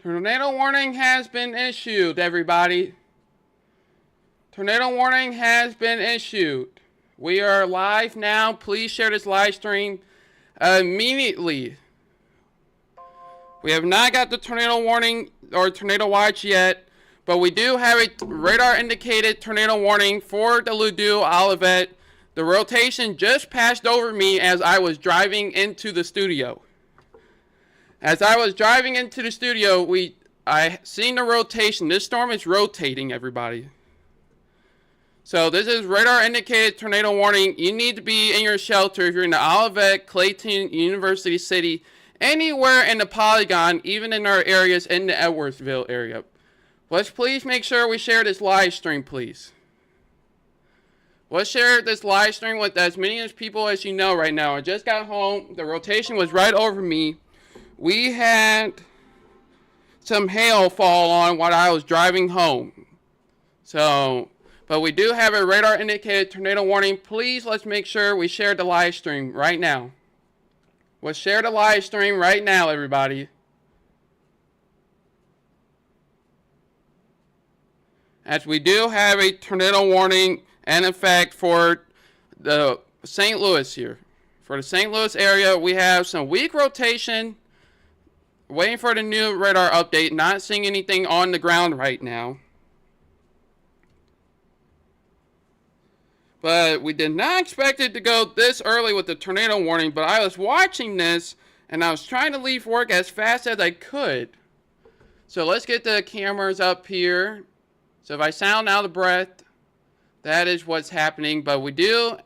Tornado warning has been issued, everybody. Tornado warning has been issued. We are live now. Please share this live stream immediately. We have not got the tornado warning or tornado watch yet, but we do have a radar indicated tornado warning for the Ladue Olivet. The rotation just passed over me as I was driving into the studio. As I was driving into the studio, I seen the rotation. This storm is rotating, everybody. So this is radar indicated tornado warning. You need to be in your shelter if you're in the Olivet, Clayton, University City, anywhere in the Polygon, even in our areas in the Edwardsville area. Let's please make sure we share this live stream, please. Let's share this live stream with as many people as you know right now. I just got home. The rotation was right over me. We had some hail fall on while I was driving home. But we do have a radar indicated tornado warning. Please, let's make sure we share the live stream right now. Let's share the live stream right now, everybody. As we do have a tornado warning in effect for the St. Louis here. For the St. Louis area, we have some weak rotation. Waiting for the new radar update. Not seeing anything on the ground right now. But we did not expect it to go this early with the tornado warning. But I was watching this and I was trying to leave work as fast as I could. So let's get the cameras up here. So if I sound out of breath, that is what's happening. But the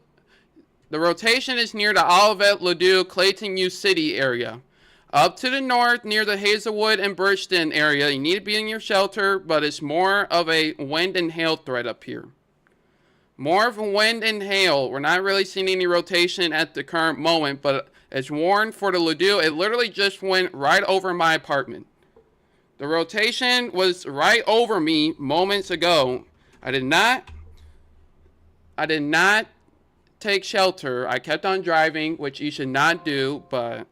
rotation is near the Olivet, Ladue, Clayton, U City area. Up to the north near the Hazelwood and Bridgeton area. You need to be in your shelter, but it's more of a wind and hail threat up here. More of a wind and hail. We're not really seeing any rotation at the current moment, but it's warned for the Ladue. It literally just went right over my apartment. The rotation was right over me moments ago. I did not take shelter. I kept on driving, which you should not do, but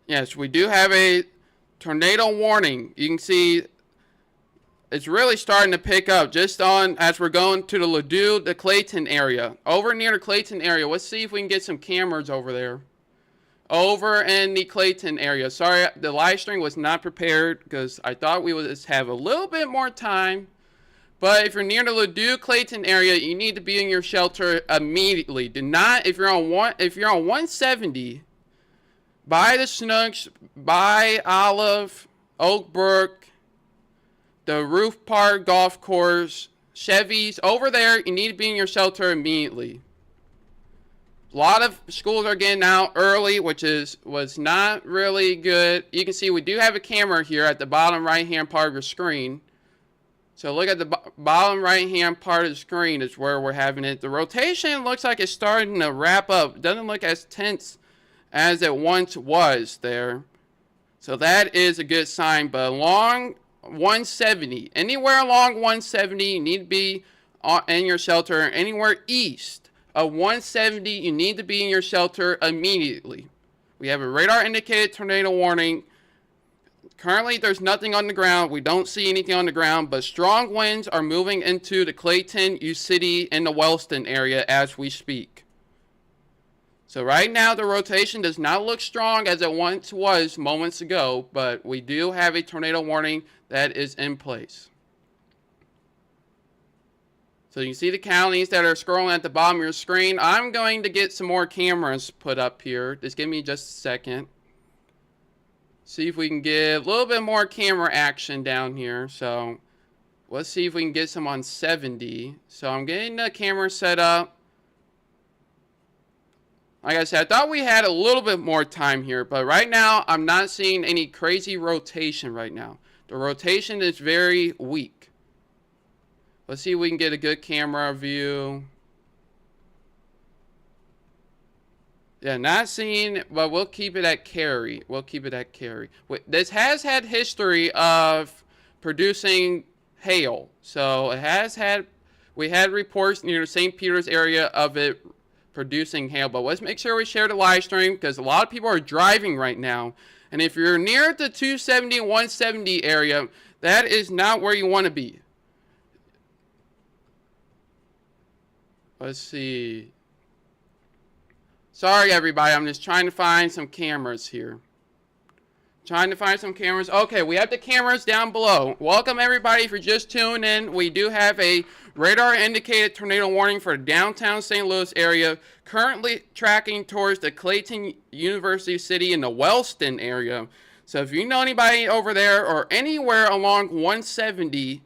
yes, we do have a tornado warning. You can see it's really starting to pick up just on as we're going to the Ladue, the Clayton area. Over near the Clayton area. Let's see if we can get some cameras over there. Over in the Clayton area. Sorry, the live stream was not prepared because I thought we would just have a little bit more time. But if you're near the Ladue, Clayton area, you need to be in your shelter immediately. Do not, if you're on 170, by the Snooks, by Olive, Oak Brook, the Roof Park Golf Course, Chevy's, over there, you need to be in your shelter immediately. A lot of schools are getting out early, which was not really good. You can see we do have a camera here at the bottom right-hand part of your screen. So look at the bottom right-hand part of the screen is where we're having it. The rotation looks like it's starting to wrap up. It doesn't look as tense as it once was there. So that is a good sign. But along 170, anywhere along 170, you need to be in your shelter. Anywhere east of 170, you need to be in your shelter immediately. We have a radar indicated tornado warning. Currently, there's nothing on the ground. We don't see anything on the ground, but strong winds are moving into the Clayton, U City, and the Wellston area as we speak. So right now, the rotation does not look strong as it once was moments ago, but we do have a tornado warning that is in place. So you can see the counties that are scrolling at the bottom of your screen. I'm going to get some more cameras put up here. Just give me just a second. See if we can get a little bit more camera action down here. So let's see if we can get some on 70. So I'm getting the camera set up. Like I said, I thought we had a little bit more time here, but right now I'm not seeing any crazy rotation right now. The rotation is very weak. Let's see if we can get a good camera view. Yeah, not seeing, but we'll keep it at carry. We'll keep it at carry. This has had history of producing hail. So it has had, we had reports near the St. Peter's area of it producing hail. But let's make sure we share the live stream because a lot of people are driving right now. And if you're near the 270, 170 area, that is not where you want to be. Let's see. Sorry, everybody. I'm just trying to find some cameras here. Okay, we have the cameras down below. Welcome, everybody, if you're just tuning in. We do have a radar-indicated tornado warning for the downtown St. Louis area, currently tracking towards the Clayton University City in the Wellston area. So if you know anybody over there or anywhere along 170,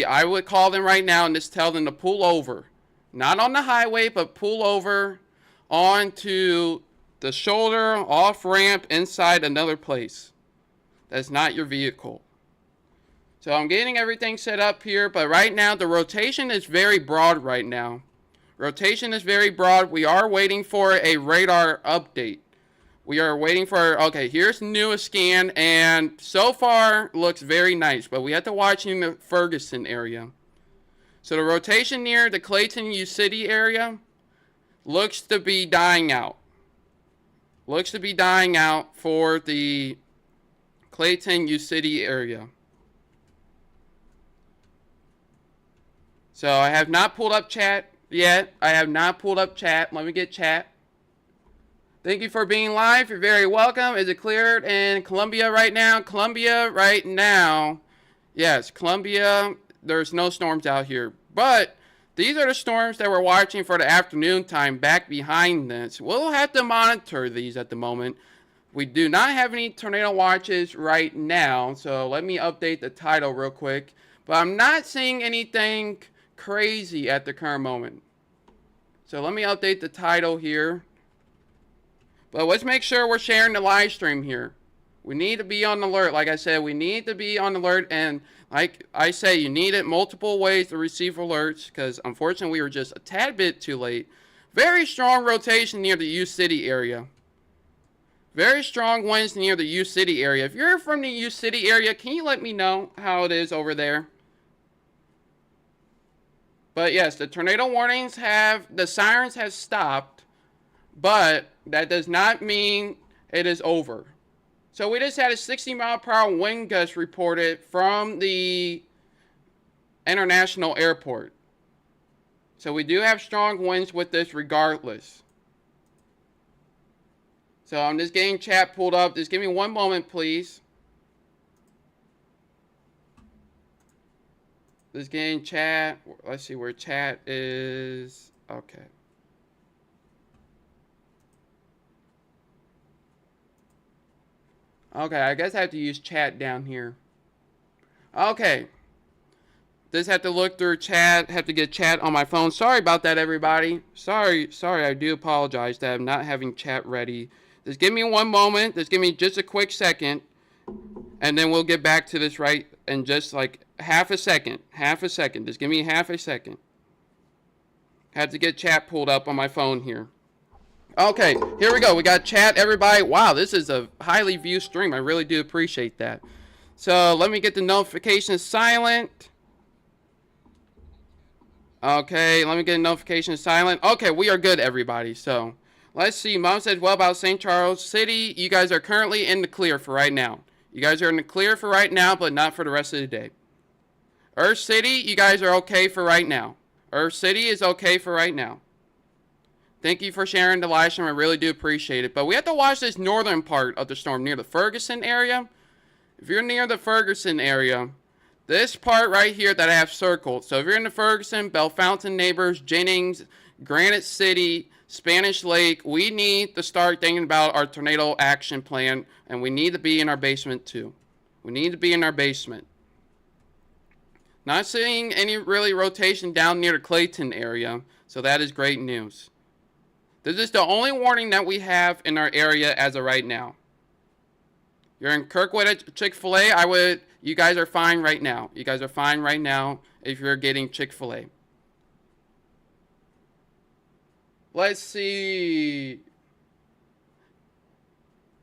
I would call them right now and just tell them to pull over. Not on the highway, but pull over onto the shoulder, off ramp, inside another place. That's not your vehicle. So I'm getting everything set up here, but right now the rotation is very broad right now. Rotation is very broad. We are waiting for a radar update. Okay, here's the newest scan, and so far looks very nice, but we have to watch in the Ferguson area. So the rotation near the Clayton U City area looks to be dying out. For the Clayton U City area. So I have not pulled up chat yet. Let me get chat. Thank you for being live. You're very welcome. Is it cleared in Columbia right now? Yes, Columbia. There's no storms out here. But these are the storms that we're watching for the afternoon time back behind this. We'll have to monitor these at the moment. We do not have any tornado watches right now, so let me update the title real quick. But I'm not seeing anything crazy at the current moment. So let me update the title here. But let's make sure we're sharing the live stream here. We need to be on alert. Like I said, we need to be on alert. And like I say, you need it multiple ways to receive alerts because unfortunately we were just a tad bit too late. Very strong rotation near the U City area. Very strong winds near the U City area. If you're from the U City area, can you let me know how it is over there? But yes, the tornado warnings the sirens have stopped, but that does not mean it is over. So we just had a 60-mile-per-hour wind gust reported from the international airport. So we do have strong winds with this regardless. So I'm just getting chat pulled up. Just give me one moment, please. Just getting chat. Let's see where chat is. Okay. Okay, I guess I have to use chat down here. Okay. Just have to look through chat. Have to get chat on my phone. Sorry about that, everybody. Sorry. I do apologize that I'm not having chat ready. Just give me one moment. Just give me just a quick second. And then we'll get back to this right in just like half a second. Just give me half a second. Had to get chat pulled up on my phone here. Okay, here we go. We got chat, everybody. Wow, this is a highly viewed stream. I really do appreciate that. So let me get the notifications silent. Okay, let me get the notifications silent. Okay, we are good, everybody. So let's see. Mom said, well, about St. Charles City, you guys are currently in the clear for right now. You guys are in the clear for right now, but not for the rest of the day. Earth City, you guys are okay for right now. Earth City is okay for right now. Thank you for sharing the live stream. I really do appreciate it. But we have to watch this northern part of the storm near the Ferguson area. If you're near the Ferguson area, this part right here that I have circled. So if you're in the Ferguson, Bellefontaine neighbors, Jennings, Granite City, Spanish Lake, we need to start thinking about our tornado action plan. And we need to be in our basement too. We need to be in our basement. Not seeing any really rotation down near the Clayton area. So that is great news. This is the only warning that we have in our area as of right now. You're in Kirkwood at Chick-fil-A, you guys are fine right now. You guys are fine right now if you're getting Chick-fil-A. Let's see.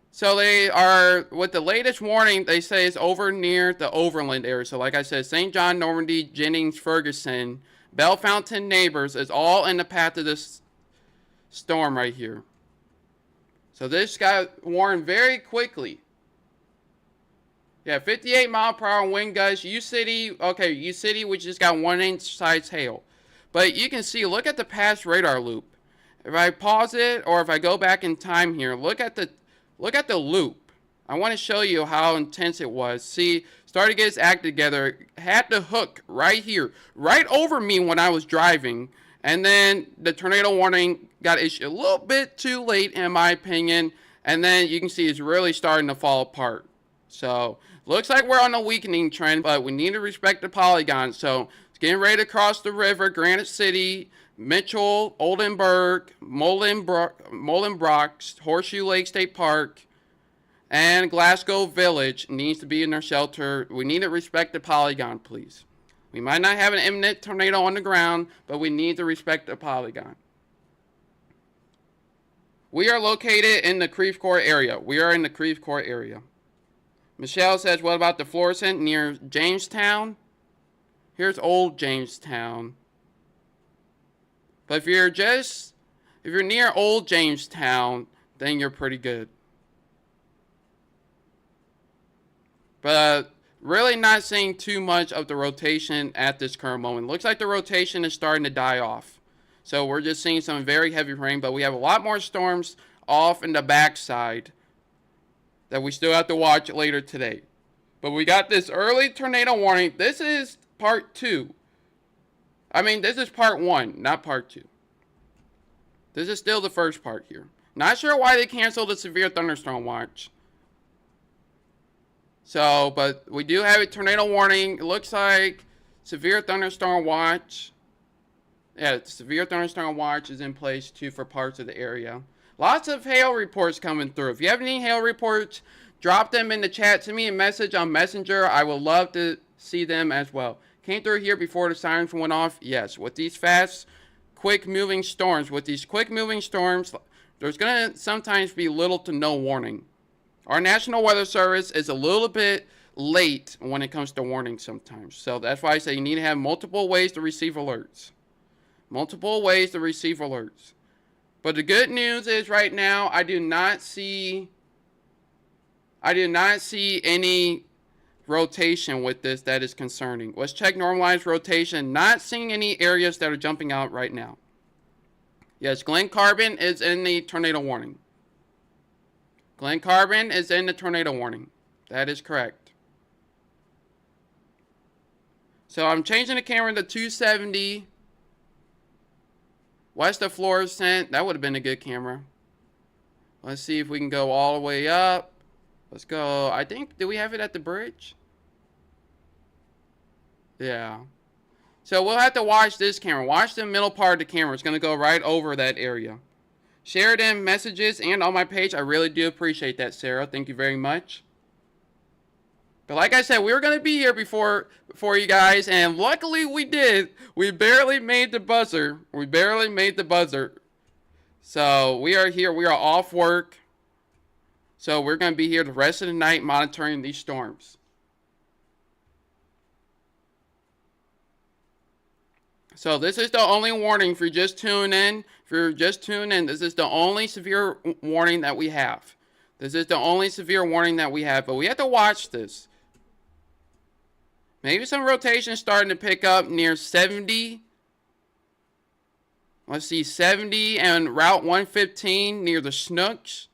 So they are, with the latest warning, they say it's over near the Overland area. So like I said, St. John, Normandy, Jennings, Ferguson, Bellefontaine Neighbors is all in the path of this storm right here. So this got warned very quickly. Yeah, 58-mile-per-hour wind gusts. U-City, okay, U-City, we just got 1-inch size hail. But you can see, look at the past radar loop. If I pause it, or if I go back in time here, look at the loop. I want to show you how intense it was. See, started to get its act together. Had the hook right here, right over me when I was driving. And then the tornado warning got issued a little bit too late, in my opinion. And then you can see it's really starting to fall apart. So, looks like we're on a weakening trend, but we need to respect the polygon. So, it's getting ready to cross the river, Granite City, Mitchell, Oldenburg, Molenbrook, Horseshoe Lake State Park, and Glasgow Village needs to be in their shelter. We need to respect the polygon, please. We might not have an imminent tornado on the ground, but we need to respect the polygon. We are located in the Creve Coeur area. We are in the Creve Coeur area. Michelle says, what about the Florissant near Jamestown? Here's old Jamestown. But if you're near old Jamestown, then you're pretty good. But really not seeing too much of the rotation at this current moment. Looks like the rotation is starting to die off. So we're just seeing some very heavy rain, but we have a lot more storms off in the backside that we still have to watch later today. But we got this early tornado warning. This is part 2. I mean, this is part 1, not part 2. This is still the first part here. Not sure why they canceled the severe thunderstorm watch. So, but we do have a tornado warning. It looks like severe thunderstorm watch. Yeah, severe thunderstorm watch is in place too for parts of the area. Lots of hail reports coming through. If you have any hail reports, drop them in the chat. Send me a message on Messenger. I would love to see them as well. Came through here before the sirens went off? Yes. With these fast, quick-moving storms, there's going to sometimes be little to no warning. Our National Weather Service is a little bit late when it comes to warning sometimes. So that's why I say you need to have multiple ways to receive alerts. Multiple ways to receive alerts. But the good news is right now, I do not see any rotation with this that is concerning. Let's check normalized rotation. Not seeing any areas that are jumping out right now. Yes, Glen Carbon is in the tornado warning. Glen Carbon is in the tornado warning. That is correct. So I'm changing the camera to 270. West of Florissant. That would have been a good camera. Let's see if we can go all the way up. Let's go. I think, do we have it at the bridge? Yeah. So we'll have to watch this camera. Watch the middle part of the camera. It's going to go right over that area. Share them messages and on my page. I really do appreciate that, Sarah. Thank you very much. But like I said, we were going to be here before you guys, and luckily we did. We barely made the buzzer. So we are here. We are off work. So we're going to be here the rest of the night monitoring these storms. So this is the only warning if you're just tuning in. This is the only severe warning that we have. But we have to watch this. Maybe some rotation starting to pick up near 70. Let's see, 70 and Route 115 near the Snooks.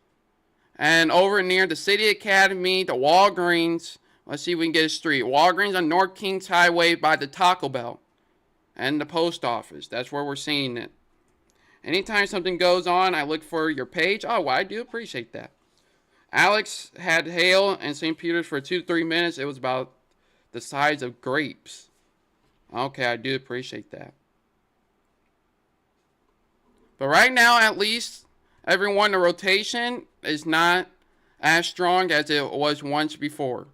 And over near the City Academy, the Walgreens. Let's see if we can get a street. Walgreens on North Kings Highway by the Taco Bell. And the post office. That's where we're seeing it. Anytime something goes on, I look for your page. Oh, well, I do appreciate that. Alex had hail in St. Peter's for 2 to 3 minutes. It was about the size of grapes. Okay, I do appreciate that. But right now, at least, everyone, the rotation is not as strong as it was once before.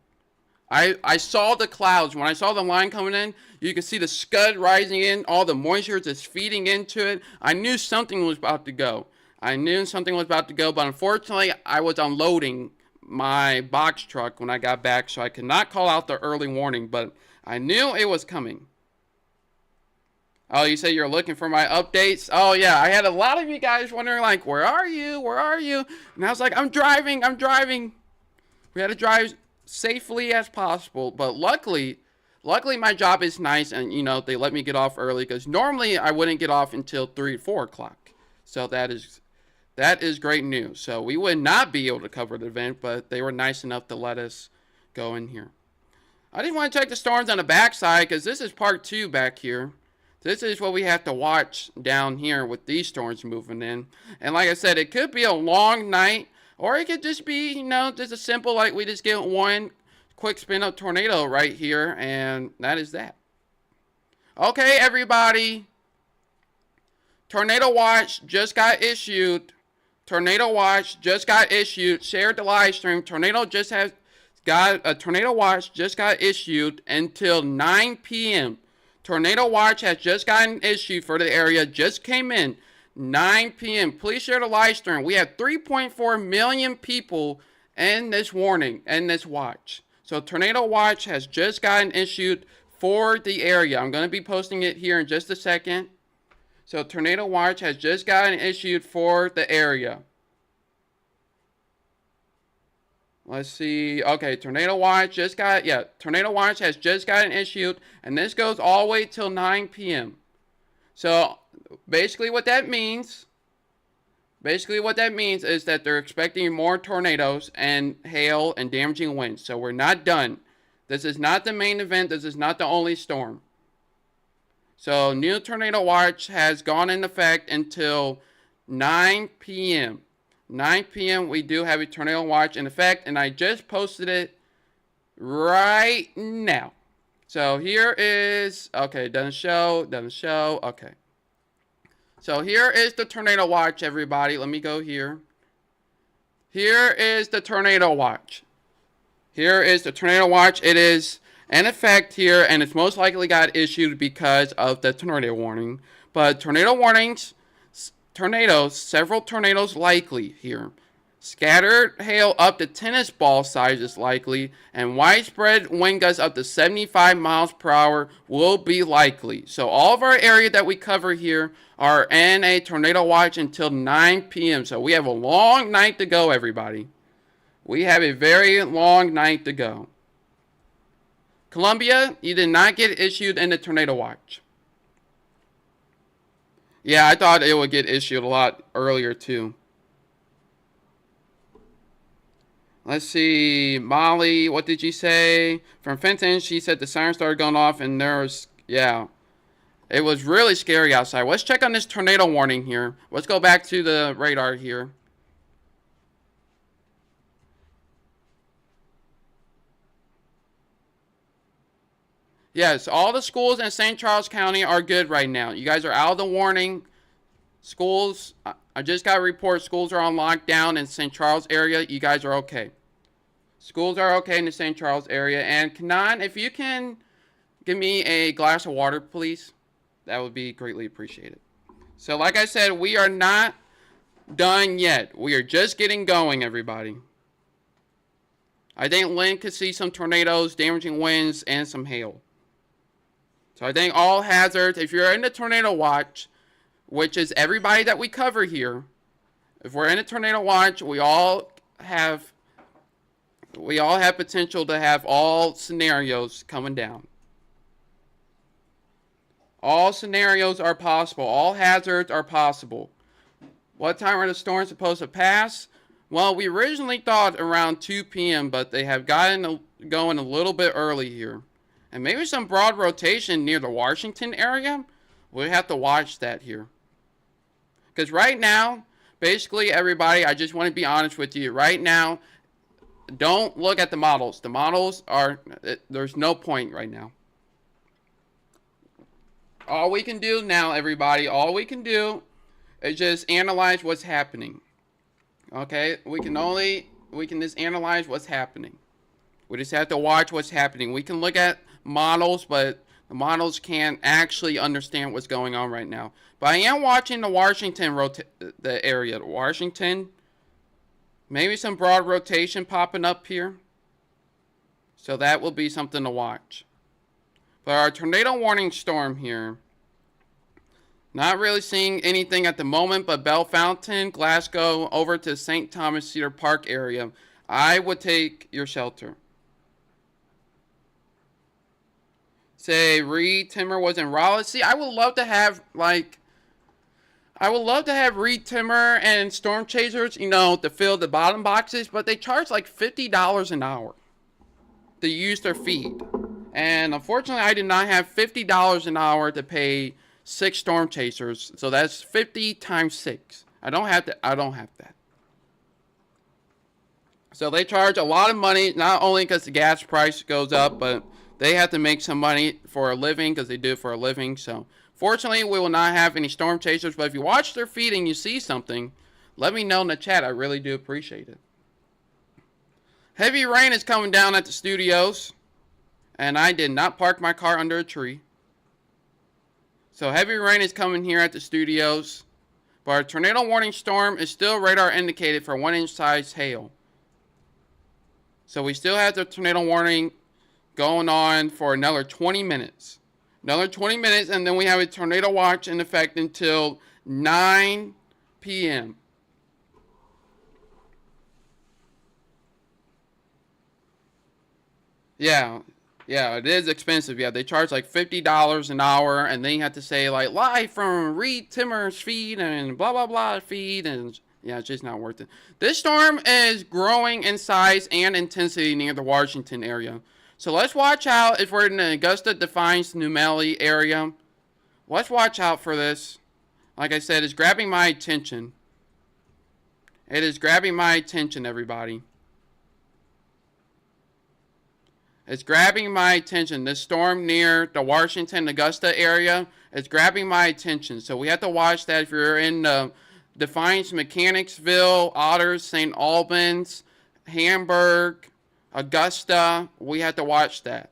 I saw the clouds. When I saw the line coming in, you could see the scud rising in. All the moisture just feeding into it. I knew something was about to go. But unfortunately, I was unloading my box truck when I got back, so I could not call out the early warning, but I knew it was coming. Oh, you say you're looking for my updates? Oh, yeah. I had a lot of you guys wondering, like, where are you? Where are you? And I was like, I'm driving. I'm driving. We had to drive safely as possible. But luckily my job is nice. And, you know, they let me get off early. Because normally I wouldn't get off until 3 or 4 o'clock. So that is great news. So we would not be able to cover the event. But they were nice enough to let us go in here. I didn't want to check the storms on the backside. Because this is part 2 back here. This is what we have to watch down here with these storms moving in. And like I said, it could be a long night, or it could just be, you know, just a simple, like we just get one quick spin up tornado right here, and that is that. Okay, everybody. Tornado watch just got issued. Tornado watch just got issued. Share the live stream. Tornado watch just got issued until 9 p.m. Tornado watch has just gotten issued for the area. Just came in 9 p.m. Please share the live stream. We have 3.4 million people in this warning and this watch. So tornado watch has just gotten issued for the area. I'm going to be posting it here in just a second. So tornado watch has just gotten issued for the area. Let's see. Okay, tornado watch tornado watch has just gotten issued, and this goes all the way till 9 p.m. So basically what that means is that they're expecting more tornadoes and hail and damaging winds. So we're not done. This is not the main event. This is not the only storm. So new tornado watch has gone in effect until 9 p.m. 9 p.m. we do have a tornado watch in effect, and I just posted it right now. So here is, okay, doesn't show, okay. So here is the tornado watch, everybody. Let me go here. Here is the tornado watch. Here is the tornado watch. It is in effect here, and it's most likely got issued because of the tornado warning. But tornado warnings, several tornadoes likely here. Scattered hail up to tennis ball size is likely, and widespread wind gusts up to 75 miles per hour will be likely. So all of our area that we cover here are in a tornado watch until 9 p.m. So we have a long night to go, everybody. We have a very long night to go. Columbia, you did not get issued in the tornado watch. Yeah, I thought it would get issued a lot earlier too. Let's see, Molly, what did she say? From Fenton, she said the siren started going off and there was, yeah. It was really scary outside. Let's check on this tornado warning here. Let's go back to the radar here. Yes, all the schools in St. Charles County are good right now. You guys are out of the warning. Schools, I just got a report. Schools are on lockdown in St. Charles area. You guys are okay. Schools are okay in the St. Charles area. And Kanan, if you can give me a glass of water, please, that would be greatly appreciated. So like I said, we are not done yet. We are just getting going, everybody. I think Lynn could see some tornadoes, damaging winds, and some hail. So I think all hazards, if you're in the tornado watch, which is everybody that we cover here, if we're in a tornado watch, we all have potential to have all scenarios coming down. All scenarios are possible. All hazards are possible. What time are the storms supposed to pass? Well, we originally thought around 2 p.m., but they have gotten going a little bit early here. And maybe some broad rotation near the Washington area. We'll have to watch that here. Because right now, basically everybody, I just want to be honest with you. Right now, don't look at the models. The models are, there's no point right now. All we can do now, everybody, all we can do is just analyze what's happening. Okay? We can just analyze what's happening. We just have to watch what's happening. We can look at models, but the models can't actually understand what's going on right now. But I am watching the Washington the area. Washington, maybe some broad rotation popping up here. So that will be something to watch. But our tornado warning storm here. Not really seeing anything at the moment, but Bellefontaine, Glasgow, over to St. Thomas Cedar Park area. I would take your shelter. Say Reed Timmer was in Raleigh. See, I would love to have Reed Timmer and Storm Chasers, to fill the bottom boxes, but they charge like $50 an hour to use their feed. And unfortunately, I did not have $50 an hour to pay 6 Storm Chasers. So that's 50 times 6. I don't have that. So they charge a lot of money, not only because the gas price goes up, but they have to make some money for a living because they do it for a living. So fortunately, we will not have any Storm Chasers. But if you watch their feed and you see something, let me know in the chat. I really do appreciate it. Heavy rain is coming down at the studios. And I did not park my car under a tree. So heavy rain is coming here at the studios. But our tornado warning storm is still radar indicated for 1-inch size hail. So we still have the tornado warning going on for another 20 minutes. Another 20 minutes, and then we have a tornado watch in effect until 9 p.m. Yeah, it is expensive. Yeah, they charge like $50 an hour, and then you have to say like live from Reed Timmer's feed and blah blah blah feed, and yeah, it's just not worth it. This storm is growing in size and intensity near the Washington area. So let's watch out if we're in the Augusta, Defiance, New Melle area. Let's watch out for this. Like I said, it's grabbing my attention. It is grabbing my attention, everybody. It's grabbing my attention. This storm near the Washington, Augusta area is grabbing my attention. So we have to watch that if you're in Defiance, Mechanicsville, Otters, St. Albans, Hamburg, Augusta. We have to watch that.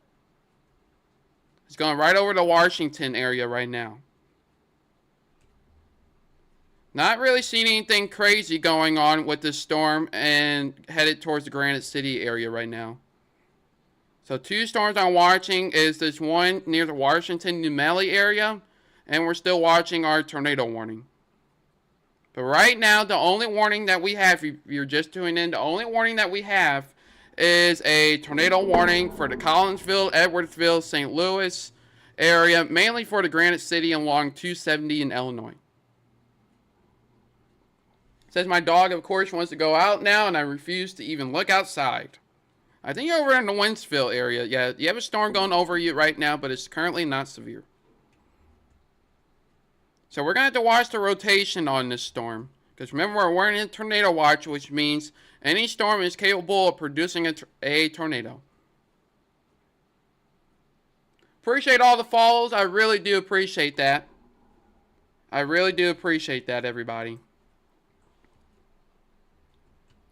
It's going right over the Washington area right now. Not really seeing anything crazy going on with this storm and headed towards the Granite City area right now. So 2 storms I'm watching is this one near the Washington, New Melle area, and we're still watching our tornado warning. But right now, the only warning that we have, if you're just tuning in, the only warning that we have is a tornado warning for the Collinsville, Edwardsville, St. Louis area, mainly for the Granite City along 270 in Illinois. It says my dog, of course, wants to go out now, and I refuse to even look outside. I think you're over in the Wentzville area. Yeah, you have a storm going over you right now, but it's currently not severe. So we're going to have to watch the rotation on this storm. Because remember, we're in a tornado watch, which means any storm is capable of producing a tornado. Appreciate all the follows. I really do appreciate that. I really do appreciate that, everybody.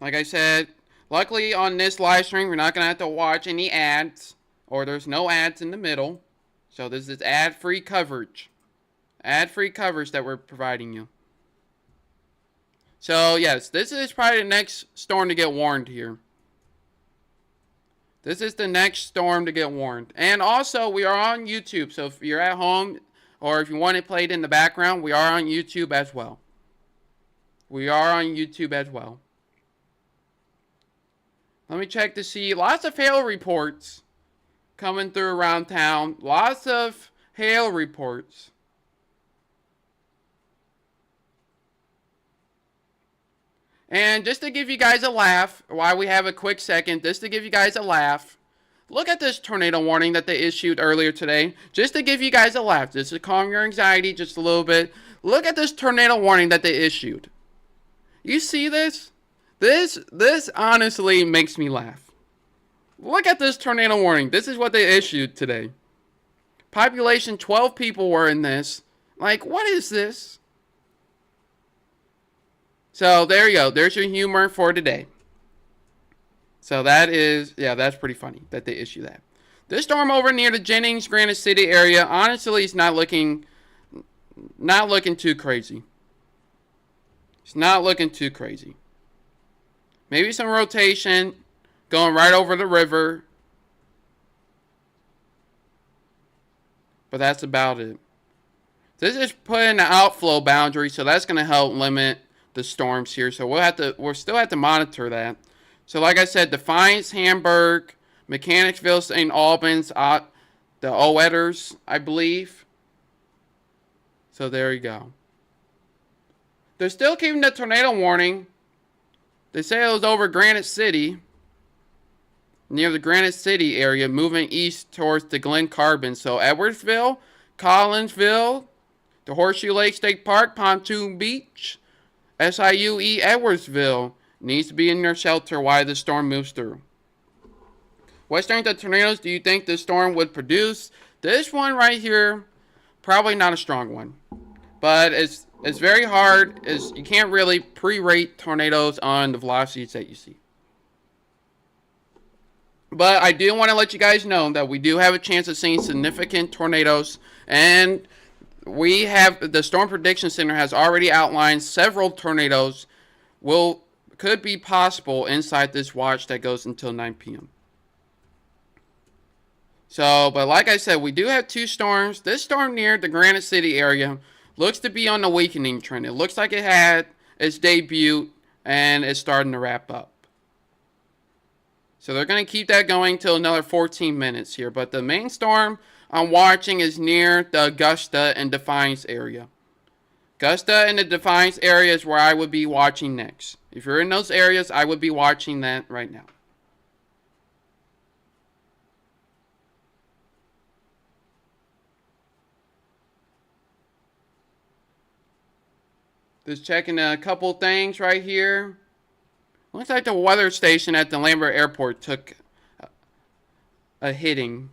Like I said, luckily on this live stream, we're not going to have to watch any ads. Or there's no ads in the middle. So this is ad-free coverage. Ad-free coverage that we're providing you. So yes, this is probably the next storm to get warned here. This is the next storm to get warned. And also, we are on YouTube. So if you're at home or if you want it played in the background, we are on YouTube as well. We are on YouTube as well. Let me check to see. Lots of hail reports coming through around town. Lots of hail reports. And just to give you guys a laugh, while we have a quick second, just to give you guys a laugh, look at this tornado warning that they issued earlier today. Just to give you guys a laugh, just to calm your anxiety just a little bit. Look at this tornado warning that they issued. You see this? This honestly makes me laugh. Look at this tornado warning. This is what they issued today. Population 12 people were in this. Like, what is this? So there you go. There's your humor for today. So that is, yeah, that's pretty funny that they issue that. This storm over near the Jennings, Granite City area, honestly, it's not looking too crazy. It's not looking too crazy. Maybe some rotation going right over the river. But that's about it. This is putting an outflow boundary, so that's going to help limit the storms here. So we'll still have to monitor that. So like I said, Defiance, Hamburg, Mechanicsville, St. Albans, the Oetters, I believe. So there you go. They're still keeping the tornado warning. They say it was over Granite City, near the Granite City area, moving east towards the Glen Carbon. So Edwardsville, Collinsville, the Horseshoe Lake State Park, Pontoon Beach, SIUE Edwardsville needs to be in their shelter while the storm moves through. What strength of tornadoes do you think this storm would produce? This one right here, probably not a strong one. But it's very hard. You can't really pre-rate tornadoes on the velocities that you see. But I do want to let you guys know that we do have a chance of seeing significant tornadoes. And the Storm Prediction Center has already outlined several tornadoes could be possible inside this watch that goes until 9 p.m. So, but like I said, we do have two storms. This storm near the Granite City area looks to be on the weakening trend. It looks like it had its debut and it's starting to wrap up. So they're going to keep that going till another 14 minutes here. But the main storm I'm watching is near the Augusta and Defiance area. Augusta and the Defiance area is where I would be watching next. If you're in those areas, I would be watching that right now. Just checking a couple things right here. Looks like the weather station at the Lambert Airport took a hitting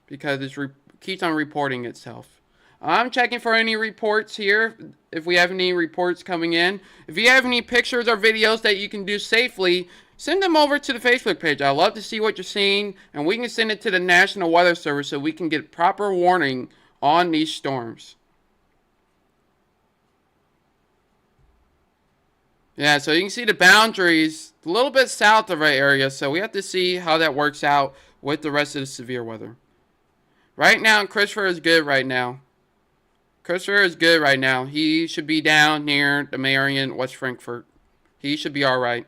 because it keeps on reporting itself. I'm checking for any reports here, if we have any reports coming in. If you have any pictures or videos that you can do safely, send them over to the Facebook page. I'd love to see what you're seeing, and we can send it to the National Weather Service so we can get proper warning on these storms. Yeah, so you can see the boundaries a little bit south of our area, so we have to see how that works out with the rest of the severe weather. Right now, Christopher is good right now. Christopher is good right now. He should be down near the Marion, West Frankfort. He should be all right.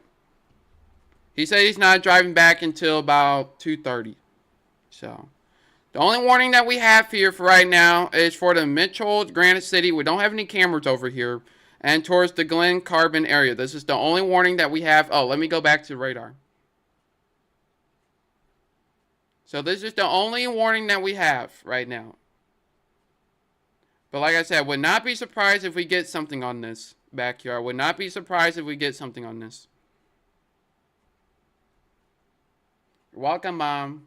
He said he's not driving back until about 2:30. So, the only warning that we have here for right now is for the Mitchell, Granite City. We don't have any cameras over here. And towards the Glen Carbon area. This is the only warning that we have. Oh, let me go back to the radar. So this is the only warning that we have right now. But like I said, would not be surprised if we get something on this backyard. Would not be surprised if we get something on this. You're welcome, Mom.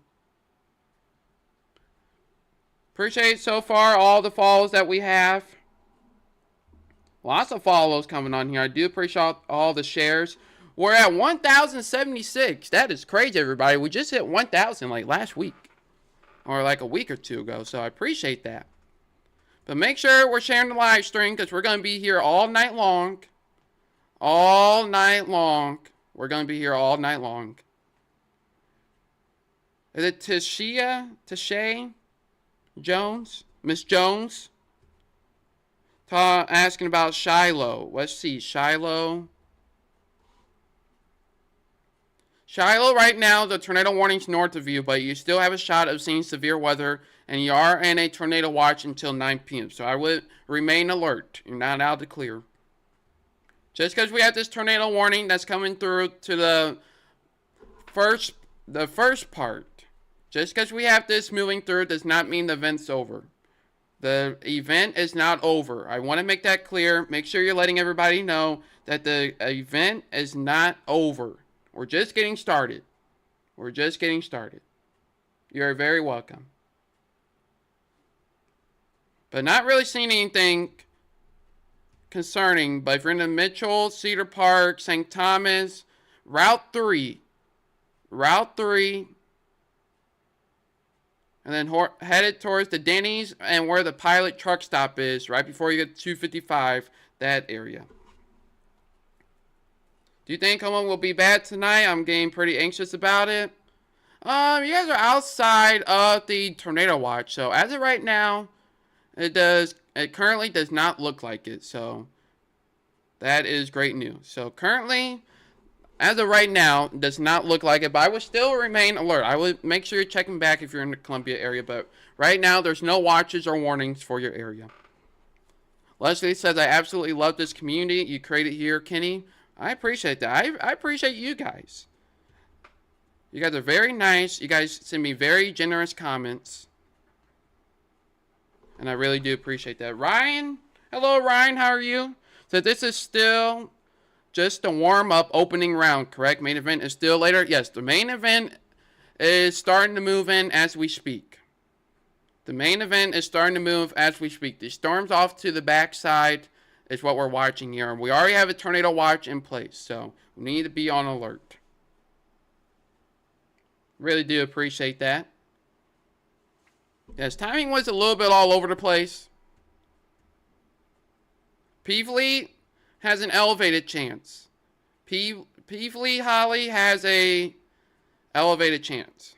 Appreciate so far all the follows that we have. Lots of follows coming on here. I do appreciate all the shares. We're at 1,076. That is crazy, everybody. We just hit 1,000 like last week. Or like a week or two ago. So I appreciate that. But make sure we're sharing the live stream because we're going to be here all night long. All night long. We're going to be here all night long. Is it Tashay Jones? Miss Jones? Asking about Shiloh. Let's see. Shiloh. Shiloh right now, the tornado warning's north of you, but you still have a shot of seeing severe weather, and you are in a tornado watch until 9 p.m. So I would remain alert. You're not out of the clear. Just because we have this tornado warning that's coming through to the first part. Just because we have this moving through does not mean the event's over. The event is not over. I want to make that clear. Make sure you're letting everybody know that the event is not over. We're just getting started. We're just getting started. You're very welcome. But not really seeing anything concerning. But if you're in the Mitchell, Cedar Park, St. Thomas, Route 3. And then headed towards the Denny's and where the Pilot truck stop is, right before you get to 255, that area. Do you think Homeland will be bad tonight? I'm getting pretty anxious about it. You guys are outside of the tornado watch. So as of right now, it does It currently does not look like it, so that is great news. So currently, as of right now, it does not look like it, but I will still remain alert. I will make sure you're checking back if you're in the Columbia area, but right now there's no watches or warnings for your area. Leslie says, I absolutely love this community you created here, Kenny. I appreciate that. I appreciate you guys. You guys are very nice. You guys send me very generous comments. And I really do appreciate that. Ryan, hello Ryan, how are you? So this is still just a warm-up opening round, correct? Main event is still later? Yes, the main event is starting to move in as we speak. The main event is starting to move as we speak. The storms off to the backside is what we're watching here. We already have a tornado watch in place, so we need to be on alert. Really do appreciate that. Yes, timing was a little bit all over the place. Peevely has an elevated chance. Peevely Holly has a elevated chance.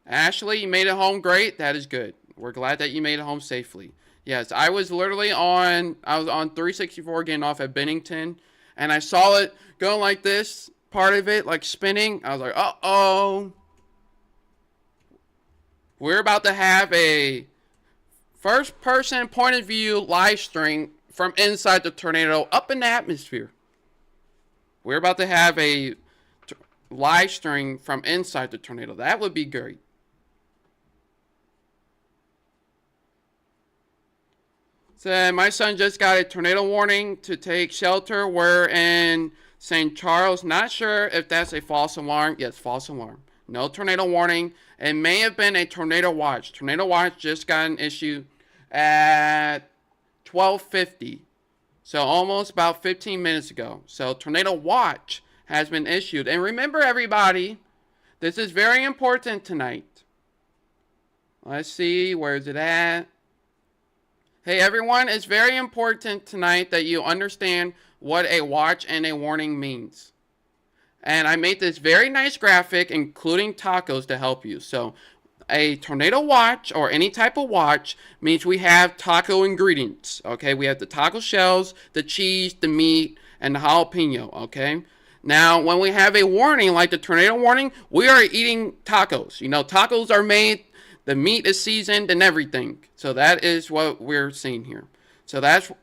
Ashley, you made it home great. That is good. We're glad that you made it home safely. Yes, I was on 364 getting off at Bennington, and I saw it going like this, part of it like spinning. I was like, uh-oh. We're about to have a first-person point of view live stream from inside the tornado up in the atmosphere. We're about to have a live stream from inside the tornado. That would be great. So my son just got a tornado warning to take shelter. We're in St. Charles. Not sure if that's a false alarm. Yes, false alarm. No tornado warning. It may have been a tornado watch. Tornado watch just got an issue at 12:50. So almost about 15 minutes ago. So tornado watch has been issued. And remember everybody, this is very important tonight. Let's see, where is it at? Hey everyone, it's very important tonight that you understand what a watch and a warning means. And I made this very nice graphic, including tacos, to help you. So, a tornado watch, or any type of watch, means we have taco ingredients. Okay, we have the taco shells, the cheese, the meat, and the jalapeno. Okay, now when we have a warning like the tornado warning, we are eating tacos. You know, tacos are made, the meat is seasoned, and everything. So that is what we're seeing here. So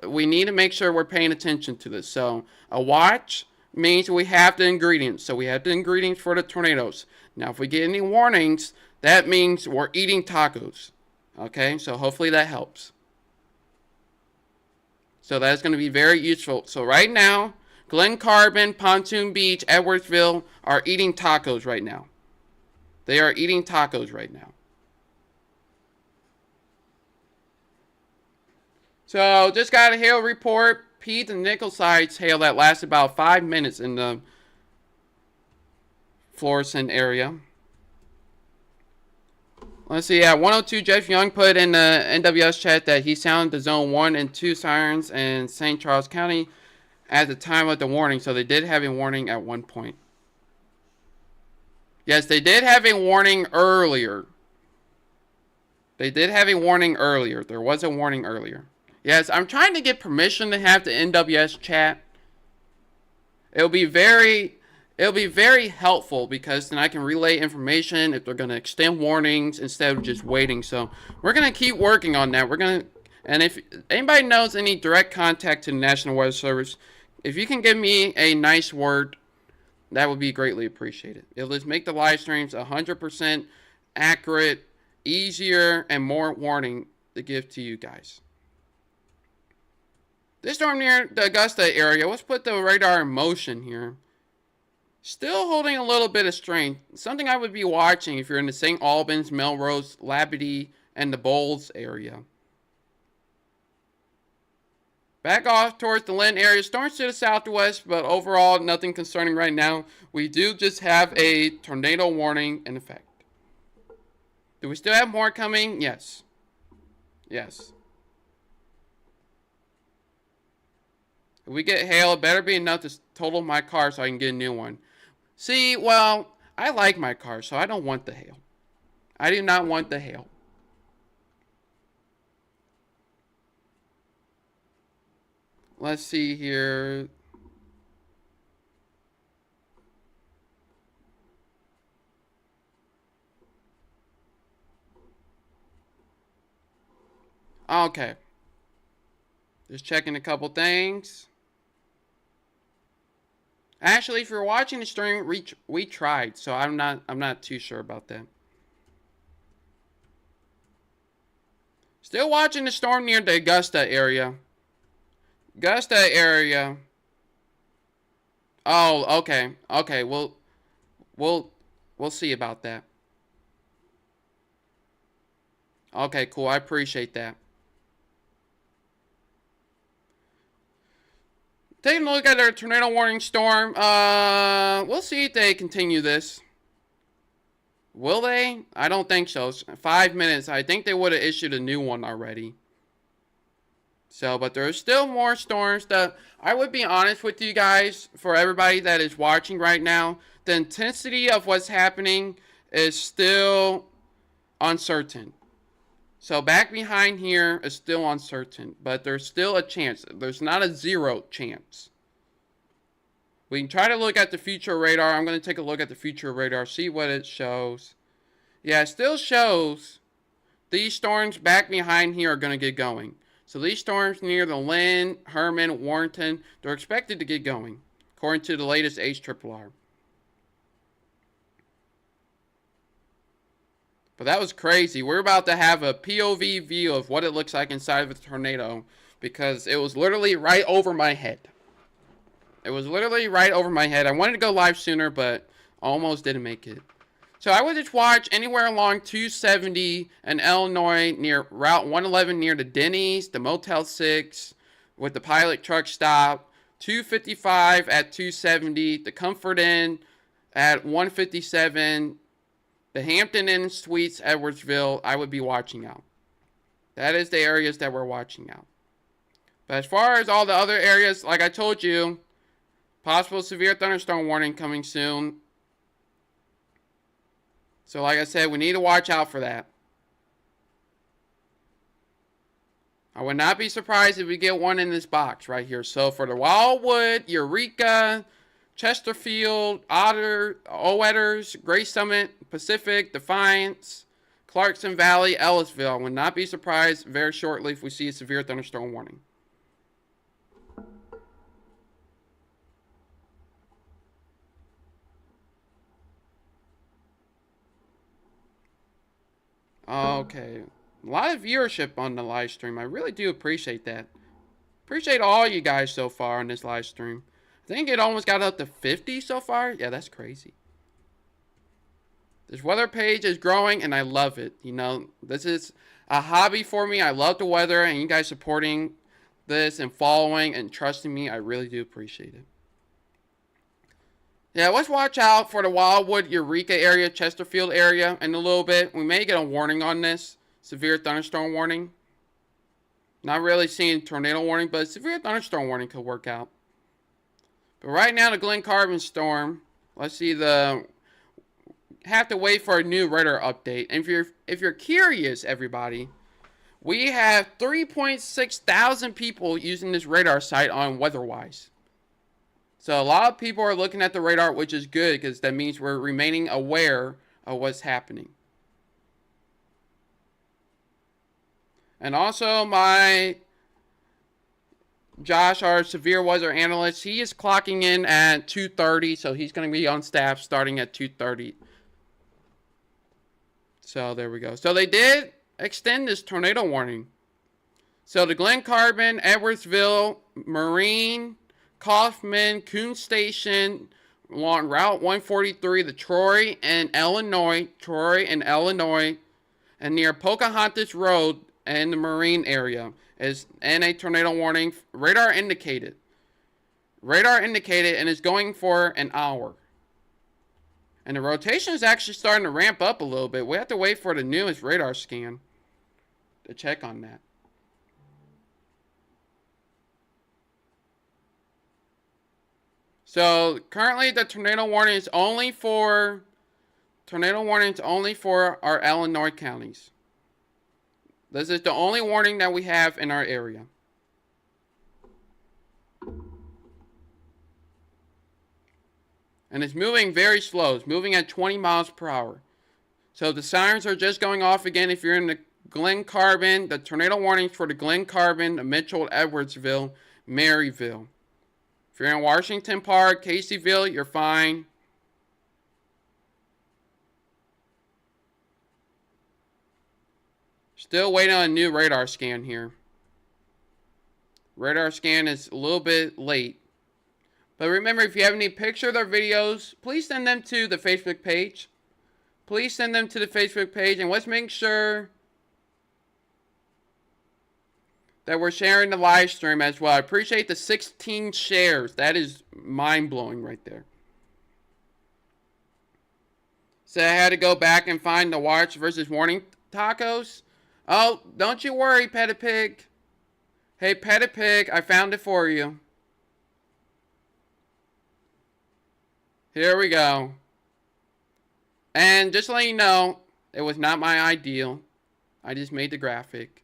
we need to make sure we're paying attention to this. So a watch means we have the ingredients. So we have the ingredients for the tornadoes. Now, if we get any warnings, that means we're eating tacos. Okay, so hopefully that helps. So that's going to be very useful. So right now, Glen Carbon, Pontoon Beach, Edwardsville are eating tacos right now. They are eating tacos right now. So just got a hail report. Pete and Nicholside's hail that lasted about 5 minutes in the Florissant area. Let's see, at 102, Jeff Young put in the NWS chat that he sounded the zone 1 and 2 sirens in St. Charles County at the time of the warning. So they did have a warning at one point. Yes, they did have a warning earlier. They did have a warning earlier. There was a warning earlier. Yes, I'm trying to get permission to have the NWS chat. It'll be very helpful because then I can relay information if they're going to extend warnings instead of just waiting. So we're going to keep working on that. And if anybody knows any direct contact to the National Weather Service, if you can give me a nice word, that would be greatly appreciated. It'll just make the live streams 100% accurate, easier, and more warning to give to you guys. This storm near the Augusta area, let's put the radar in motion here. Still holding a little bit of strength. Something I would be watching if you're in the St. Albans, Melrose, Labadee, and the Bowles area. Back off towards the Lynn area. Storms to the southwest, but overall nothing concerning right now. We do just have a tornado warning in effect. Do we still have more coming? Yes. Yes. If we get hail, it better be enough to total my car so I can get a new one. See, well, I like my car, so I don't want the hail. I do not want the hail. Let's see here. Okay. Just checking a couple things. Actually, if you're watching the stream, we tried, so I'm not too sure about that. Still watching the storm near the Augusta area. Augusta area. Oh, okay. Okay, we'll we'll see about that. Okay, cool. I appreciate that. Taking a look at their tornado warning storm. We'll see if they continue this. Will they? I don't think so. 5 minutes. I think they would have issued a new one already. So, but there's still more storms. I would be honest with you guys, for everybody that is watching right now, the intensity of what's happening is still uncertain. So back behind here is still uncertain, but there's still a chance. There's not a 0 chance. We can try to look at the future radar. I'm going to take a look at the future radar, see what it shows. Yeah, it still shows these storms back behind here are going to get going. So these storms near the Lynn, Herman, Warrenton, they're expected to get going, according to the latest HRRR. But that was crazy. We're about to have a POV view of what it looks like inside of a tornado, because it was literally right over my head. It was literally right over my head. I wanted to go live sooner, but almost didn't make it. So I would just watch anywhere along 270 in Illinois near Route 111 near the Denny's, the Motel 6 with the pilot truck stop, 255 at 270, the Comfort Inn at 157, the Hampton Inn Suites, Edwardsville. I would be watching out. That is the areas that we're watching out. But as far as all the other areas, like I told you, possible severe thunderstorm warning coming soon. So like I said, we need to watch out for that. I would not be surprised if we get one in this box right here. So for the Wildwood, Eureka, Chesterfield, Otter, Oetters, Gray Summit, Pacific, Defiance, Clarkson Valley, Ellisville. I would not be surprised very shortly if we see a severe thunderstorm warning. Okay. A lot of viewership on the live stream. I really do appreciate that. Appreciate all you guys so far on this live stream. I think it almost got up to 50 so far. Yeah, that's crazy. This weather page is growing and I love it. You know, this is a hobby for me. I love the weather, and you guys supporting this and following and trusting me, I really do appreciate it. Yeah, let's watch out for the Wildwood, Eureka area, Chesterfield area in a little bit. We may get a warning on this. Severe thunderstorm warning. Not really seeing tornado warning, but severe thunderstorm warning could work out. But right now, the Glen Carbon storm. Let's see the. Have to wait for a new radar update. And if you're curious, everybody, we have 3.6 thousand people using this radar site on WeatherWise. So a lot of people are looking at the radar, which is good because that means we're remaining aware of what's happening. And also my Josh, our severe weather analyst, he is clocking in at 2:30, so he's going to be on staff starting at 2:30. So there we go. So they did extend this tornado warning. So the Glen Carbon, Edwardsville, Marine, Kaufman, Coon Station, along Route 143, the Troy and Illinois, and near Pocahontas Road and the Marine area is in a tornado warning. Radar indicated, and is going for an hour. And the rotation is actually starting to ramp up a little bit. We have to wait for the newest radar scan to check on that. So currently the tornado warning is only for our Illinois counties. This is the only warning that we have in our area. And it's moving very slow. It's moving at 20 miles per hour. So the sirens are just going off again if you're in the Glen Carbon, the tornado warnings for the Glen Carbon, the Mitchell, Edwardsville, Maryville. If you're in Washington Park, Caseyville, you're fine. Still waiting on a new radar scan here. Radar scan is a little bit late. But remember, if you have any pictures or videos, please send them to the Facebook page. Please send them to the Facebook page, and let's make sure that we're sharing the live stream as well. I appreciate the 16 shares. That is mind-blowing right there. So I had to go back and find the watch versus warning tacos. Oh, don't you worry, Petapig. Hey, Petapig, I found it for you. Here we go. And just to let you know, it was not my ideal. I just made the graphic.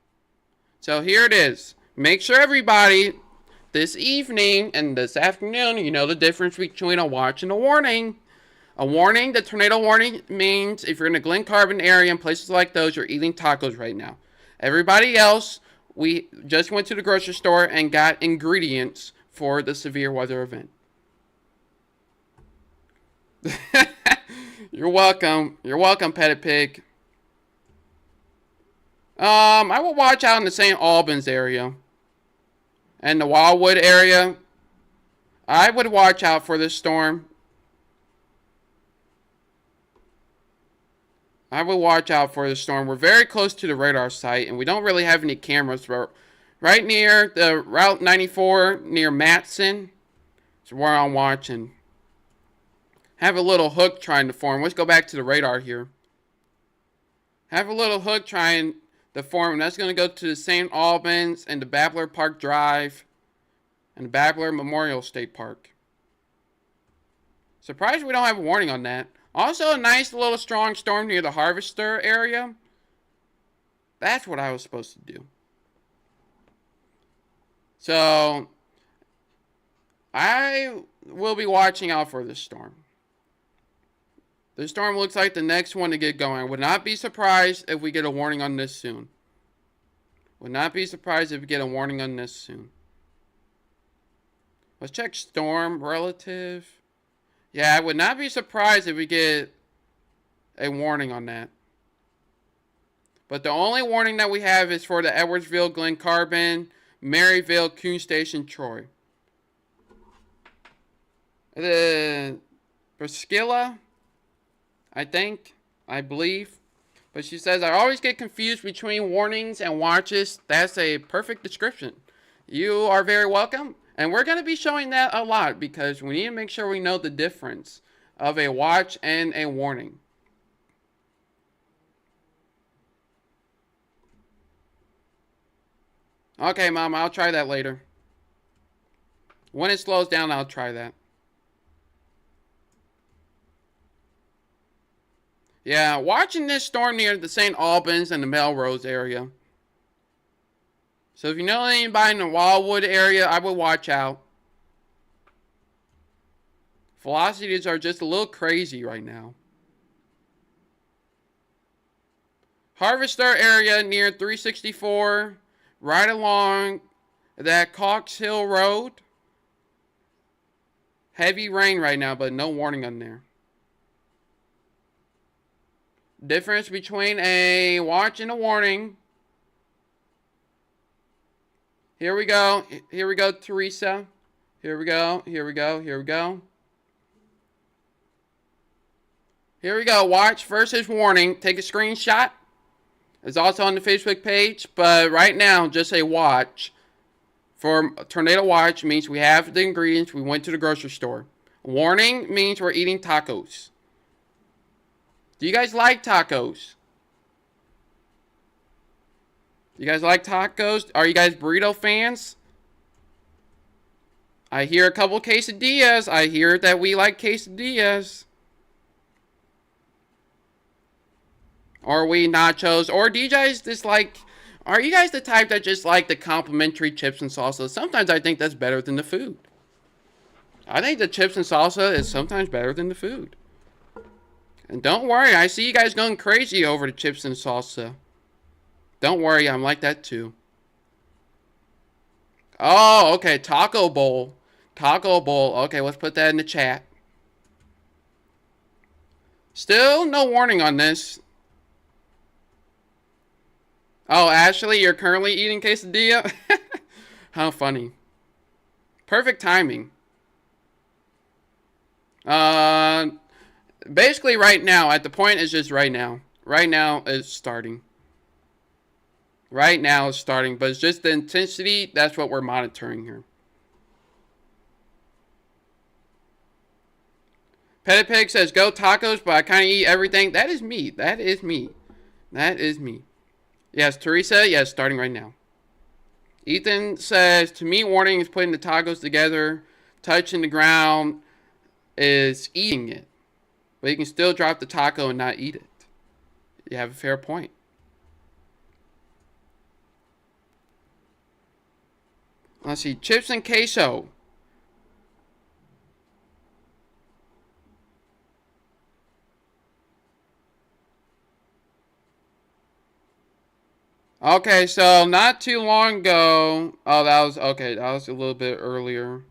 So here it is. Make sure everybody, this evening and this afternoon, you know the difference between a watch and a warning. A warning, the tornado warning means if you're in the Glen Carbon area and places like those, you're eating tacos right now. Everybody else, we just went to the grocery store and got ingredients for the severe weather event. You're welcome. You're welcome, Petapig. I will watch out in the St. Albans area and the Wildwood area. I would watch out for this storm. I would watch out for the storm. We're very close to the radar site, and we don't really have any cameras. But right near the Route 94, near Matson, is where I'm watching. Have a little hook trying to form. Let's go back to the radar here. Have a little hook trying to form. And that's going to go to the St. Albans and the Babbler Park Drive and the Babbler Memorial State Park. Surprised we don't have a warning on that. Also, a nice little strong storm near the Harvester area. That's what I was supposed to do. So, I will be watching out for this storm. The storm looks like the next one to get going. I would not be surprised if we get a warning on this soon. Would not be surprised if we get a warning on this soon. Let's check storm relative. Yeah, I would not be surprised if we get a warning on that. But the only warning that we have is for the Edwardsville, Glen Carbon, Maryville, Coon Station, Troy. The Priscilla, I believe. But she says, I always get confused between warnings and watches. That's a perfect description. You are very welcome. And we're going to be showing that a lot because we need to make sure we know the difference of a watch and a warning. Okay, Mom, I'll try that later. When it slows down, I'll try that. Yeah, watching this storm near the St. Albans and the Melrose area. So if you know anybody in the Wildwood area, I would watch out. Velocities are just a little crazy right now. Harvester area near 364, right along that Cox Hill Road. Heavy rain right now, but no warning on there. Difference between a watch and a warning. Here we go. Here we go, Teresa. Here we go. Here we go. Here we go. Here we go. Watch versus warning. Take a screenshot. It's also on the Facebook page. But right now, just a watch. For tornado watch means we have the ingredients. We went to the grocery store. Warning means we're eating tacos. Do you guys like tacos? You guys like tacos? Are you guys burrito fans? I hear a couple quesadillas. I hear that we like quesadillas. Or we nachos. Or do you guys just like... Are you guys the type that just like the complimentary chips and salsa? Sometimes I think that's better than the food. I think the chips and salsa is sometimes better than the food. And don't worry, I see you guys going crazy over the chips and salsa. Don't worry, I'm like that too. Oh, okay, taco bowl. Taco bowl. Okay, let's put that in the chat. Still no warning on this. Oh, Ashley, you're currently eating quesadilla? How funny. Perfect timing. Uh, Basically right now, at the point is just right now. Right now is starting. Right now is starting, but it's just the intensity, that's what we're monitoring here. Petty Pig says, go tacos, but I kind of eat everything. That is me. That is me. That is me. Yes, Teresa, yes, starting right now. Ethan says, to me, warning is putting the tacos together. Touching the ground is eating it. But you can still drop the taco and not eat it. You have a fair point. Let's see, chips and queso. Okay, so not too long ago. Oh, that was okay. That was a little bit earlier.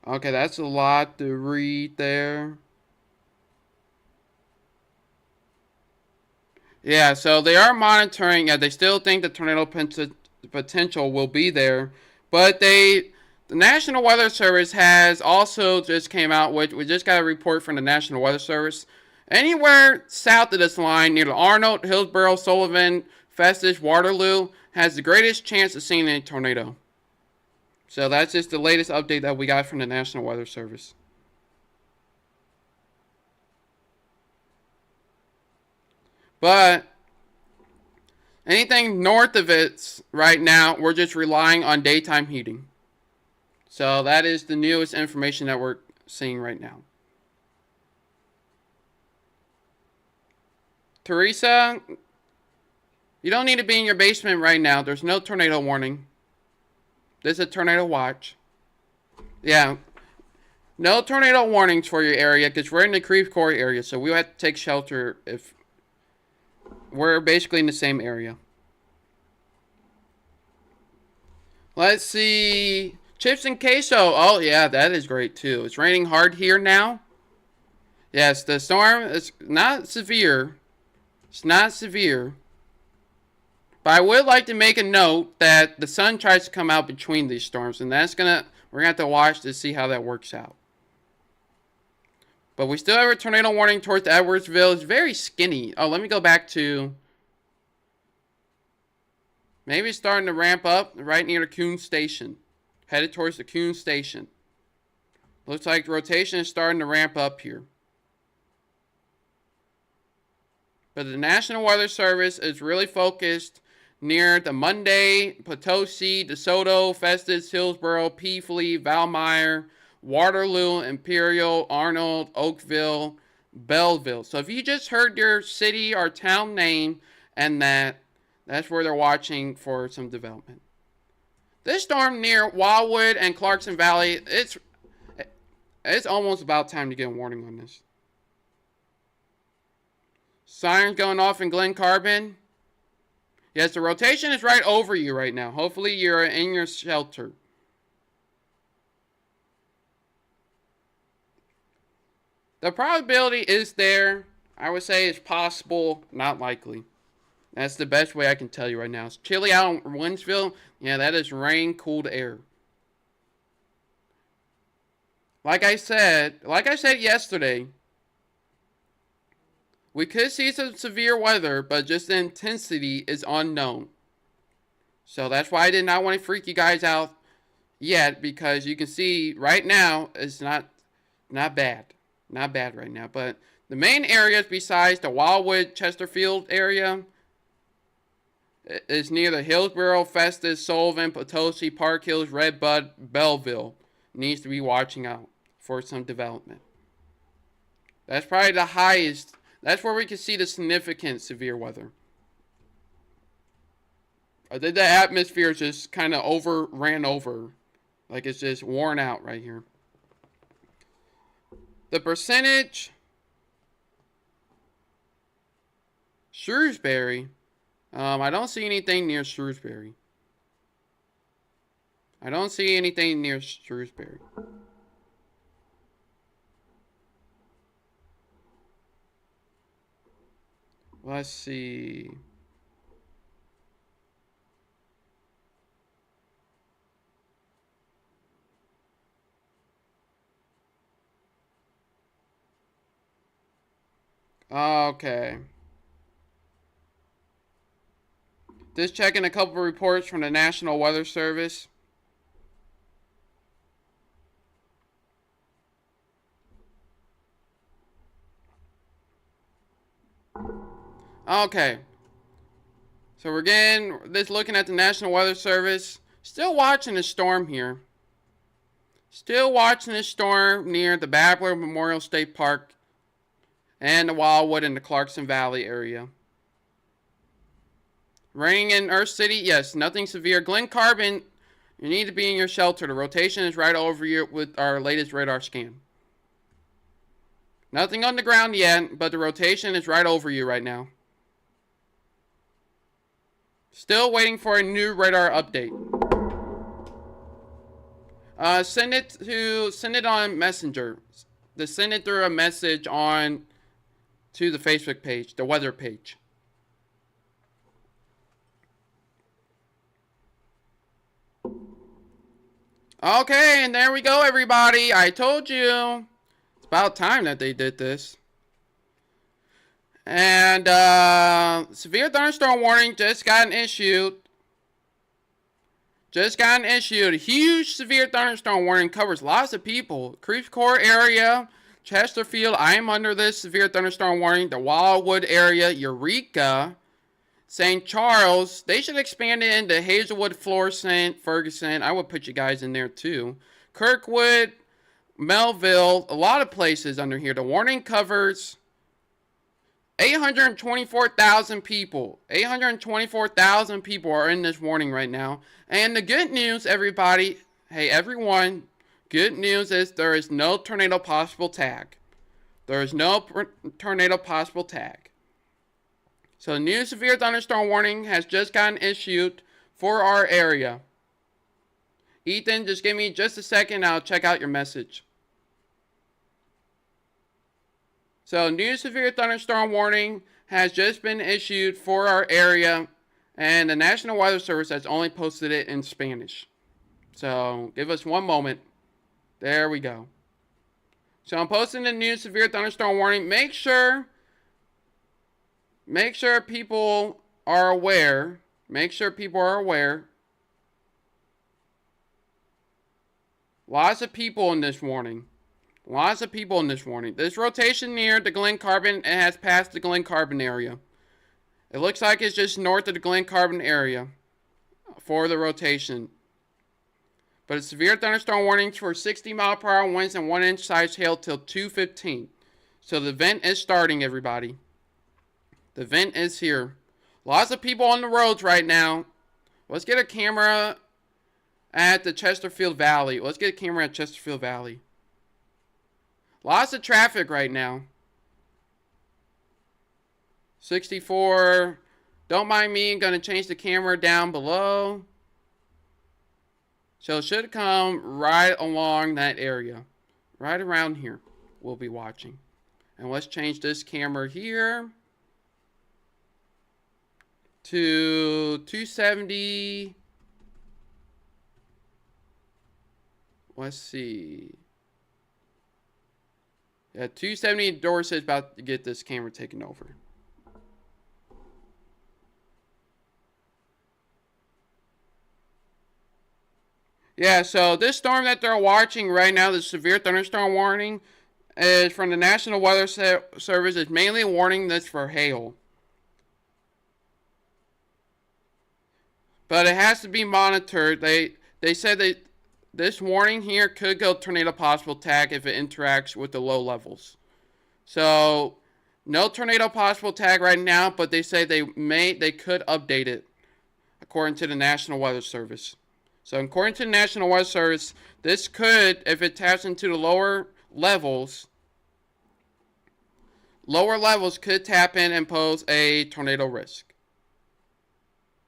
Okay, that's a lot to read there. Yeah, so they are monitoring. Yeah, they still think the tornado potential will be there, but the National Weather Service has also just came out with. We just got a report from the National Weather Service. Anywhere south of this line, near the Arnold, Hillsborough, Sullivan, Festus, Waterloo, has the greatest chance of seeing a tornado. So that's just the latest update that we got from the National Weather Service. But anything north of it right now, we're just relying on daytime heating. So that is the newest information that we're seeing right now. Teresa, you don't need to be in your basement right now. There's no tornado warning. There's a tornado watch. Yeah. No tornado warnings for your area because we're in the Creve Coeur area, so we have to take shelter if we're basically in the same area. Let's see. Chips and queso. Oh, yeah, that is great too. It's raining hard here now. Yes, the storm is not severe. It's not severe. But I would like to make a note that the sun tries to come out between these storms, and we're gonna have to watch to see how that works out. But we still have a tornado warning towards Edwardsville. It's very skinny. Oh, let me go back to. Maybe it's starting to ramp up right near the Coon Station. Headed towards the Coon Station. Looks like the rotation is starting to ramp up here. But the National Weather Service is really focused near the Monday, Potosi, DeSoto, Festus, Hillsborough, Peafly, Valmeyer, Waterloo, Imperial, Arnold, Oakville, Belleville. So if you just heard your city or town name and that's where they're watching for some development. This storm near Wildwood and Clarkson Valley, it's almost about time to get a warning on this. Sirens going off in Glen Carbon. Yes, the rotation is right over you right now. Hopefully you're in your shelter. The probability is there. I would say it's possible, not likely. That's the best way I can tell you right now. It's chilly out in Winsville. Yeah, that is rain, cooled air. Like I said yesterday, we could see some severe weather, but just the intensity is unknown. So that's why I did not want to freak you guys out yet, because you can see right now it's not bad. Not bad right now. But the main areas besides the Wildwood, Chesterfield area is near the Hillsborough, Festus, Sullivan, Potosi, Park Hills, Redbud, Belleville. Needs to be watching out for some development. That's probably the highest. That's where we can see the significant severe weather. I think the atmosphere is just kind of ran over. Like it's just worn out right here. The percentage. Shrewsbury. I don't see anything near Shrewsbury. I don't see anything near Shrewsbury. Let's see. Okay. Just checking a couple of reports from the National Weather Service. Okay. So we're again this looking at the National Weather Service. Still watching the storm here. Still watching the storm near the Babbler Memorial State Park and the Wildwood in the Clarkson Valley area. Raining in Earth City, yes, nothing severe. Glen Carbon, you need to be in your shelter. The rotation is right over you with our latest radar scan. Nothing on the ground yet, but the rotation is right over you right now. Still waiting for a new radar update. Send it on Messenger. Send it through a message on to the Facebook page, the weather page. Okay, and there we go, everybody. I told you. It's about time that they did this. And severe thunderstorm warning just got issued. A huge severe thunderstorm warning covers lots of people. Creve Coeur area, Chesterfield, I am under this severe thunderstorm warning. The Wildwood area, Eureka, St. Charles, they should expand it into Hazelwood, Florissant, Ferguson. I would put you guys in there too. Kirkwood, Melville, a lot of places under here. The warning covers 824,000 people. 824,000 people are in this warning right now. And the good news, everybody, hey, everyone, good news is there is no tornado possible tag. There is no tornado possible tag. So the new severe thunderstorm warning has just gotten issued for our area. Ethan, just give me just a second. I'll check out your message. So new severe thunderstorm warning has just been issued for our area. And the National Weather Service has only posted it in Spanish. So give us one moment. There we go. So I'm posting the new severe thunderstorm warning. Make sure people are aware. Lots of people in this warning. This rotation near the Glen Carbon, it has passed the Glen Carbon area. It looks like it's just north of the Glen Carbon area for the rotation. But it's severe thunderstorm warnings for 60-mile-per-hour winds and 1-inch size hail till 2:15. So the event is starting, everybody. The event is here. Lots of people on the roads right now. Let's get a camera at the Chesterfield Valley. Lots of traffic right now. 64. Don't mind me. I'm going to change the camera down below. So it should come right along that area. Right around here. We'll be watching. And let's change this camera here to 270. Let's see. Yeah, 270. Dorset's about to get this camera taken over. Yeah, so this storm that they're watching right now, the severe thunderstorm warning, is from the National Weather Service. It's mainly a warning that's for hail. But it has to be monitored. They said that this warning here could go tornado possible tag if it interacts with the low levels. So no tornado possible tag right now, but they say they could update it. according to the National Weather Service. So according to the National Weather Service, this could, if it taps into the lower levels could tap in and pose a tornado risk.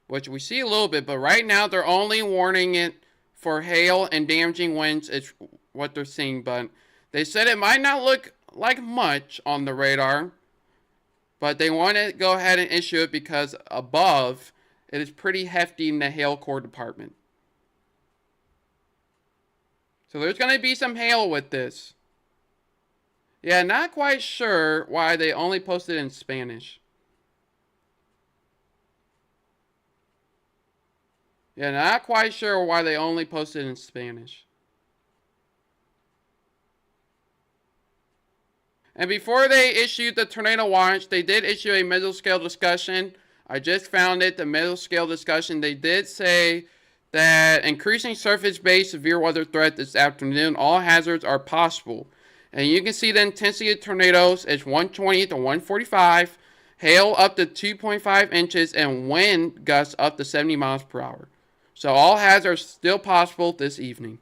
Which we see a little bit, but right now they're only warning it for hail and damaging winds is what they're seeing. But they said it might not look like much on the radar, but they want to go ahead and issue it because above it is pretty hefty in the hail core department. So there's going to be some hail with this. Yeah, not quite sure why they only posted in Spanish. Yeah, not quite sure why they only posted in Spanish. And before they issued the tornado watch, they did issue a mesoscale discussion. I just found it, the mesoscale discussion. They did say that increasing surface-based severe weather threat this afternoon, all hazards are possible. And you can see the intensity of tornadoes is 120 to 145, hail up to 2.5 inches, and wind gusts up to 70 miles per hour. So all hazards still possible this evening.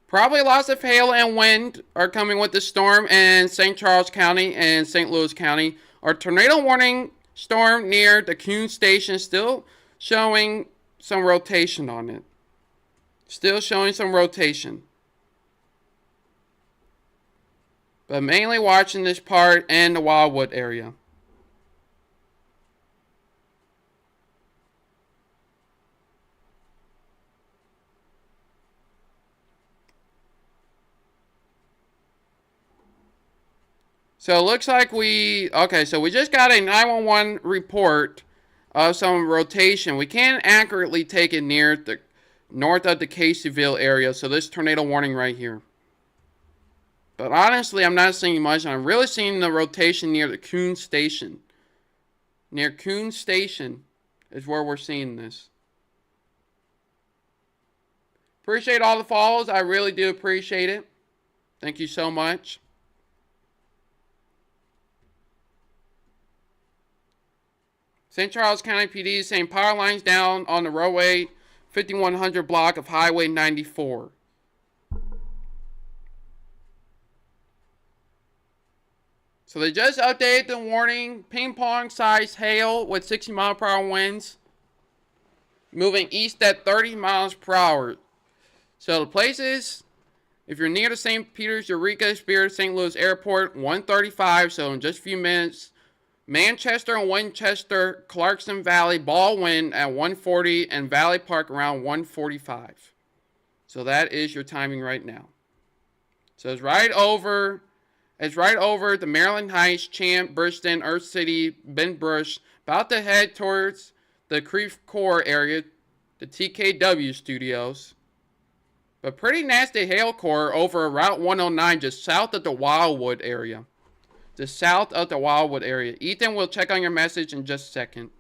Probably lots of hail and wind are coming with the storm in St. Charles County and St. Louis County. Our tornado warning storm near the Coon Station still showing some rotation on it. Still showing some rotation. But mainly watching this part and the Wildwood area. So it looks like we just got a 911 report of some rotation. We can't accurately take it near the north of the Caseyville area. So this tornado warning right here. But honestly, I'm not seeing much. I'm really seeing the rotation near the Coon Station. Near Coon Station is where we're seeing this. Appreciate all the follows. I really do appreciate it. Thank you so much. St. Charles County PD is saying power lines down on the roadway 5100 block of Highway 94. So they just updated the warning. Ping pong size hail with 60 mile per hour winds. Moving east at 30 miles per hour. So the places, if you're near the St. Peter's, Eureka, Spirit, St. Louis Airport, 135. So in just a few minutes. Manchester and Winchester, Clarkson Valley, Baldwin at 140, and Valley Park around 145. So that is your timing right now. So it's right over the Maryland Heights, Champ, Burston, Earth City, Bend Brush, about to head towards the Creve Coeur area, the TKW studios. But pretty nasty hail core over Route 109 just south of the Wildwood area. Just south of the Wildwood area. Ethan will check on your message in just a second.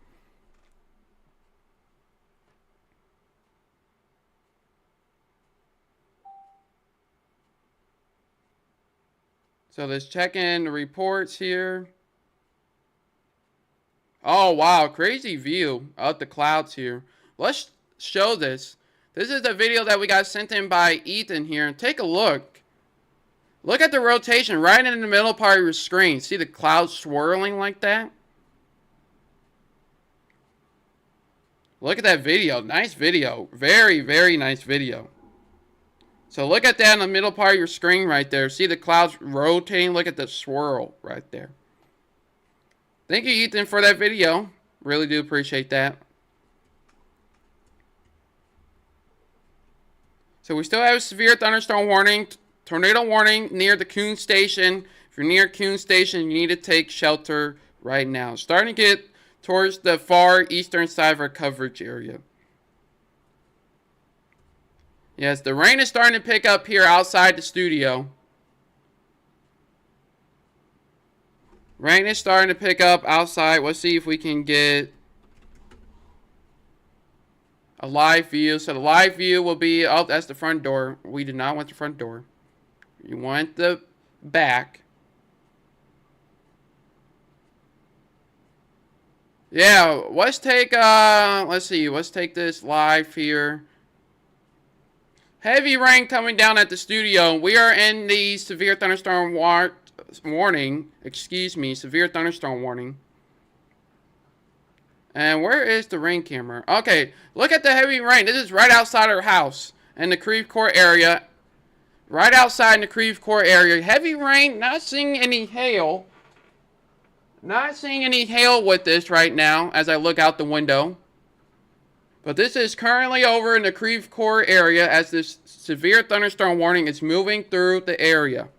So let's check in the reports here. Oh, wow. Crazy view of the clouds here. Let's show this. This is the video that we got sent in by Ethan here. And take a look. Look at the rotation right in the middle part of your screen. See the clouds swirling like that? Look at that video. Nice video. Very, very nice video. So look at that in the middle part of your screen right there. See the clouds rotating? Look at the swirl right there. Thank you, Ethan, for that video. Really do appreciate that. So we still have a severe thunderstorm warning. Tornado warning near the Coon Station. If you're near Coon Station, you need to take shelter right now. Starting to get towards the far eastern side of our coverage area. Yes, the rain is starting to pick up here outside the studio. Rain is starting to pick up outside. Let's see if we can get a live view. So the live view will be, oh, that's the front door. We do not want the front door. You want the back. Yeah, let's see, let's take this live here. Heavy rain coming down at the studio. We are in the severe thunderstorm warning. Excuse me, severe thunderstorm warning. And where is the rain camera? Okay, look at the heavy rain. This is right outside our house in the Creve Coeur area. Right outside in the Creve Coeur area. Heavy rain, not seeing any hail. Not seeing any hail with this right now as I look out the window. But this is currently over in the Creve Coeur area as this severe thunderstorm warning is moving through the area.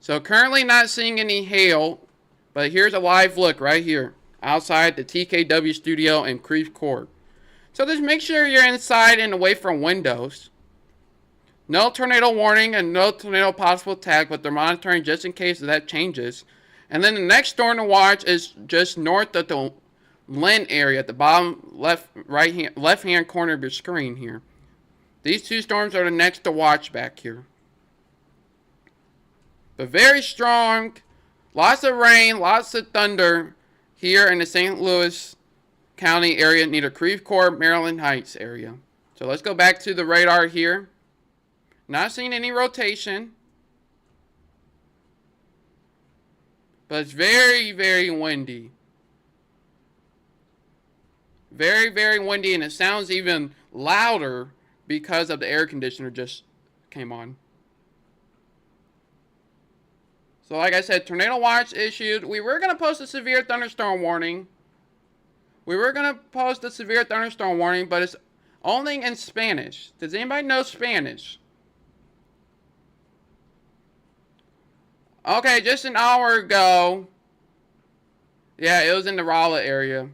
So currently not seeing any hail, but here's a live look right here outside the TKW studio in Creve Coeur. So just make sure you're inside and away from windows. No tornado warning and no tornado possible attack, but they're monitoring just in case that changes. And then the next storm to watch is just north of the Lynn area at the bottom left hand corner of your screen here. These two storms are the next to watch back here. But very strong, lots of rain, lots of thunder here in the St. Louis County area near the Creve Coeur, Maryland Heights area. So let's go back to the radar here. Not seeing any rotation. But it's very, very windy. Very, very windy, and it sounds even louder because of the air conditioner just came on. So like I said, tornado watch issued. We were going to post a severe thunderstorm warning. But it's only in Spanish. Does anybody know Spanish? Okay, just an hour ago. Yeah, it was in the Rolla area.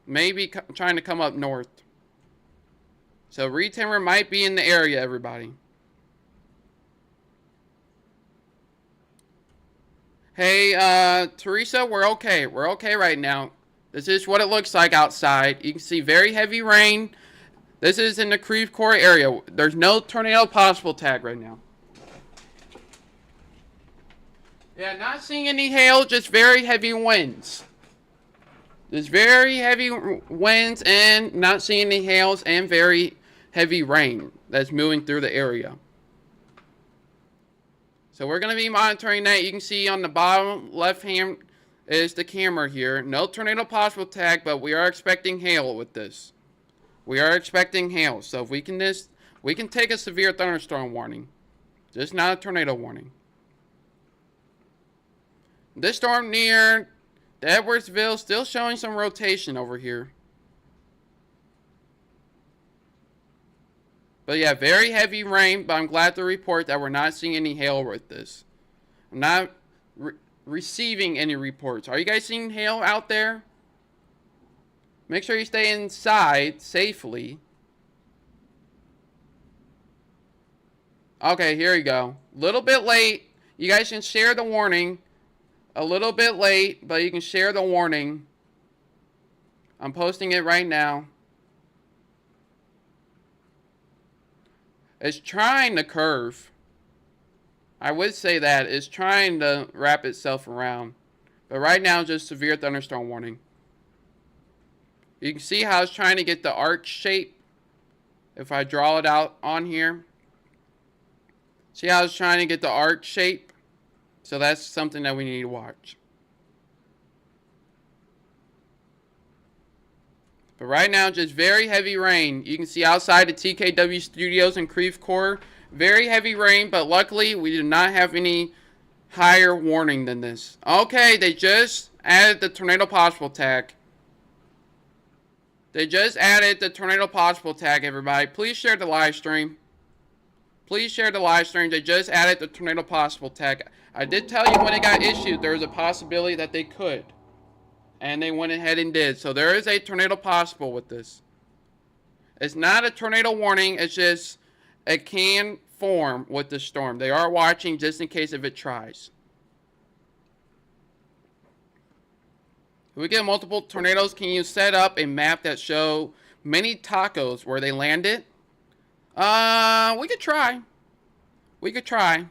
Maybe trying to come up north. So Reed Timmer might be in the area, everybody. Hey, Teresa, we're okay. We're okay right now. This is what it looks like outside. You can see very heavy rain. This is in the Creve Coeur area. There's no tornado possible tag right now. Yeah, not seeing any hail, just very heavy winds. Just very heavy winds and not seeing any hails and very heavy rain that's moving through the area. So we're going to be monitoring that. You can see on the bottom left hand is the camera here. No tornado possible tag, but we are expecting hail with this. We are expecting hail. So if we can take a severe thunderstorm warning. Just not a tornado warning. This storm near the Edwardsville still showing some rotation over here. But yeah, very heavy rain, but I'm glad to report that we're not seeing any hail with this. I'm not receiving any reports. Are you guys seeing hail out there? Make sure you stay inside safely. Okay, here you go. Little bit late. You guys can share the warning. A little bit late, but you can share the warning. I'm posting it right now. It's trying to curve. I would say that. It's trying to wrap itself around. But right now, just severe thunderstorm warning. You can see how it's trying to get the arc shape. If I draw it out on here. See how it's trying to get the arc shape? So that's something that we need to watch. But right now, just very heavy rain. You can see outside the TKW studios in Creve Coeur. Very heavy rain, but luckily we do not have any higher warning than this. Okay, they just added the tornado possible tag. They just added the tornado possible tag, everybody. Please share the live stream. Please share the live stream. They just added the tornado possible tag. I did tell you when it got issued, there was a possibility that they could. And they went ahead and did. So there is a tornado possible with this. It's not a tornado warning. It's just it can form with the storm. They are watching just in case if it tries. If we get multiple tornadoes, can you set up a map that show many tacos where they landed? We could try. We could try.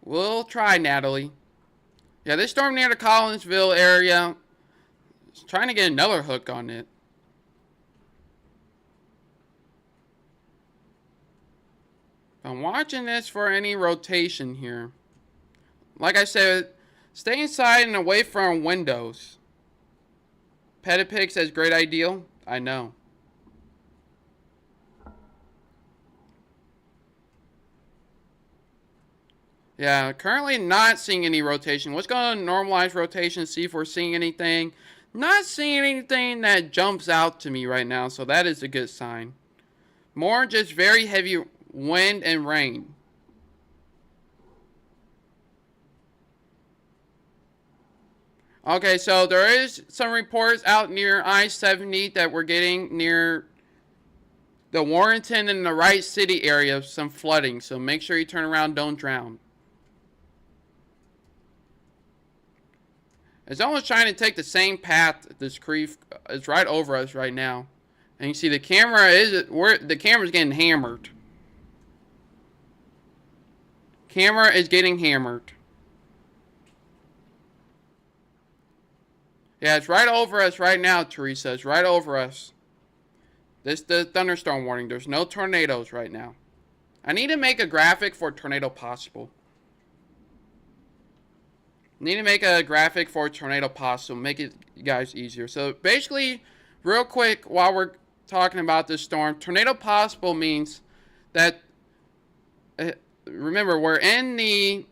We'll try, Natalie. Yeah, this storm near the Collinsville area. Is trying to get another hook on it. I'm watching this for any rotation here. Like I said, stay inside and away from windows. Petapix says great ideal. I know. Yeah, currently not seeing any rotation. Let's go to normalize rotation, see if we're seeing anything. Not seeing anything that jumps out to me right now, so that is a good sign. More just very heavy wind and rain. Okay, so there is some reports out near I-70 that we're getting near the Warrenton and the Wright City area, some flooding. So make sure you turn around, don't drown. It's almost trying to take the same path this creek is right over us right now. And you see the camera's getting hammered. Camera is getting hammered. Yeah, it's right over us right now, Teresa. It's right over us. This is the thunderstorm warning. There's no tornadoes right now. I need to make a graphic for tornado possible. Need to make a graphic for tornado possible. Make it you guys easier. So basically, real quick, while we're talking about this storm, tornado possible means that, remember, we're in the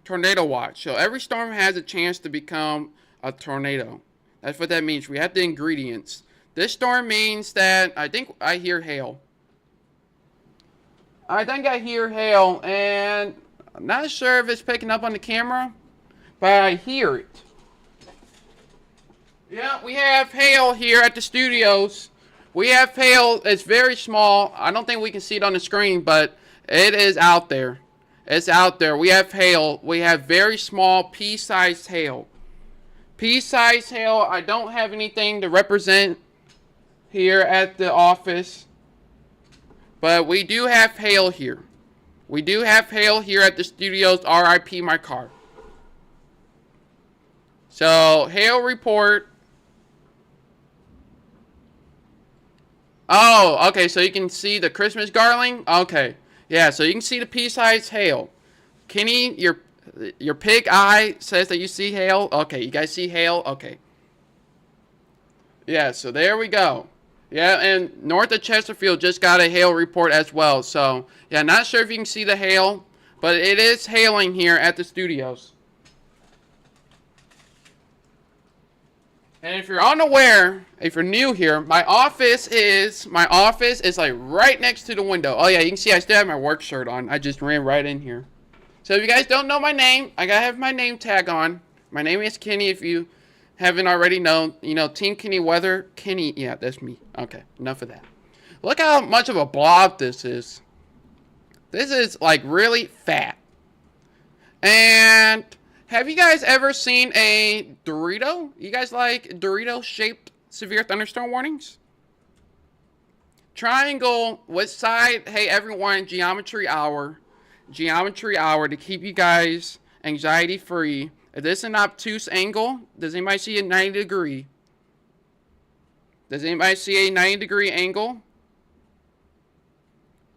tornado watch. So every storm has a chance to become a tornado. That's what that means. We have the ingredients. This storm means that I think I hear hail. I think I hear hail, and I'm not sure if it's picking up on the camera, but I hear it. Yeah, we have hail here at the studios. We have hail. It's very small. I don't think we can see it on the screen, but it is out there. It's out there. We have hail. We have very small pea-sized hail. Pea-sized hail. I don't have anything to represent here at the office, but we do have hail here. We do have hail here at the studios. RIP my car. So, hail report. Oh, okay, so you can see the Christmas garland? Okay. Yeah, so you can see the pea-sized hail. Kenny, your pig eye says that you see hail. Okay, you guys see hail? Okay. Yeah, so there we go. Yeah, and north of Chesterfield just got a hail report as well. So, yeah, not sure if you can see the hail, but it is hailing here at the studios. And if you're unaware, if you're new here, my office is like right next to the window. Oh yeah, you can see I still have my work shirt on. I just ran right in here. So if you guys don't know my name, I gotta have my name tag on. My name is Kenny. If you haven't already known, you know, Team Kenny Weather. Kenny, yeah, that's me. Okay, enough of that. Look how much of a blob this is. This is like really fat. And have you guys ever seen a Dorito? You guys like Dorito-shaped severe thunderstorm warnings? Triangle, what side? Hey, everyone, geometry hour. Geometry hour to keep you guys anxiety-free. If this is an obtuse angle, does anybody see a 90 degree? Does anybody see a 90-degree angle?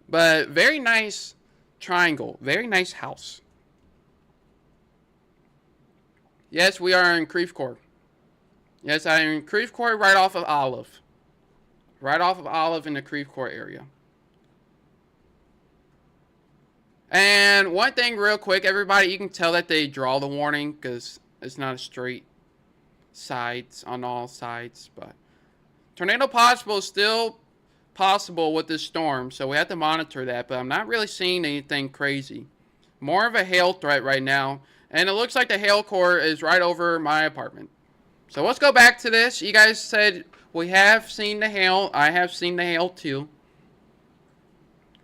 But very nice triangle. Very nice house. Yes, we are in Creve Coeur. Yes, I am in Creve Coeur right off of Olive. Right off of Olive in the Creve Coeur area. And one thing real quick, everybody, you can tell that they draw the warning because it's not a straight sides on all sides. But tornado possible is still possible with this storm, so we have to monitor that. But I'm not really seeing anything crazy. More of a hail threat right now. And it looks like the hail core is right over my apartment. So let's go back to this. You guys said we have seen the hail. I have seen the hail too.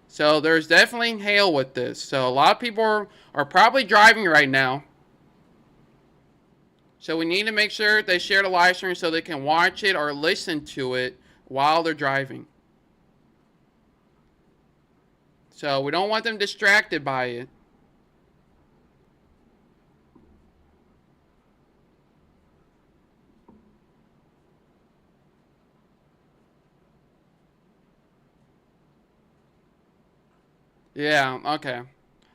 So there's definitely hail with this. So a lot of people are probably driving right now. So we need to make sure they share the live stream so they can watch it or listen to it while they're driving. So we don't want them distracted by it. Yeah, okay.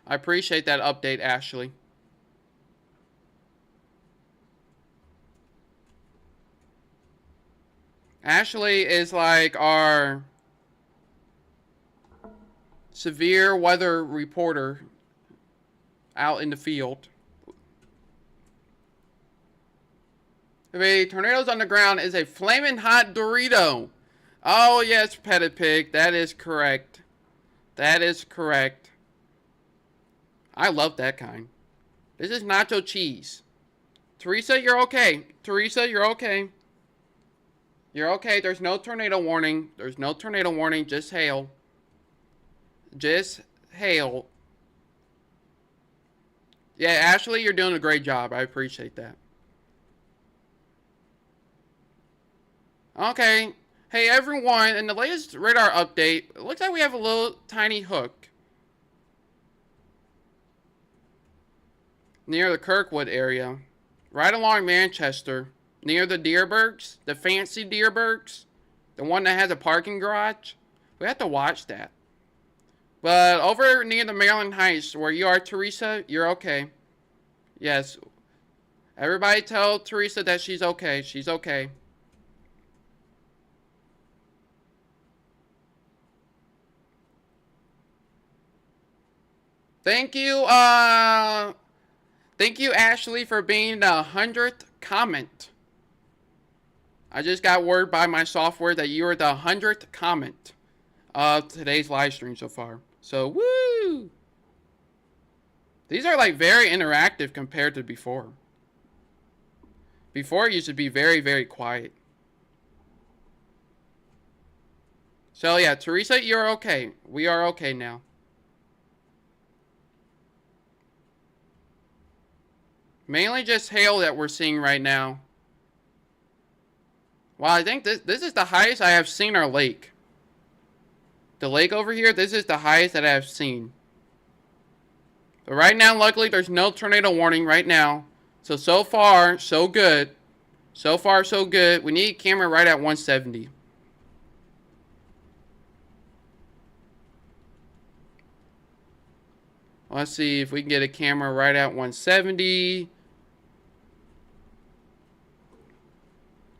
I appreciate that update, Ashley. Ashley is like our severe weather reporter out in the field. Tornadoes on the ground is a flaming hot Dorito. Oh, yes, Petted Pig. That is correct. That is correct. I love that kind. This is nacho cheese. Teresa, you're okay. Teresa, you're okay. You're okay. There's no tornado warning. There's no tornado warning. Just hail. Just hail. Yeah, Ashley, you're doing a great job. I appreciate that. Okay. Hey, everyone. In the latest radar update, it looks like we have a little tiny hook near the Kirkwood area, right along Manchester, near the Deerbergs, the fancy Deerbergs, the one that has a parking garage. We have to watch that. But over near the Maryland Heights, where you are, Teresa, you're okay. Yes. Everybody tell Teresa that she's okay. She's okay. Thank you, thank you, Ashley, for being the 100th comment. I just got word by my software that you are the 100th comment of today's live stream so far. So, woo! These are like very interactive compared to before. Before it used to be very, very quiet. So yeah, Teresa, you're okay. We are okay now. Mainly just hail that we're seeing right now. Well, I think this is the highest I have seen our lake. The lake over here, this is the highest that I have seen. But right now, luckily, there's no tornado warning right now. So far, so good. So far, so good. We need a camera right at 170. Let's see if we can get a camera right at 170.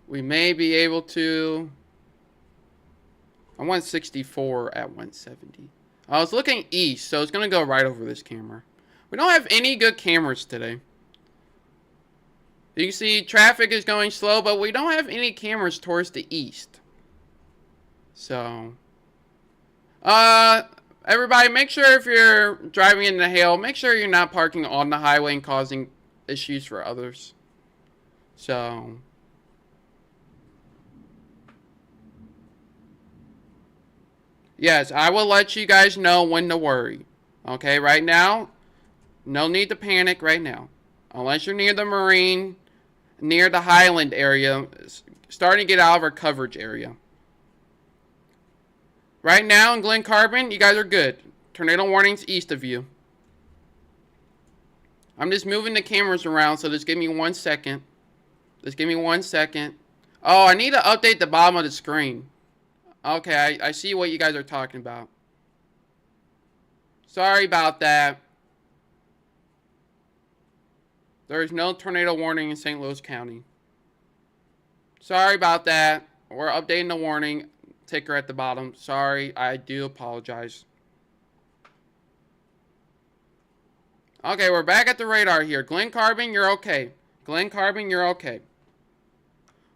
We may be able to. I want 64 at 170. I was looking east, so it's going to go right over this camera. We don't have any good cameras today. You can see traffic is going slow, but we don't have any cameras towards the east. So, everybody, make sure if you're driving in the hail, make sure you're not parking on the highway and causing issues for others. So, yes, I will let you guys know when to worry. Okay, right now, no need to panic right now. Unless you're near the Marine, near the Highland area, starting to get out of our coverage area. Right now in Glen Carbon, you guys are good. Tornado warnings east of you. I'm just moving the cameras around, so just give me 1 second. Just give me 1 second. Oh, I need to update the bottom of the screen. Okay, I see what you guys are talking about. Sorry about that. There is no tornado warning in St. Louis County. Sorry about that. We're updating the warning ticker at the bottom. Sorry, I do apologize. Okay, we're back at the radar here. Glen Carbon, you're okay. Glen Carbon, you're okay.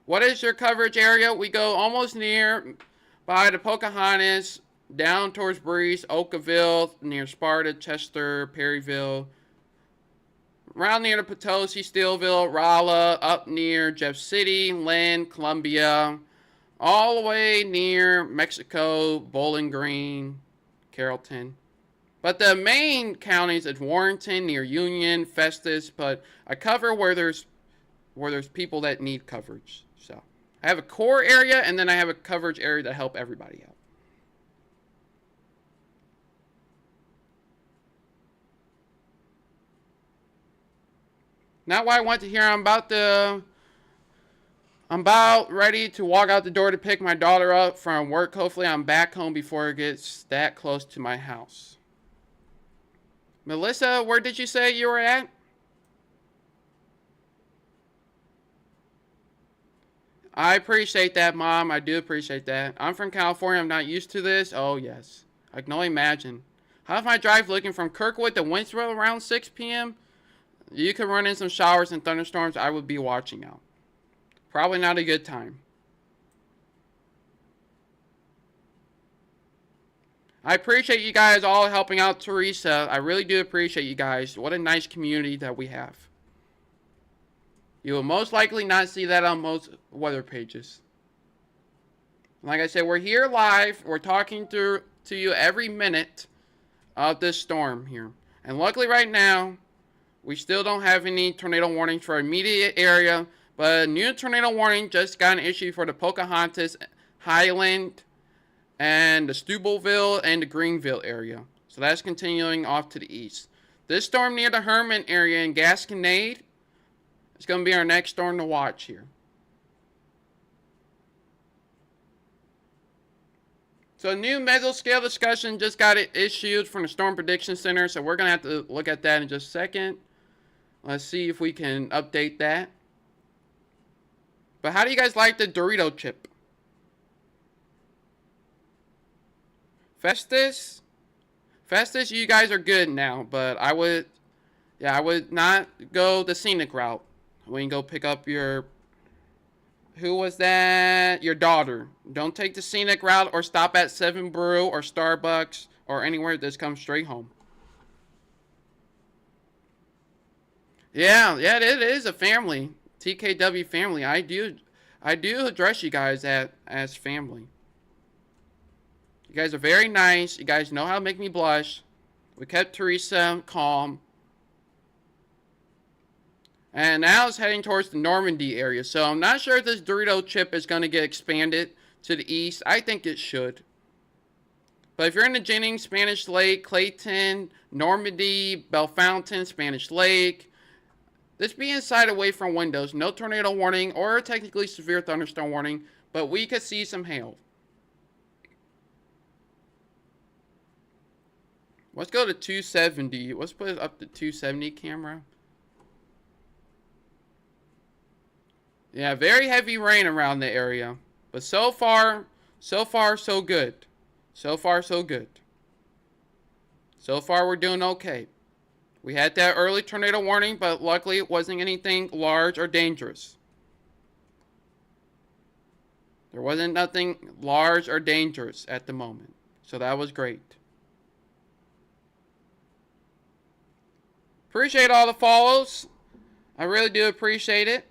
What is your coverage area? We go almost near by the Pocahontas, down towards Breeze, Oakville, near Sparta, Chester, Perryville, around near the Potosi, Steelville, Rolla, up near Jeff City, Lynn, Columbia, all the way near Mexico, Bowling Green, Carrollton. But the main counties is Warrenton, near Union, Festus, but I cover where there's people that need coverage. So I have a core area, and then I have a coverage area to help everybody out. Not what I want to hear. I'm about ready to walk out the door to pick my daughter up from work. Hopefully I'm back home before it gets that close to my house. Melissa, where did you say you were at? I appreciate that, Mom. I do appreciate that. I'm from California. I'm not used to this. Oh, yes. I can only imagine. How's my drive looking from Kirkwood to Wentzville around 6 p.m.? You could run in some showers and thunderstorms. I would be watching out. Probably not a good time. I appreciate you guys all helping out Teresa. I really do appreciate you guys. What a nice community that we have. You will most likely not see that on most weather pages. Like I said, we're here live. We're talking to you every minute of this storm here. And luckily right now, we still don't have any tornado warnings for our immediate area. But a new tornado warning just got an issue for the Pocahontas, Highland, and the Steubenville and the Greenville area. So that's continuing off to the east. This storm near the Herman area in Gasconade is going to be our next storm to watch here. So a new mesoscale discussion just got it issued from the Storm Prediction Center. So we're going to have to look at that in just a second. Let's see if we can update that. But how do you guys like the Dorito chip? Festus, you guys are good now, but I would not go the scenic route. When you go pick up your, who was that? Your daughter. Don't take the scenic route or stop at 7 Brew or Starbucks or anywhere. Just come straight home. Yeah, it is a family. TKW family. I do address you guys as family. You guys are very nice. You guys know how to make me blush. We kept Teresa calm. And now it's heading towards the Normandy area. So I'm not sure if this Dorito chip is going to get expanded to the east. I think it should. But if you're in the Jennings, Spanish Lake, Clayton, Normandy, Bellefontaine, Spanish Lake, just be inside away from windows. No tornado warning or technically severe thunderstorm warning. But we could see some hail. Let's go to 270. Let's put it up to 270 camera. Yeah, very heavy rain around the area. But so far, so good. So far, so good. So far, we're doing okay. We had that early tornado warning, but luckily it wasn't anything large or dangerous. There wasn't nothing large or dangerous at the moment. So that was great. Appreciate all the follows. I really do appreciate it.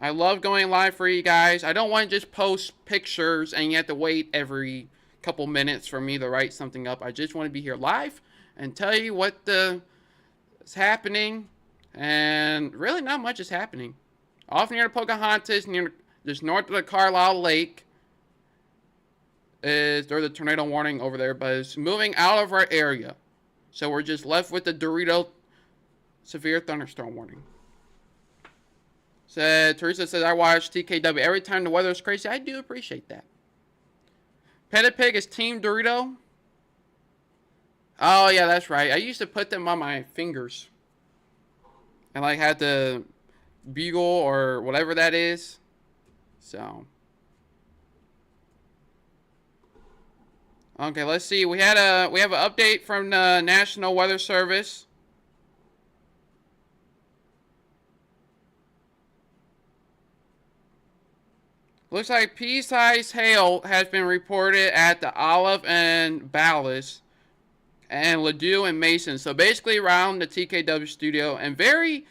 I love going live for you guys. I don't want to just post pictures and you have to wait every couple minutes for me to write something up. I just want to be here live and tell you what is happening. And really not much is happening. Off near the Pocahontas, just north of the Carlisle Lake, there's the tornado warning over there, but it's moving out of our area. So we're just left with the Dorito severe thunderstorm warning. Teresa says, I watch TKW every time the weather is crazy. I do appreciate that. Pettit Pig is Team Dorito. Oh, yeah, that's right. I used to put them on my fingers. And like had to bugle or whatever that is. So. Okay, let's see. We have an update from the National Weather Service. Looks like pea-sized hail has been reported at the Olive and Ballas and Ladue and Mason. So basically around the TKW studio, and very,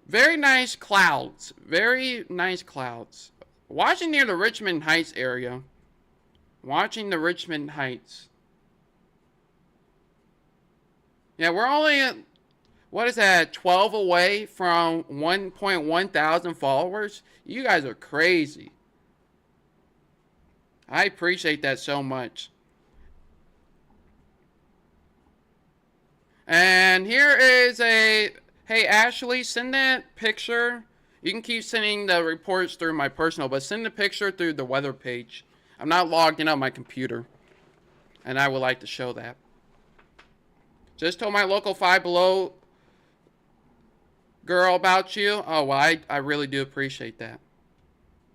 very nice clouds. Very nice clouds. Watching near the Richmond Heights area. Watching the Richmond Heights. Yeah, we're only, what is that, 12 away from 1.1 thousand followers? You guys are crazy. I appreciate that so much. And here is hey, Ashley, send that picture. You can keep sending the reports through my personal, but send the picture through the weather page. I'm not logged in on my computer. And I would like to show that. Just told my local Five Below girl about you. Oh, well, I really do appreciate that.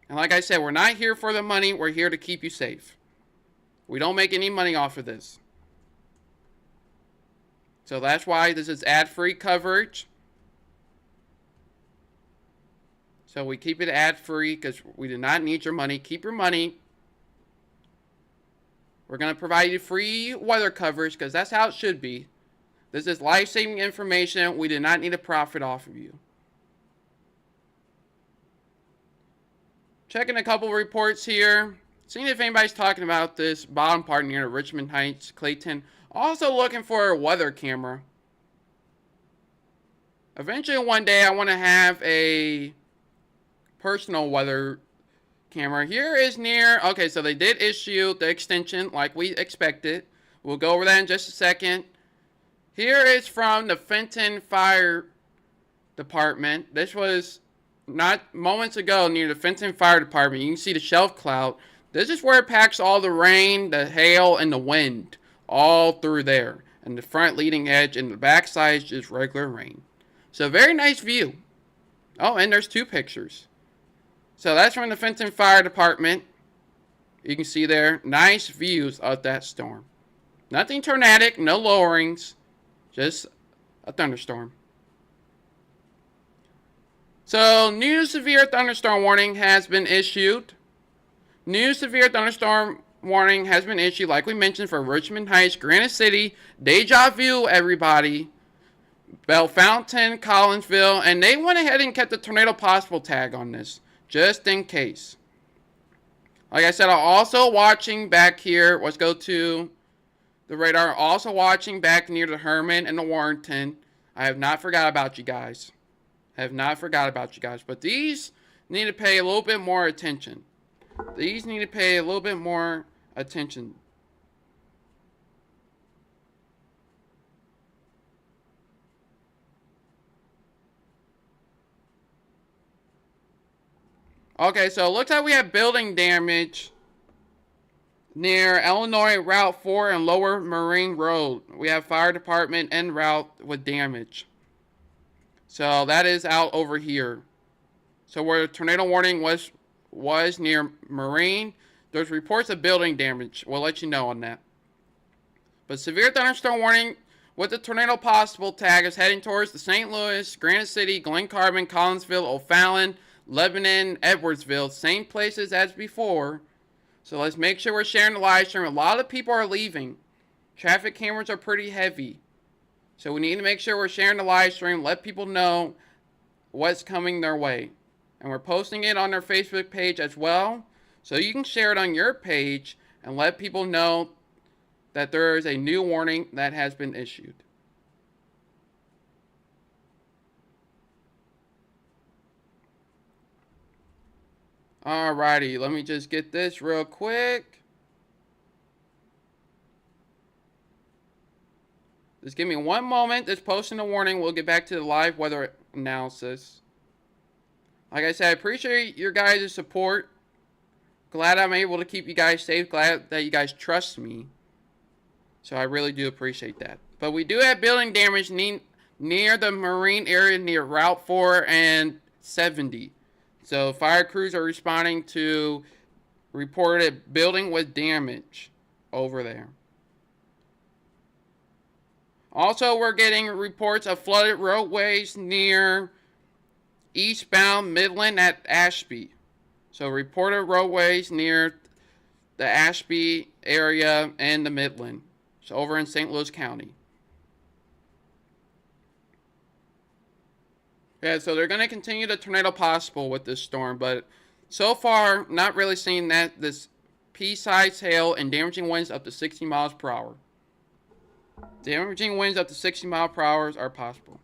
And like I said, we're not here for the money. We're here to keep you safe. We don't make any money off of this. So that's why this is ad-free coverage. So we keep it ad-free because we do not need your money. Keep your money. We're going to provide you free weather coverage because that's how it should be. This is life-saving information. We do not need a profit off of you. Checking a couple reports here. Seeing if anybody's talking about this bottom part near Richmond Heights, Clayton. Also looking for a weather camera. Eventually one day I want to have a personal weather camera. Here is near, okay, so they did issue the extension like we expected. We'll go over that in just a second. Here is from the Fenton Fire Department. This was not moments ago near the Fenton Fire Department. You can see the shelf cloud. This is where it packs all the rain, the hail, and the wind all through there. And the front leading edge and the back side is just regular rain. So very nice view. Oh, and there's two pictures. So that's from the Fenton Fire Department. You can see there, nice views of that storm. Nothing tornadic, no lowerings, just a thunderstorm. So, new severe thunderstorm warning has been issued. New severe thunderstorm warning has been issued, like we mentioned, for Richmond Heights, Granite City, Deja Vu, everybody, Bellefontaine, Collinsville, and they went ahead and kept the tornado possible tag on this, just in case. Like I said, I'm also watching back here. Let's go to the radar. Also watching back near the Herman and the Warrenton. I have not forgot about you guys. But these need to pay a little bit more attention. Okay, so it looks like we have building damage near Illinois Route 4 and Lower Marine Road. We have fire department en route with damage. So that is out over here. So where the tornado warning was near Marine, there's reports of building damage. We'll let you know on that. But severe thunderstorm warning with the tornado possible tag is heading towards the St. Louis, Granite City, Glen Carbon, Collinsville, O'Fallon, Lebanon, Edwardsville, same places as before. So let's make sure we're sharing the live stream. A lot of people are leaving. Traffic cameras are pretty heavy. So we need to make sure we're sharing the live stream. Let people know what's coming their way. And we're posting it on their Facebook page as well. So you can share it on your page and let people know that there is a new warning that has been issued. Alrighty, let me just get this real quick. Just give me one moment. Just posting a warning. We'll get back to the live weather analysis. Like I said, I appreciate your guys' support. Glad I'm able to keep you guys safe. Glad that you guys trust me. So I really do appreciate that. But we do have building damage near the Marine area near Route 4 and 70. So fire crews are responding to reported building with damage over there. Also, we're getting reports of flooded roadways near eastbound Midland at Ashby. So reported roadways near the Ashby area and the Midland. So over in St. Louis County. Yeah, so they're going to continue the tornado possible with this storm, but so far, not really seeing that this pea-sized hail and damaging winds up to 60 miles per hour. Damaging winds up to 60 miles per hour are possible.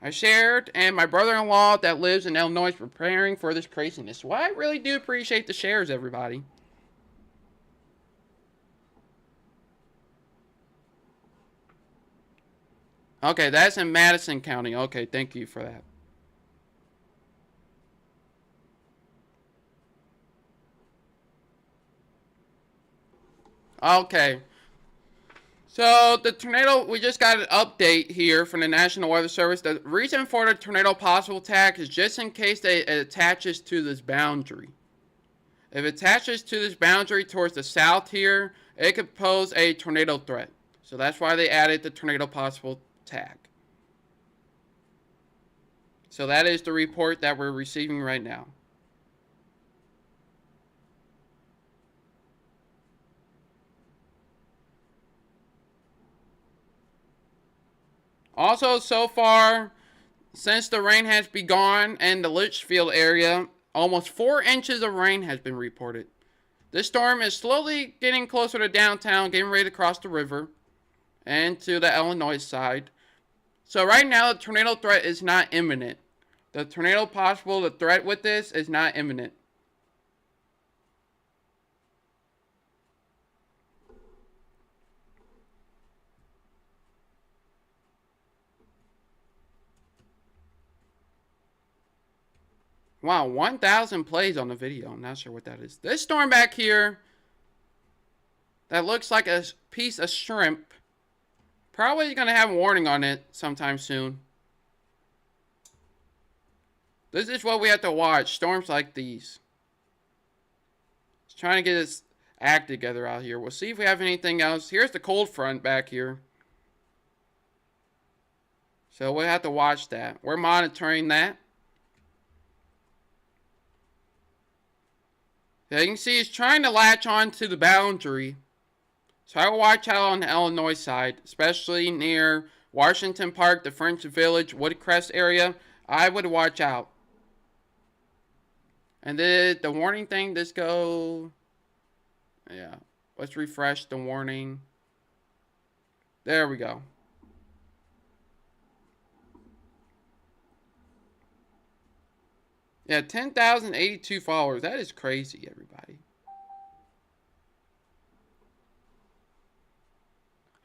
I shared, and my brother-in-law that lives in Illinois is preparing for this craziness. Well, I really do appreciate the shares, everybody. Okay, that's in Madison County. Okay, thank you for that. Okay. So the tornado, we just got an update here from the National Weather Service. The reason for the tornado possible tag is just in case it attaches to this boundary. If it attaches to this boundary towards the south here, it could pose a tornado threat. So that's why they added the tornado possible tag. So that is the report that we're receiving right now. Also, so far, since the rain has begun in the Litchfield area, almost 4 inches of rain has been reported. This storm is slowly getting closer to downtown, getting ready to cross the river and to the Illinois side. So right now, the tornado threat is not imminent. The tornado possible, the threat with this is not imminent. Wow, 1,000 plays on the video. I'm not sure what that is. This storm back here that looks like a piece of shrimp. Probably going to have a warning on it sometime soon. This is what we have to watch. Storms like these. Just trying to get its act together out here. We'll see if we have anything else. Here's the cold front back here. So we'll have to watch that. We're monitoring that. Yeah, you can see it's trying to latch on to the boundary. So I will watch out on the Illinois side, especially near Washington Park, the French Village, Woodcrest area. I would watch out. And did the warning thing just go? Yeah. Let's refresh the warning. There we go. Yeah, 10,082 followers. That is crazy, everybody.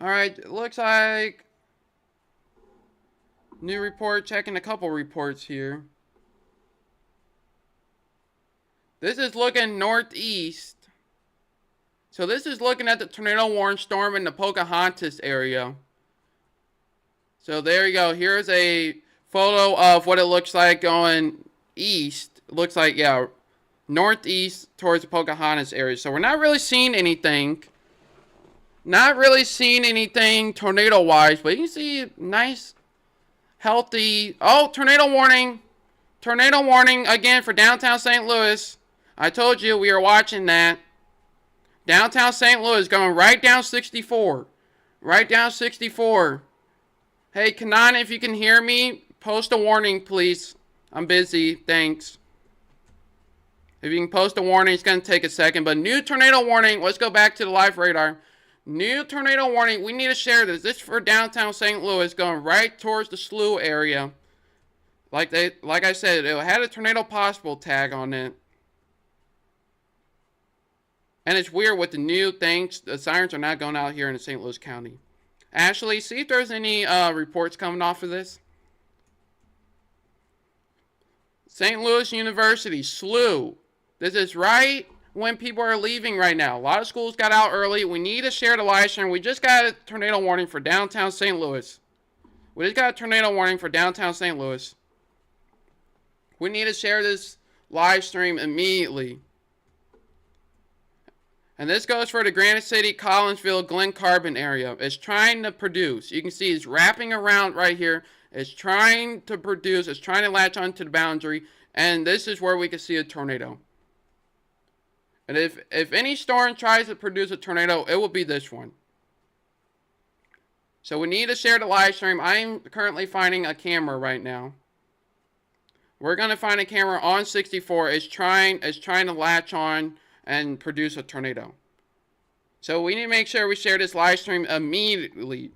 Alright, it looks like new report, checking a couple reports here. This is looking northeast. So this is looking at the tornado warning storm in the Pocahontas area. So there you go. Here's a photo of what it looks like going east. It looks like, yeah, northeast towards the Pocahontas area. So we're not really seeing anything. Not really seeing anything tornado-wise, but you can see nice, healthy... Oh, tornado warning. Tornado warning again for downtown St. Louis. I told you we are watching that. Downtown St. Louis going right down 64. Right down 64. Hey, Kanan, if you can hear me, post a warning, please. I'm busy. Thanks. If you can post a warning, it's going to take a second. But new tornado warning. Let's go back to the live radar. New tornado warning. We need to share this. This is for downtown St. Louis going right towards the slough area. Like I said, it had a tornado possible tag on it. And it's weird with the new things. The sirens are not going out here in St. Louis County. Ashley, see if there's any reports coming off of this. St. Louis University, slough. This is right when people are leaving right now. A lot of schools got out early. We need to share the live stream. We just got a tornado warning for downtown St. Louis. We just got a tornado warning for downtown St. Louis. We need to share this live stream immediately. And this goes for the Granite City, Collinsville, Glen Carbon area. It's trying to produce. You can see it's wrapping around right here. It's trying to produce. It's trying to latch onto the boundary. And this is where we can see a tornado. And if any storm tries to produce a tornado, it will be this one. So we need to share the live stream. I'm currently finding a camera right now. We're going to find a camera on 64. It's trying to latch on and produce a tornado. So we need to make sure we share this live stream immediately,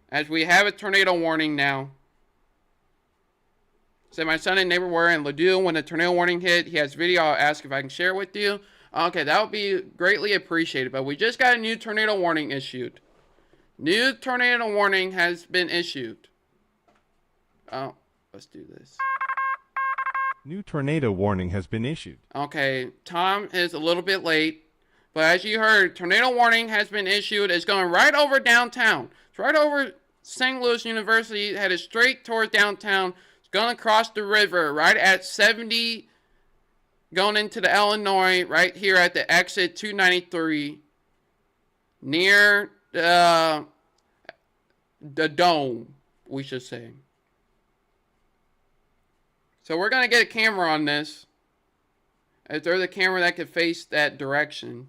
as we have a tornado warning now. So my son and neighbor were in Ladue when the tornado warning hit. He has video. I'll ask if I can share it with you. Okay, that would be greatly appreciated. But we just got a new tornado warning issued. New tornado warning has been issued. Oh, let's do this. New tornado warning has been issued. Okay, Tom is a little bit late. But as you heard, tornado warning has been issued. It's going right over downtown. It's right over St. Louis University, headed straight towards downtown. It's going to cross the river right at 70, going into the Illinois, right here at the exit 293, near the dome, we should say. So we're going to get a camera on this. If there's a camera that could face that direction.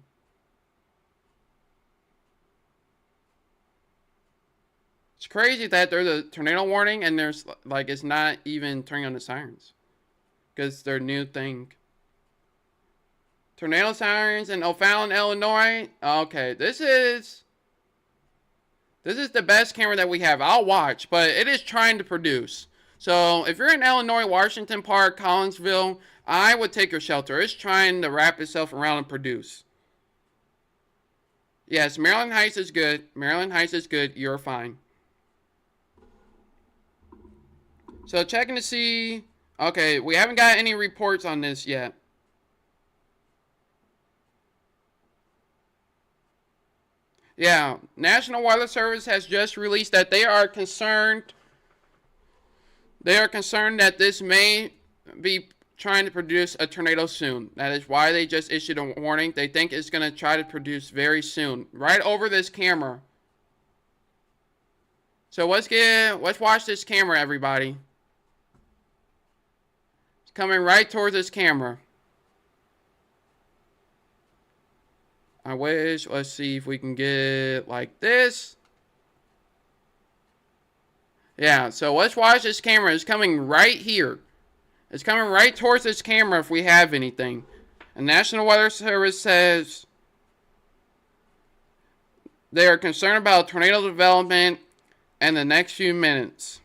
It's crazy that there's a tornado warning and there's like it's not even turning on the sirens. Because they're a new thing. Tornado sirens in O'Fallon, Illinois. Okay, this is the best camera that we have. I'll watch, but it is trying to produce. So if you're in Illinois, Washington Park, Collinsville, I would take your shelter. It's trying to wrap itself around and produce. Yes, Maryland Heights is good. Maryland Heights is good. You're fine. So checking to see. Okay, we haven't got any reports on this yet. Yeah, National Weather Service has just released that they are concerned. They are concerned that this may be trying to produce a tornado soon. That is why they just issued a warning. They think it's going to try to produce very soon, right over this camera. So let's watch this camera, everybody. It's coming right towards this camera. I wish. Let's see if we can get like this. Yeah, so let's watch this camera. It's coming right here. It's coming right towards this camera if we have anything. And National Weather Service says they are concerned about tornado development in the next few minutes.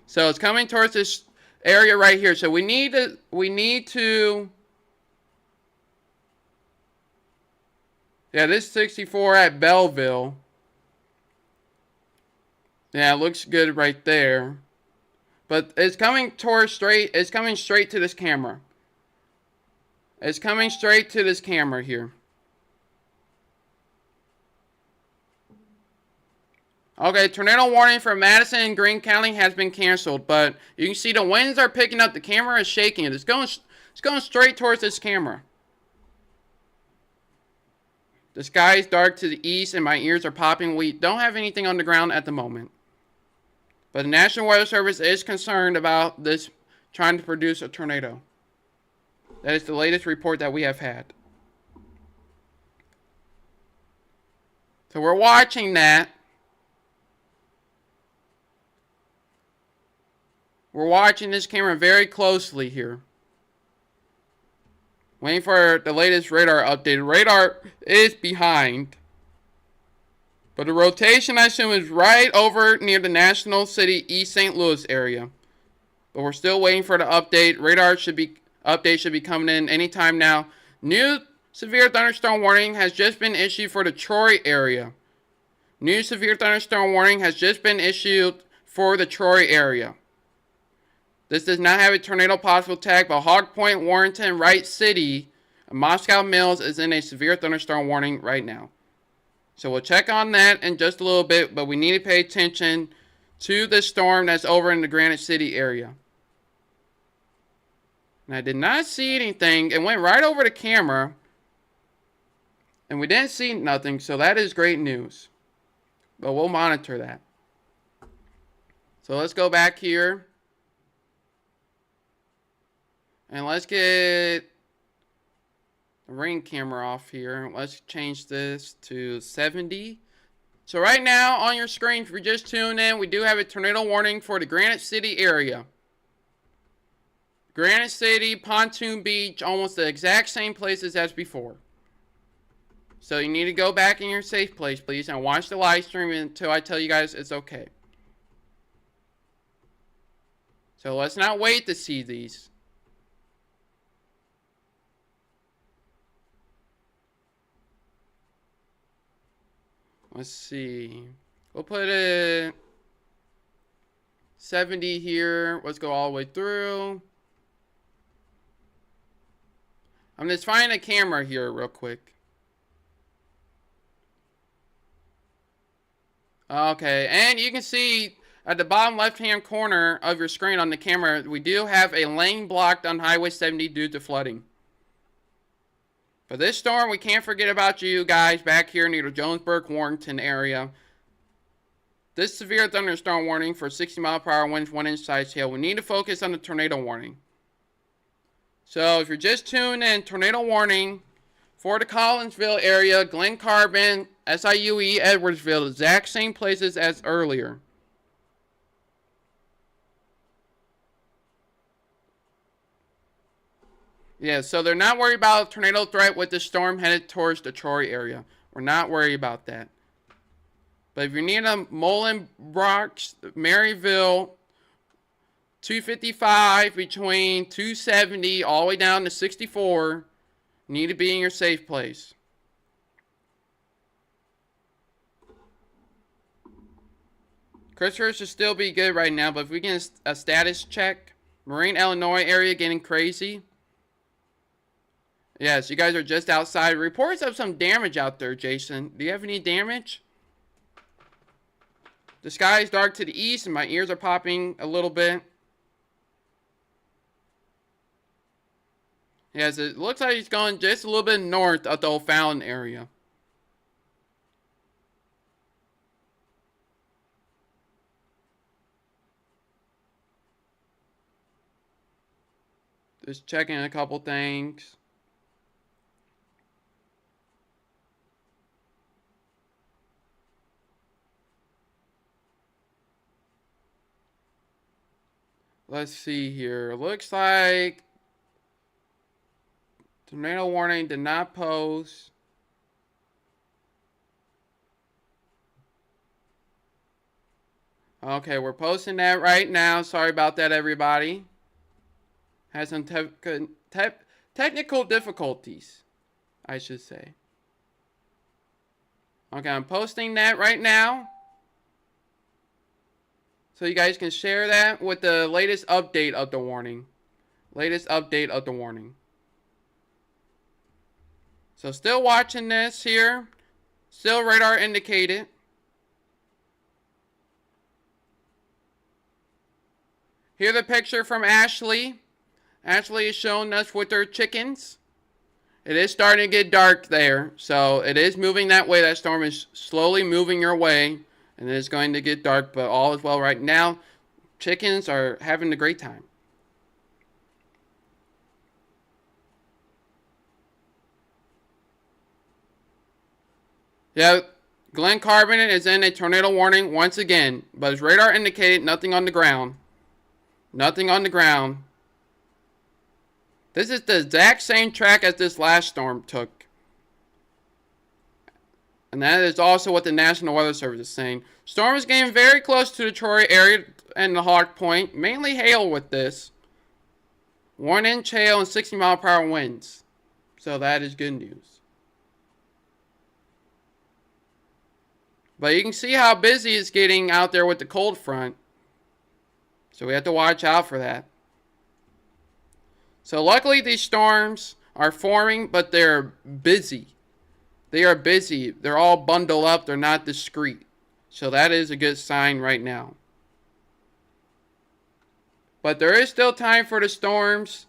So it's coming towards this area right here. So we need to yeah, this 64 at Belleville. Yeah, it looks good right there. But it's coming it's coming straight to this camera. It's coming straight to this camera here. Okay, tornado warning for Madison and Greene County has been canceled, but you can see the winds are picking up. The camera is shaking it. It's going straight towards this camera. The sky is dark to the east and my ears are popping. We don't have anything on the ground at the moment. But the National Weather Service is concerned about this trying to produce a tornado. That is the latest report that we have had. So we're watching that. We're watching this camera very closely here. Waiting for the latest radar update. Radar is behind. But the rotation, I assume, is right over near the National City, East St. Louis area. But we're still waiting for the update. Update should be coming in anytime now. New severe thunderstorm warning has just been issued for the Troy area. New severe thunderstorm warning has just been issued for the Troy area. This does not have a tornado possible tag, but Hog Point, Warrenton, Wright City, and Moscow Mills is in a severe thunderstorm warning right now. So we'll check on that in just a little bit, but we need to pay attention to the storm that's over in the Granite City area. And I did not see anything. It went right over the camera, and we didn't see nothing, so that is great news. But we'll monitor that. So let's go back here. And let's get the ring camera off here. Let's change this to 70. So right now on your screen, if you're just tuning in, we do have a tornado warning for the Granite City area. Granite City, Pontoon Beach, almost the exact same places as before. So you need to go back in your safe place, please, and watch the live stream until I tell you guys it's okay. So let's not wait to see these. Let's see. We'll put a 70 here. Let's go all the way through. I'm just finding a camera here real quick. Okay, and you can see at the bottom left-hand corner of your screen on the camera, we do have a lane blocked on Highway 70 due to flooding. For this storm, we can't forget about you guys back here near the Jonesburg, Warrenton area. This severe thunderstorm warning for 60-mile-per-hour winds, 1-inch size hail. We need to focus on the tornado warning. So if you're just tuned in, tornado warning for the Collinsville area, Glen Carbon, SIUE, Edwardsville, exact same places as earlier. Yeah, so they're not worried about a tornado threat with the storm headed towards the Troy area. We're not worried about that. But if you're near the Molenbrook, Maryville, 255 between 270 all the way down to 64, you need to be in your safe place. Christchurch should still be good right now, but if we get a status check, Marine, Illinois area getting crazy. Yes, you guys are just outside. Reports of some damage out there, Jason. Do you have any damage? The sky is dark to the east and my ears are popping a little bit. Yes, it looks like he's going just a little bit north of the O'Fallon area. Just checking a couple things. Let's see here. Looks like tornado warning did not post. Okay, we're posting that right now. Sorry about that, everybody. Has some technical difficulties, I should say. Okay, I'm posting that right now. So you guys can share that with the latest update of the warning. Latest update of the warning. So still watching this here. Still radar indicated. Here's the picture from Ashley. Ashley is showing us with her chickens. It is starting to get dark there. So it is moving that way. That storm is slowly moving your way. And it is going to get dark, but all is well right now. Chickens are having a great time. Yeah, Glen Carbon is in a tornado warning once again, but as radar indicated, nothing on the ground. Nothing on the ground. This is the exact same track as this last storm took. And that is also what the National Weather Service is saying. Storm is getting very close to the Troy area and the Hawk Point. Mainly hail with this. 1-inch hail and 60-mile-per-hour winds. So that is good news. But you can see how busy it's getting out there with the cold front. So we have to watch out for that. So luckily these storms are forming, but they're busy. They are busy. They're all bundled up. They're not discreet. So that is a good sign right now. But there is still time for the storms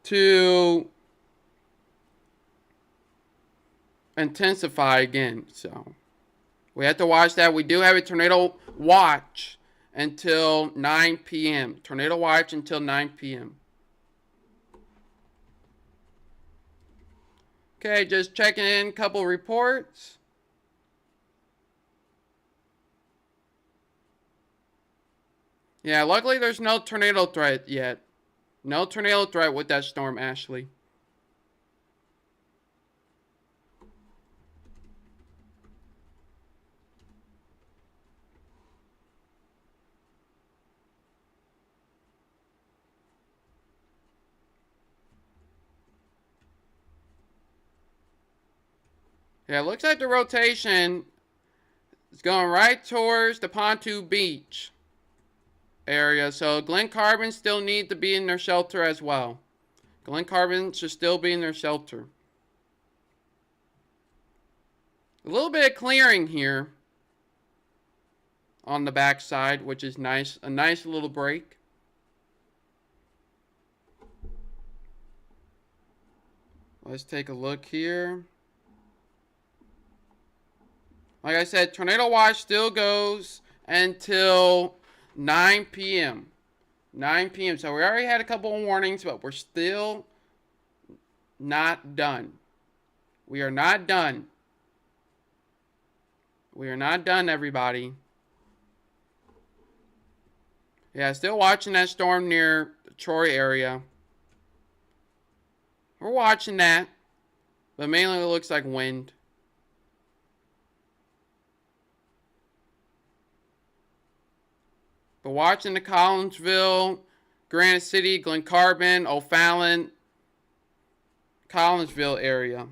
to intensify again. So we have to watch that. We do have a tornado watch until 9 p.m. Tornado watch until 9 p.m. Okay, just checking in a couple reports. Yeah, luckily there's no tornado threat yet. No tornado threat with that storm, Ashley. Yeah, it looks like the rotation is going right towards the Pontoon Beach area. So Glen Carbon still need to be in their shelter as well. Glen Carbon should still be in their shelter. A little bit of clearing here. on the back side, which is nice. A nice little break. Let's take a look here. Like I said, tornado watch still goes until 9 p.m. 9 p.m. So we already had a couple of warnings, but we're still not done. We are not done. We are not done, everybody. Yeah, still watching that storm near the Troy area. We're watching that. But mainly it looks like wind. But watching the Collinsville, Granite City, Glen Carbon, O'Fallon, Collinsville area.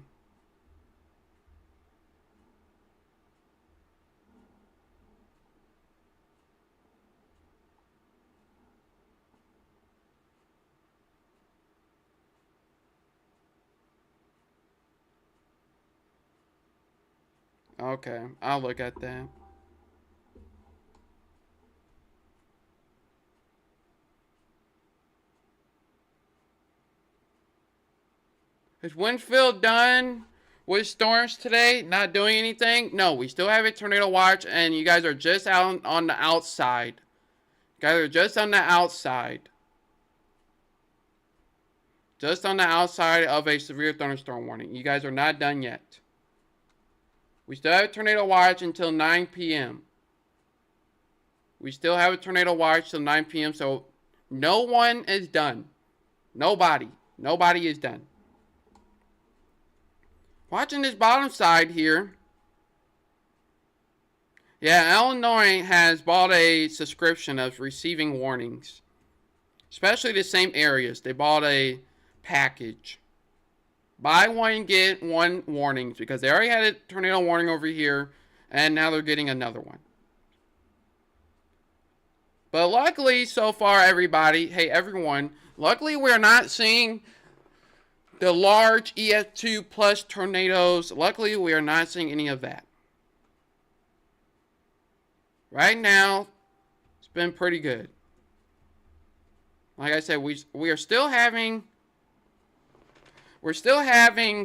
Okay, I'll look at that. Is Winfield done with storms today? Not doing anything? No, we still have a tornado watch, and you guys are just out on the outside. You guys are just on the outside. Just on the outside of a severe thunderstorm warning. You guys are not done yet. We still have a tornado watch until 9 p.m. We still have a tornado watch till 9 p.m. So no one is done. Nobody. Nobody is done. Watching this bottom side here. Yeah, Illinois has bought a subscription of receiving warnings. Especially the same areas. They bought a package. Buy one, get one warnings. Because they already had a tornado warning over here. And now they're getting another one. But luckily, so far, everybody, hey, everyone, luckily we're not seeing the large EF2 plus tornadoes. Luckily, we are not seeing any of that. Right now, it's been pretty good. Like I said, we are still having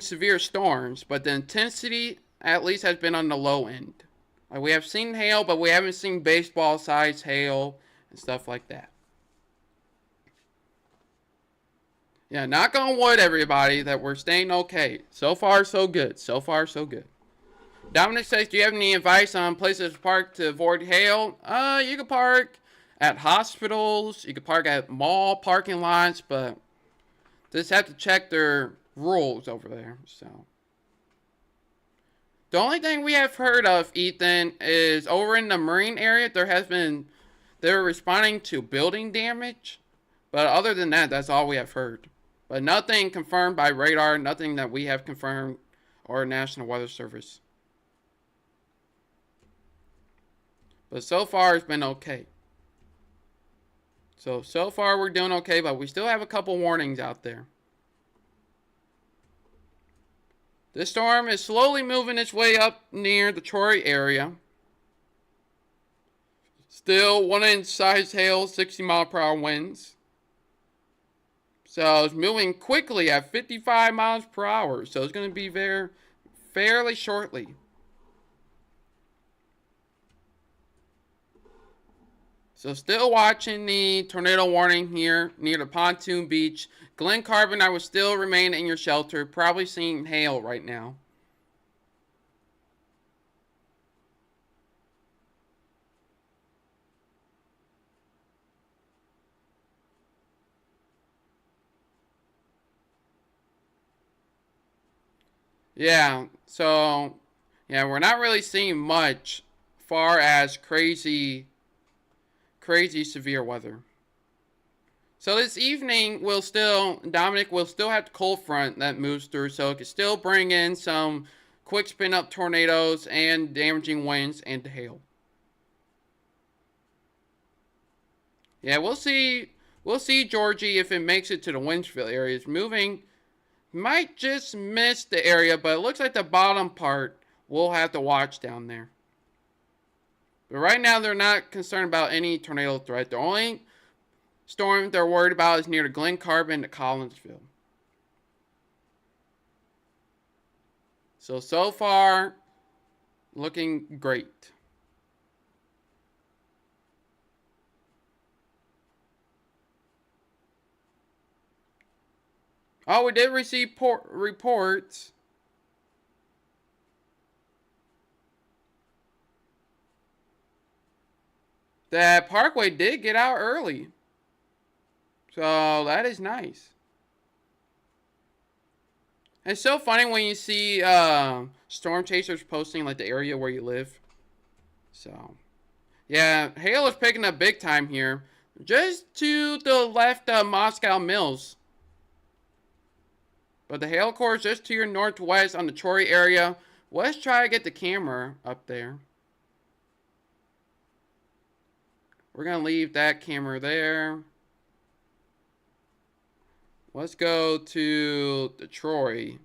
severe storms, but the intensity at least has been on the low end. Like we have seen hail, but we haven't seen baseball size hail and stuff like that. Yeah, knock on wood, everybody, that we're staying okay. So far, so good. So far, so good. Dominic says, do you have any advice on places to park to avoid hail? You can park at hospitals. You can park at mall parking lots, but just have to check their rules over there. So the only thing we have heard of, Ethan, is over in the marine area, they're responding to building damage. But other than that, that's all we have heard. But nothing confirmed by radar, nothing that we have confirmed or National Weather Service. But so far, it's been okay. So far, we're doing okay, but we still have a couple warnings out there. This storm is slowly moving its way up near the Troy area. Still 1-inch size hail, 60-mile-per-hour winds. So it's moving quickly at 55 miles per hour. So it's going to be there fairly shortly. So still watching the tornado warning here near the Pontoon Beach. Glen Carbon, I will still remain in your shelter. Probably seeing hail right now. Yeah, so yeah, we're not really seeing much far as crazy severe weather. So this evening, Dominic will still have the cold front that moves through, so it can still bring in some quick spin up tornadoes and damaging winds and hail. Yeah, we'll see, Georgie, if it makes it to the Winchville area. It's moving, might just miss the area, but it looks like the bottom part we'll have to watch down there. But right now, they're not concerned about any tornado threat. The only storm they're worried about is near Glen Carbon to Collinsville. So far, looking great. Oh, we did receive reports. That Parkway did get out early. So that is nice. It's so funny when you see storm chasers posting like the area where you live. So, yeah, hail is picking up big time here. Just to the left of Moscow Mills. But the hail core is just to your northwest on the Troy area. Let's try to get the camera up there. We're going to leave that camera there. Let's go to the Troy.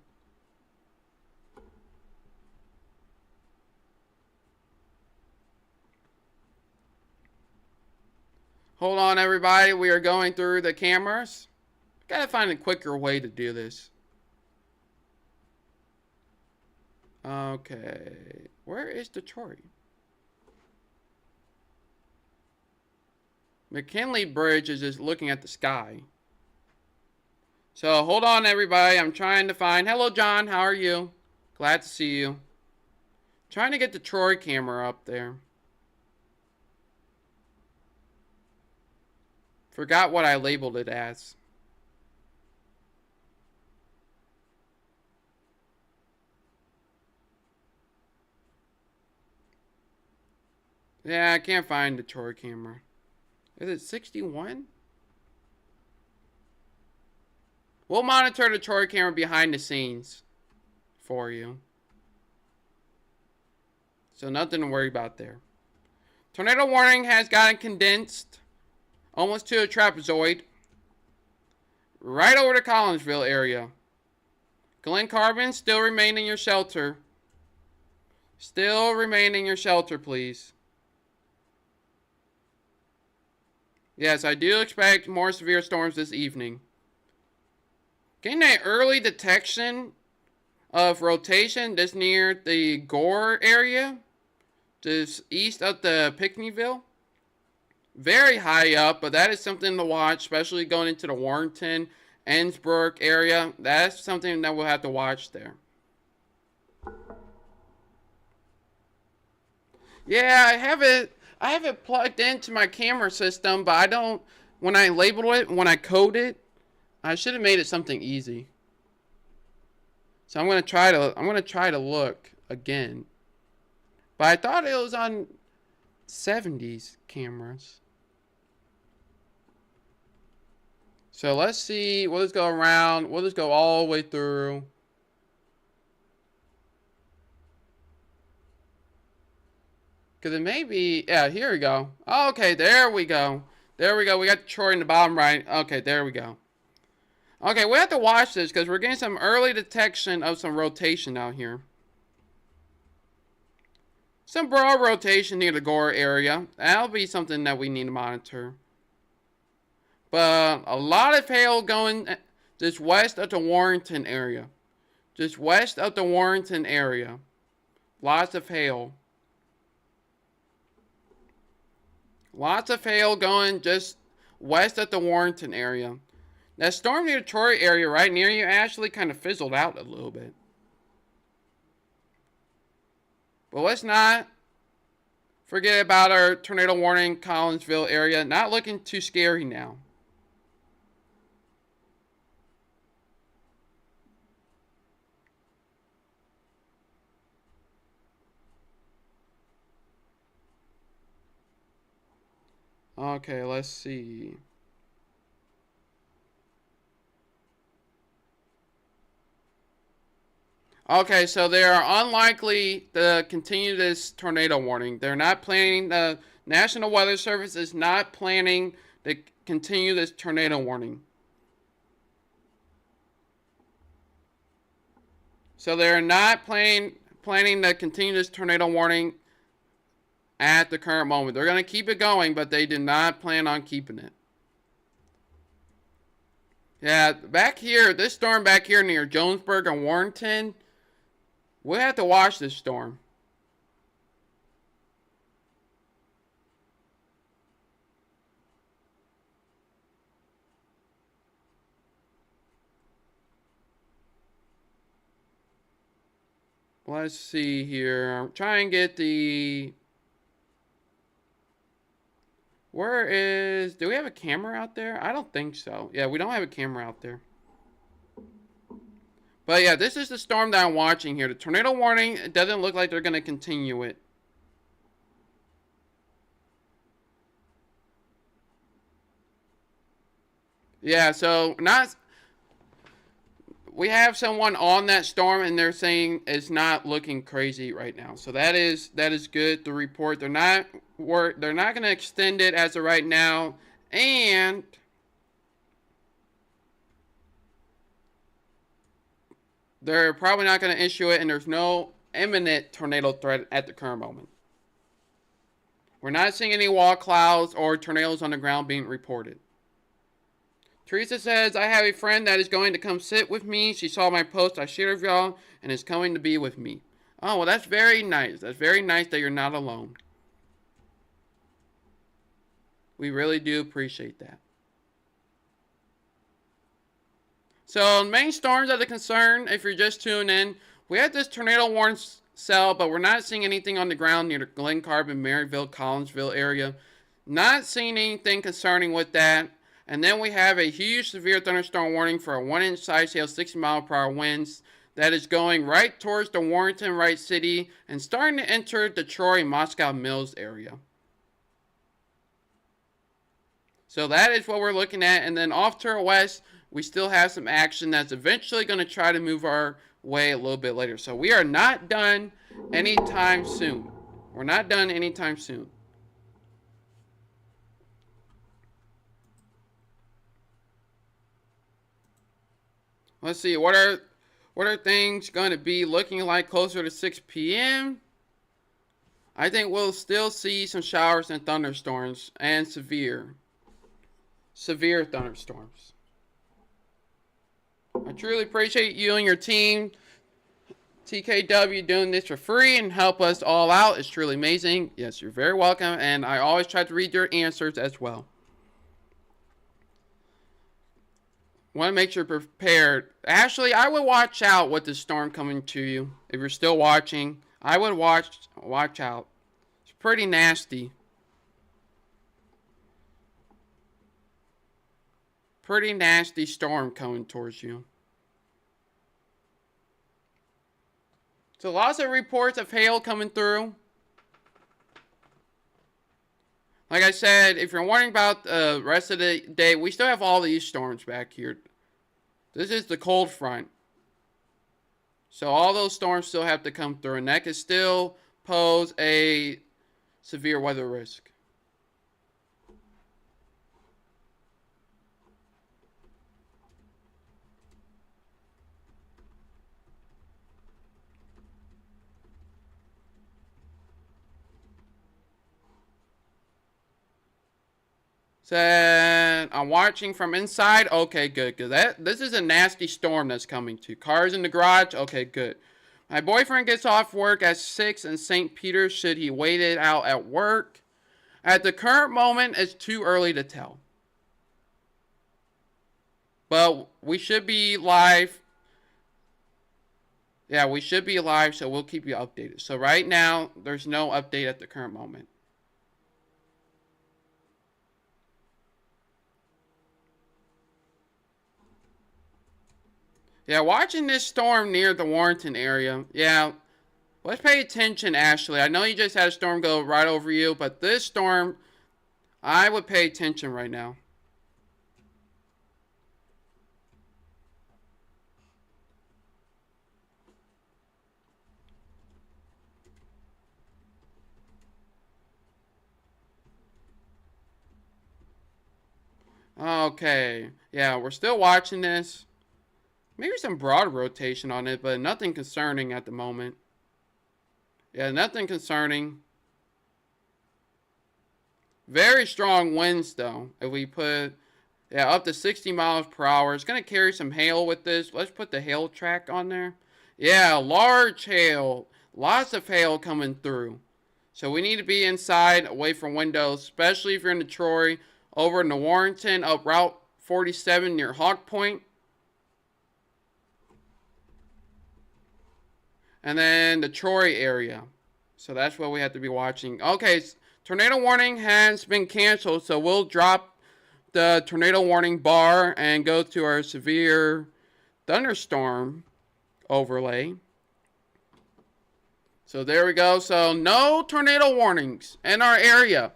Hold on, everybody. We are going through the cameras. Gotta find a quicker way to do this. Okay. Where is Detroit? McKinley Bridge is just looking at the sky. So hold on, everybody. I'm trying to find. Hello, John. How are you? Glad to see you. Trying to get the Troy camera up there. Forgot what I labeled it as. Yeah, I can't find the Troy camera. Is it 61? We'll monitor the Troy camera behind the scenes for you. So nothing to worry about there. Tornado warning has gotten condensed almost to a trapezoid. Right over the Collinsville area. Glen Carbon, still remain in your shelter. Still remain in your shelter, please. Yes, I do expect more severe storms this evening. Getting that early detection of rotation just near the Gore area, just east of the Pinckneyville. Very high up, but that is something to watch, especially going into the Warrenton, Ensbrook area. That's something that we'll have to watch there. Yeah, I have it plugged into my camera system, but I don't, when I label it, when I code it, I should have made it something easy. So I'm going to try to look again. But I thought it was on 70s cameras. So let's see, we'll just go around, we'll just go all the way through. Because it may be, yeah, here we go. Okay, there we go. There we go. We got Troy in the bottom right. Okay, there we go. Okay, we have to watch this because we're getting some early detection of some rotation out here. Some broad rotation near the Gore area. That'll be something that we need to monitor. But a lot of hail going just west of the Warrenton area. Just west of the Warrenton area. Lots of hail. Lots of hail going just west of the Warrenton area. That storm near the Troy area right near you actually kind of fizzled out a little bit. But let's not forget about our tornado warning Collinsville area. Not looking too scary now. Okay, let's see. Okay, so they are unlikely to continue this tornado warning. They're not planning, the National Weather Service is not planning to continue this tornado warning. So they're not planning to continue this tornado warning at the current moment. They're going to keep it going, but they did not plan on keeping it. Yeah, back here, this storm back here near Jonesburg and Warrenton, we'll have to watch this storm. Let's see here. I'm trying to get the... Where is... Do we have a camera out there? I don't think so. Yeah, we don't have a camera out there. But yeah, this is the storm that I'm watching here. The tornado warning, it doesn't look like they're going to continue it. Yeah, so not... We have someone on that storm, and they're saying it's not looking crazy right now. So that is good to report. They're not going to extend it as of right now, and they're probably not going to issue it. And there's no imminent tornado threat at the current moment. We're not seeing any wall clouds or tornadoes on the ground being reported. Teresa says, I have a friend that is going to come sit with me. She saw my post I shared with y'all and is coming to be with me. Oh, well, that's very nice. That's very nice that you're not alone. We really do appreciate that. So, main storms are the concern. If you're just tuning in, we had this tornado warning cell, but we're not seeing anything on the ground near the Glen Carbon, Maryville, Collinsville area. Not seeing anything concerning with that. And then we have a huge severe thunderstorm warning for a 1-inch size hail, 60-mile-per-hour winds that is going right towards the Warrenton, Wright City, and starting to enter the Troy and Moscow Mills area. So that is what we're looking at. And then off to our west, we still have some action that's eventually going to try to move our way a little bit later. So we are not done anytime soon. We're not done anytime soon. Let's see, what are things going to be looking like closer to 6 p.m.? I think we'll still see some showers and thunderstorms and severe thunderstorms. I truly appreciate you and your team, TKW, doing this for free and help us all out. It's truly amazing. Yes, you're very welcome, and I always try to read your answers as well. Want to make sure you're prepared. Ashley, I would watch out with the storm coming to you. If you're still watching, I would watch out. It's pretty nasty. Pretty nasty storm coming towards you. So lots of reports of hail coming through. Like I said, if you're wondering about the rest of the day, we still have all these storms back here. This is the cold front. So all those storms still have to come through, and that could still pose a severe weather risk. Said, I'm watching from inside. Okay, good. This is a nasty storm that's coming to. Cars in the garage. Okay, good. My boyfriend gets off work at 6 in St. Peter. Should he wait it out at work? At the current moment, it's too early to tell. But we should be live. Yeah, we should be live, so we'll keep you updated. So right now, there's no update at the current moment. Yeah, watching this storm near the Warrenton area. Yeah, let's pay attention, Ashley. I know you just had a storm go right over you, but this storm, I would pay attention right now. Okay, yeah, we're still watching this. Maybe some broad rotation on it, but nothing concerning at the moment. Yeah, nothing concerning. Very strong winds though. If we put, yeah, up to 60 miles per hour. It's going to carry some hail with this. Let's put the hail track on there. Yeah, large hail. Lots of hail coming through. So we need to be inside, away from windows, especially if you're in Troy, over in the Warrenton, up Route 47 near Hawk Point. And then the Troy area. So that's what we have to be watching. Okay, tornado warning has been canceled, so we'll drop the tornado warning bar and go to our severe thunderstorm overlay. So there we go. So no tornado warnings in our area.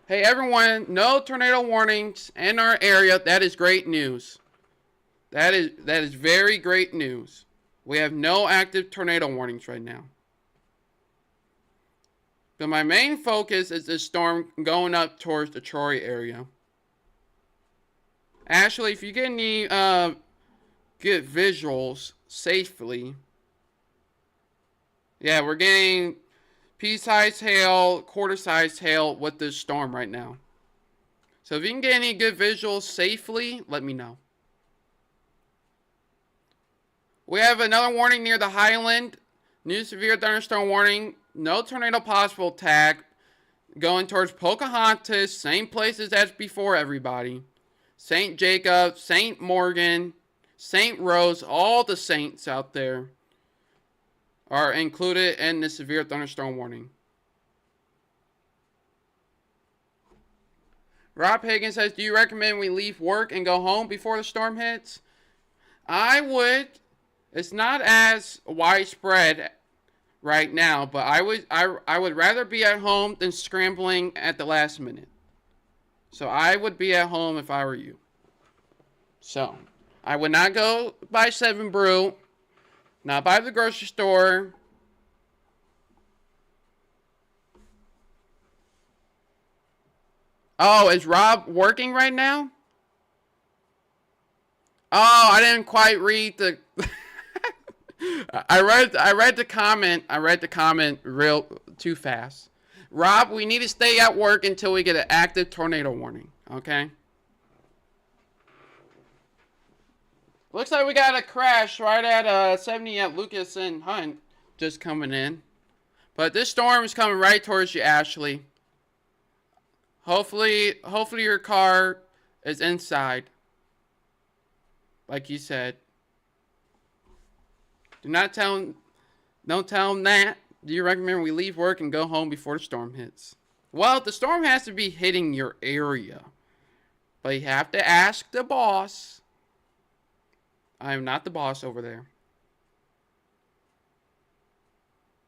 Hey everyone, no tornado warnings in our area. That is great news. That is very great news. We have no active tornado warnings right now. But my main focus is this storm going up towards the Troy area. Ashley, if you get any good visuals safely. Yeah, we're getting pea-sized hail, quarter-sized hail with this storm right now. So if you can get any good visuals safely, let me know. We have another warning near the Highland. New severe thunderstorm warning. No tornado possible tag. Going towards Pocahontas. Same places as before, everybody. St. Jacob, St. Morgan, St. Rose, all the saints out there are included in the severe thunderstorm warning. Rob Higgins says, do you recommend we leave work and go home before the storm hits? I would. It's not as widespread right now, but I would rather be at home than scrambling at the last minute. So I would be at home if I were you. So I would not go buy 7 Brew, not by the grocery store. Oh, is Rob working right now? Oh, I didn't quite read the I read the comment. I read the comment real too fast. Rob, we need to stay at work until we get an active tornado warning, okay? Looks like we got a crash right at 70 at Lucas and Hunt just coming in. But this storm is coming right towards you, Ashley. Hopefully your car is inside. Like you said. Don't tell him that. Do you recommend we leave work and go home before the storm hits? Well, the storm has to be hitting your area. But you have to ask the boss. I am not the boss over there.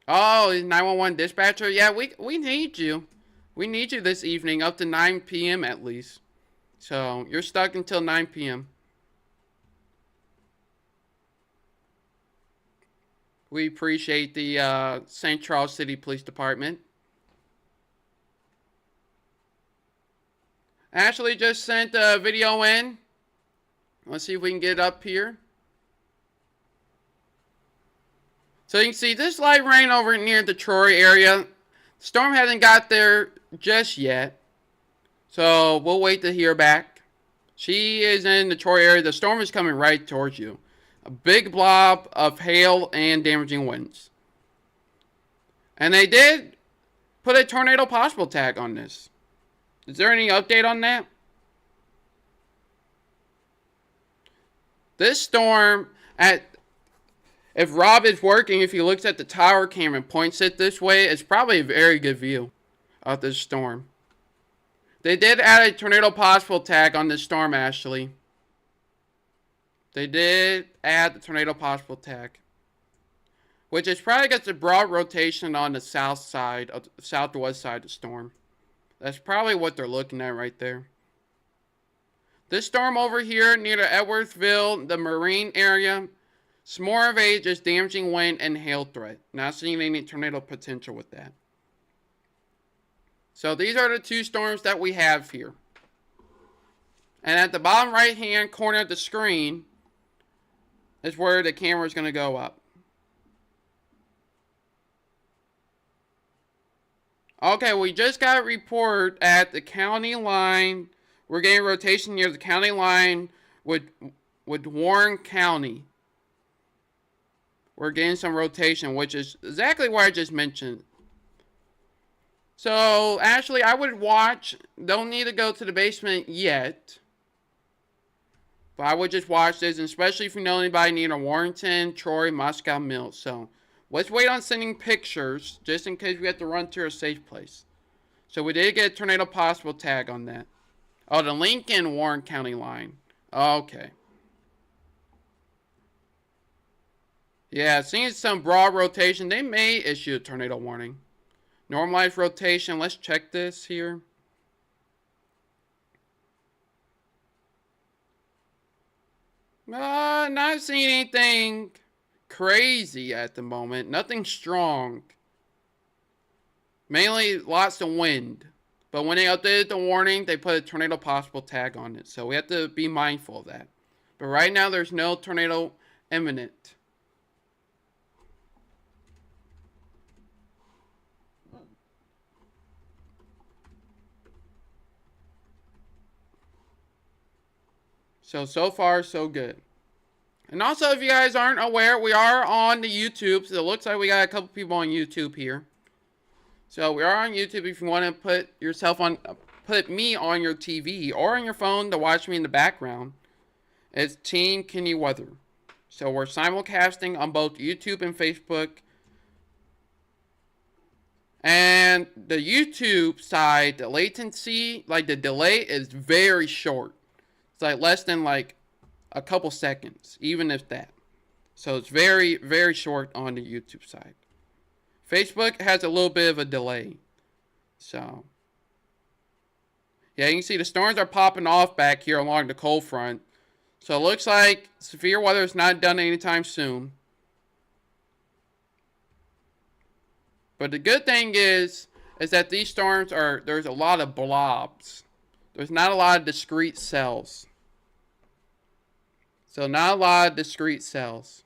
Oh, 911 dispatcher? Yeah, we need you. We need you this evening up to 9 p.m. at least. So, you're stuck until 9 p.m. We appreciate the St. Charles City Police Department. Ashley just sent a video in. Let's see if we can get it up here. So you can see this light rain over near the Troy area. The storm hasn't got there just yet. So we'll wait to hear back. She is in the Troy area. The storm is coming right towards you. A big blob of hail and damaging winds. And they did put a tornado possible tag on this. Is there any update on that? This storm, if Rob is working, if he looks at the tower camera and points it this way, it's probably a very good view of this storm. They did add a tornado possible tag on this storm, Ashley. They did add the tornado possible tag. Which is probably gets a broad rotation on the south side, of the southwest side of the storm. That's probably what they're looking at right there. This storm over here near the Edwardsville, the Marine area, it's more of a just damaging wind and hail threat. Not seeing any tornado potential with that. So these are the two storms that we have here. And at the bottom right hand corner of the screen is where the camera is going to go up. Okay, we just got a report at the county line. We're getting rotation near the county line with Warren County. We're getting some rotation, which is exactly what I just mentioned. So, Ashley, I would watch. Don't need to go to the basement yet. But I would just watch this, especially if you know anybody near Warrenton, Troy, Moscow Mills. So, let's wait on sending pictures, just in case we have to run to a safe place. So, we did get a tornado possible tag on that. Oh, the Lincoln Warren County line. Okay. Yeah, seeing some broad rotation, they may issue a tornado warning. Normalized rotation, let's check this here. Not seeing anything crazy at the moment. Nothing strong. Mainly lots of wind. But when they updated the warning, they put a tornado possible tag on it. So we have to be mindful of that. But right now, there's no tornado imminent. So far, so good. And also, if you guys aren't aware, we are on the YouTube. So it looks like we got a couple people on YouTube here. So we are on YouTube if you want to put me on your TV or on your phone to watch me in the background. It's Team Kenny Weather. So we're simulcasting on both YouTube and Facebook. And the YouTube side, the latency, like the delay is very short. It's like less than like a couple seconds, even if that. So it's very, very short on the YouTube side. Facebook has a little bit of a delay. So, yeah, you can see the storms are popping off back here along the cold front. So it looks like severe weather is not done anytime soon. But the good thing is that these storms there's a lot of blobs. There's not a lot of discrete cells. So not a lot of discrete cells.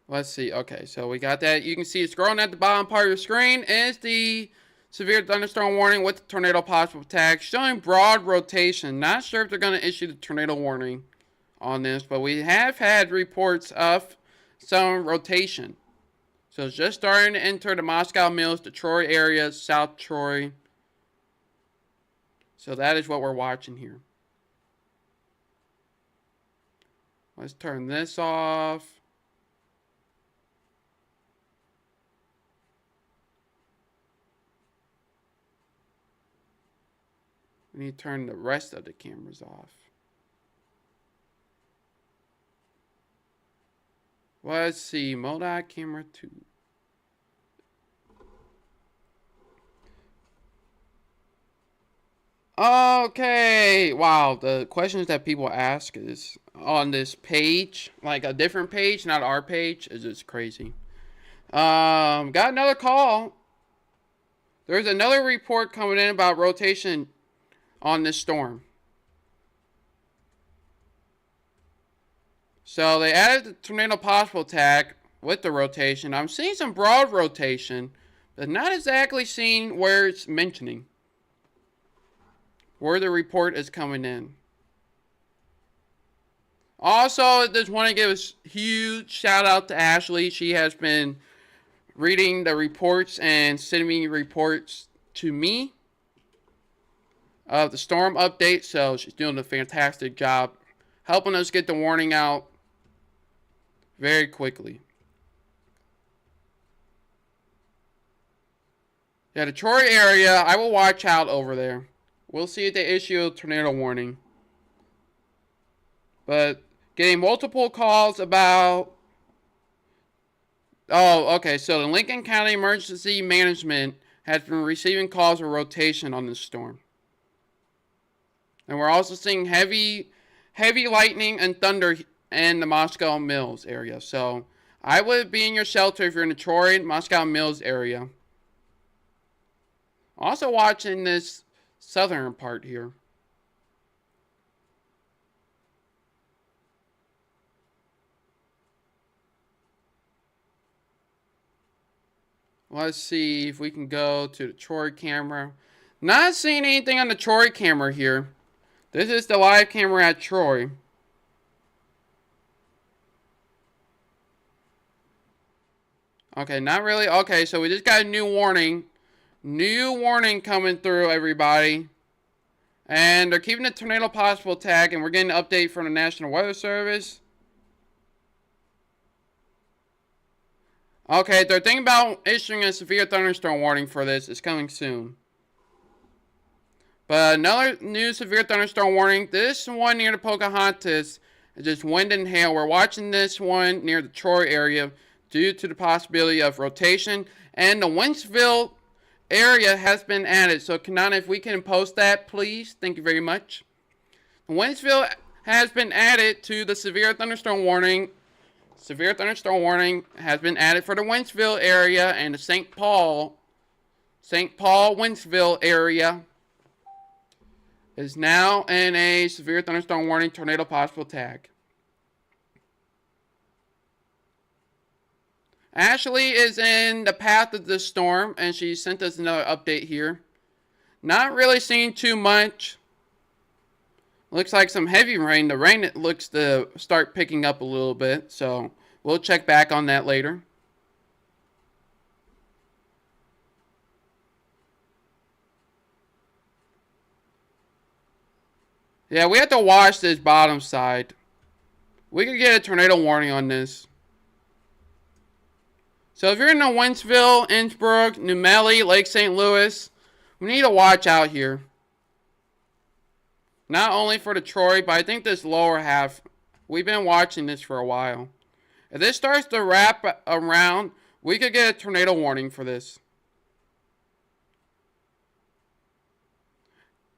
Let's see. Okay, so we got that. You can see scrolling at the bottom part of your screen is the severe thunderstorm warning with the tornado possible tag showing broad rotation. Not sure if they're going to issue the tornado warning on this, but we have had reports of some rotation. So it's just starting to enter the Moscow Mills, the Troy area, South Troy. So that is what we're watching here. Let's turn this off. We need to turn the rest of the cameras off. Let's see, MODOK camera 2. Okay, wow, the questions that people ask is on this page, like a different page, not our page, is just crazy. Got another call. There's another report coming in about rotation on this storm. So they added the tornado possible tag with the rotation. I'm seeing some broad rotation, but not exactly seeing where it's mentioning. Where the report is coming in. Also, I just want to give a huge shout out to Ashley. She has been reading the reports and sending me reports to me of the storm update. So she's doing a fantastic job helping us get the warning out very quickly. Yeah, the Troy area, I will watch out over there. We'll see if they issue a tornado warning. But getting multiple calls about... Oh, okay. So the Lincoln County Emergency Management has been receiving calls of rotation on this storm. And we're also seeing heavy lightning and thunder in the Moscow Mills area. So I would be in your shelter if you're in the Troy, Moscow Mills area. Also watching this southern part here. Let's see if we can go to the Troy camera. Not seeing anything on the Troy camera here. This is the live camera at Troy. Okay, not really. Okay, so we just got a new warning. New warning coming through, everybody. And they're keeping the tornado possible tag, and we're getting an update from the National Weather Service. Okay, they're thinking about issuing a severe thunderstorm warning for this. It's coming soon. But another new severe thunderstorm warning. This one near the Pocahontas is just wind and hail. We're watching this one near the Troy area due to the possibility of rotation. And the Wentzville area has been added. So, Kanana, if we can post that, please. Thank you very much. Wentzville has been added to the severe thunderstorm warning. Severe thunderstorm warning has been added for the Wentzville area and the St. Paul, Wentzville area is now in a severe thunderstorm warning tornado possible tag. Ashley is in the path of the storm, and she sent us another update here. Not really seeing too much. Looks like some heavy rain. The rain looks to start picking up a little bit, so we'll check back on that later. Yeah, we have to watch this bottom side. We could get a tornado warning on this. So if you're in the Wentzville, Innsbrook, New Melle, Lake St. Louis, we need to watch out here. Not only for the Troy, but I think this lower half. We've been watching this for a while. If this starts to wrap around, we could get a tornado warning for this.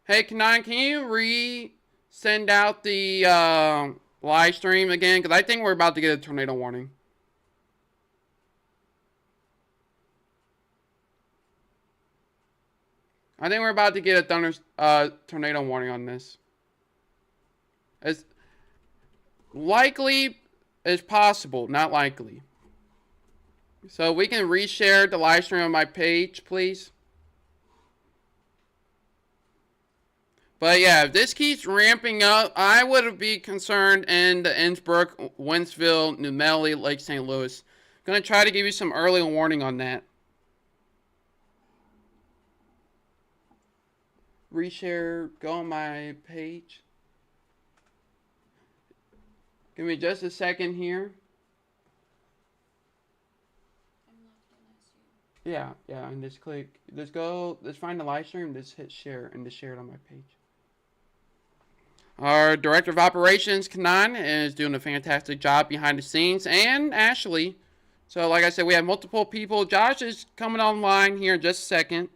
Hey, Kanan, can you send out the live stream again? Because I think we're about to get a tornado warning. I think we're about to get a tornado warning on this. As likely as possible, not likely. So we can reshare the live stream on my page, please. But yeah, if this keeps ramping up, I would be concerned in the Innsbrook, Wentzville, New Melle, Lake St. Louis. I'm going to try to give you some early warning on that. Reshare, go on my page. Give me just a second here. Yeah, and just click, let's find the live stream, just hit share, and just share it on my page. Our Director of Operations, Kanan, is doing a fantastic job behind the scenes, and Ashley. So, like I said, we have multiple people. Josh is coming online here in just a second.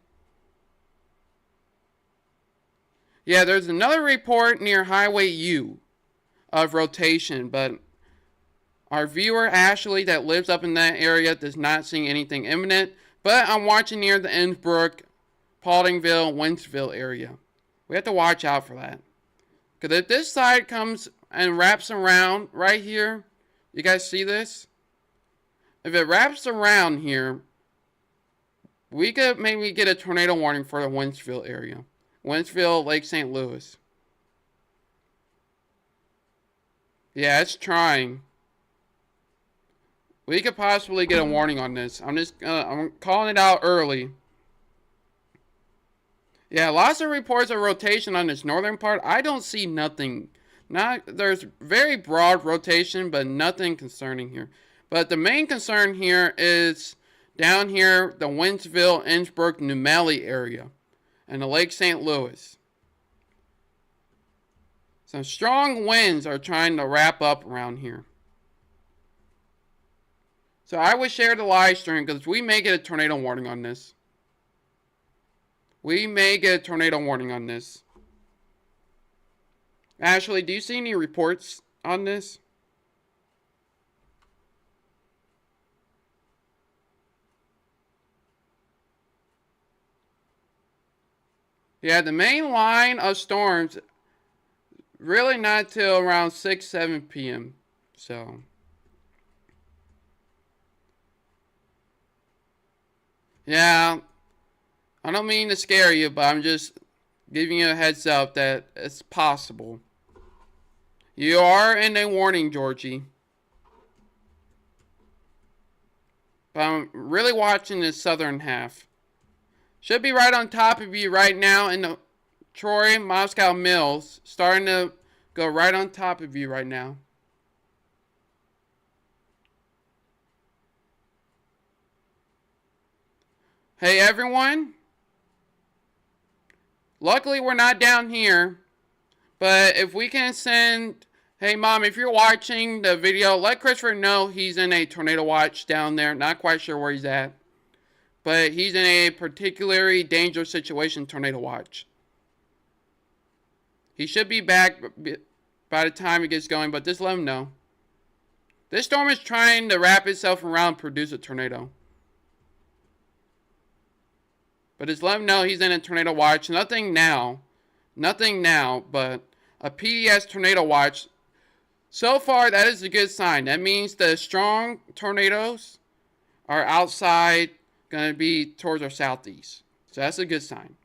Yeah, there's another report near Highway U of rotation, but our viewer, Ashley, that lives up in that area, does not see anything imminent. But I'm watching near the Innsbrook, Pauldingville, Wentzville area. We have to watch out for that. Because if this side comes and wraps around right here, you guys see this? If it wraps around here, we could maybe get a tornado warning for the Wentzville area. Wentzville, Lake St. Louis. Yeah, it's trying. We could possibly get a warning on this. I'm calling it out early. Yeah, lots of reports of rotation on this northern part. I don't see nothing. There's very broad rotation, but nothing concerning here. But the main concern here is down here, the Wentzville, Innsbrook, New Melle area, and the Lake St. Louis. Some strong winds are trying to wrap up around here. So I would share the live stream because we may get a tornado warning on this. We may get a tornado warning on this. Ashley, do you see any reports on this? Yeah, the main line of storms really not till around 6-7 p.m. So Yeah, I don't mean to scare you, but I'm just giving you a heads up that it's possible. You are in a warning, Georgie. But I'm really watching the southern half. Should be right on top of you right now in the Troy Moscow Mills. Starting to go right on top of you right now. Hey everyone. Luckily we're not down here. But if we can send... Hey mom, if you're watching the video, let Christopher know he's in a tornado watch down there. Not quite sure where he's at. But he's in a particularly dangerous situation, tornado watch. He should be back by the time it gets going, but just let him know. This storm is trying to wrap itself around and produce a tornado. But just let him know he's in a tornado watch. Nothing now, but a PDS tornado watch. So far, that is a good sign. That means the strong tornadoes are outside, going to be towards our southeast. So that's a good sign.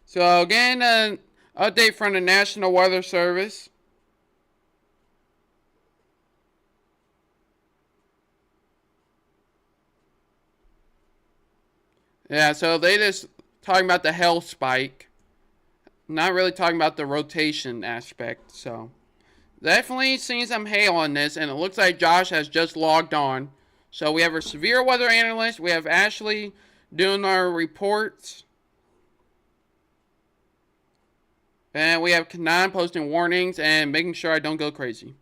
So again, an update from the National Weather Service. Yeah, so they just talking about the hail spike. Not really talking about the rotation aspect. So definitely seeing some hail on this, and it looks like Josh has just logged on. So we have our severe weather analyst. We have Ashley doing our reports. And we have Kanan posting warnings and making sure I don't go crazy.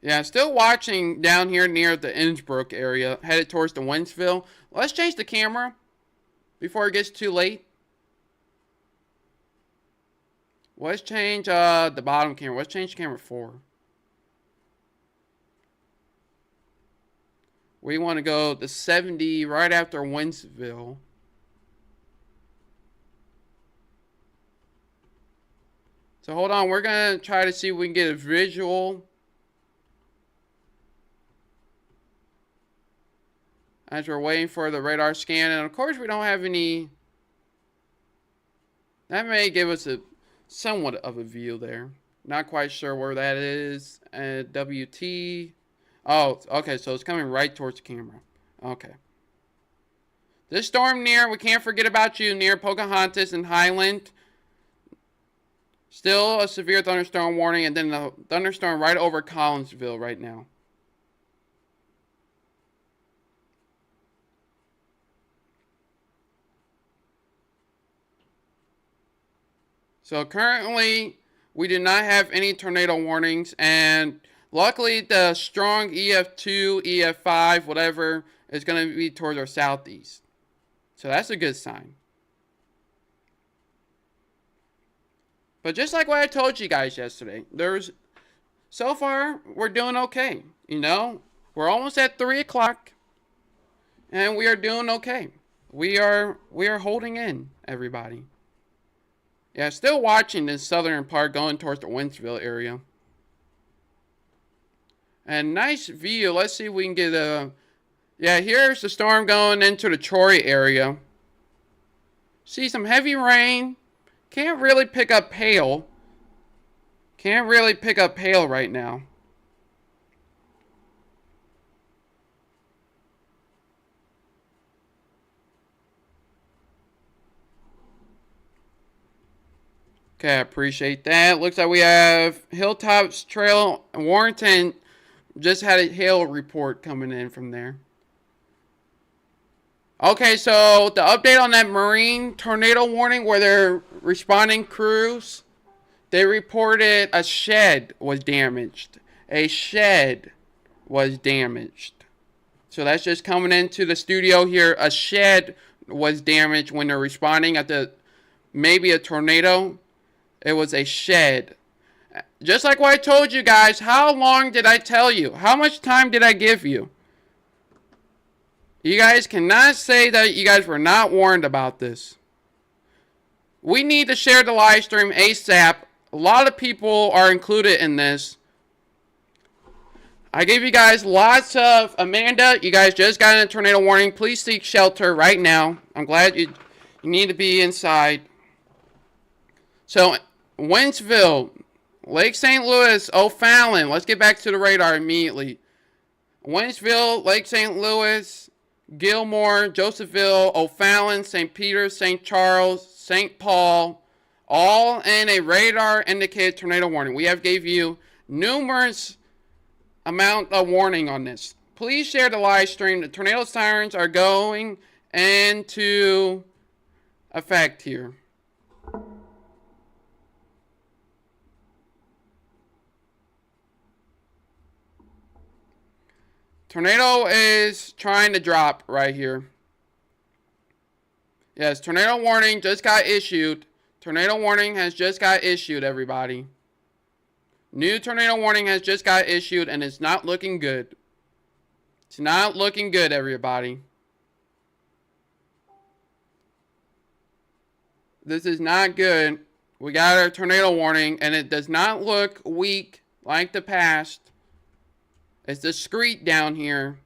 Yeah, still watching down here near the Innsbruck area, headed towards the Wentzville. Let's change the camera before it gets too late. Let's change the bottom camera. Let's change camera 4. We want to go to 70 right after Wentzville. So hold on, we're going to try to see if we can get a visual as we're waiting for the radar scan. And of course we don't have any... That may give us a somewhat of a view there. Not quite sure where that is. WT. Oh, okay, so it's coming right towards the camera. Okay. This storm near, we can't forget about you, near Pocahontas and Highland. Still a severe thunderstorm warning, and then the thunderstorm right over Collinsville right now. So currently, we do not have any tornado warnings, and luckily the strong EF2, EF5, whatever, is going to be towards our southeast. So that's a good sign. But just like what I told you guys yesterday, so far, we're doing okay. You know, we're almost at 3 o'clock, and we are doing okay. We are holding in, everybody. Yeah, still watching this southern part going towards the Wentzville area. And nice view. Let's see if we can get a... Yeah, here's the storm going into the Troy area. See some heavy rain. Can't really pick up hail. Can't really pick up hail right now. Okay, I appreciate that. Looks like we have Hilltops Trail. Warrenton just had a hail report coming in from there. Okay, so the update on that marine tornado warning where they're responding crews, they reported a shed was damaged. A shed was damaged. So that's just coming into the studio here. A shed was damaged when they're responding at the maybe a tornado. It was a shed. Just like what I told you guys, how long did I tell you? How much time did I give you? You guys cannot say that you guys were not warned about this. We need to share the live stream ASAP. A lot of people are included in this. I gave you guys lots of... Amanda, you guys just got a tornado warning. Please seek shelter right now. I'm glad you need to be inside. So, Wentzville, Lake St. Louis, O'Fallon. Let's get back to the radar immediately. Wentzville, Lake St. Louis, Gilmore, Josephville, O'Fallon, St. Peter, St. Charles, St. Paul, all in a radar indicated tornado warning. We have gave you numerous amount of warning on this. Please share the live stream. The tornado sirens are going into effect here. Tornado is trying to drop right here. Yes, tornado warning just got issued. Tornado warning has just got issued, everybody. New tornado warning has just got issued, and it's not looking good. It's not looking good, everybody. This is not good. We got our tornado warning, and it does not look weak like the past. It's discreet down here.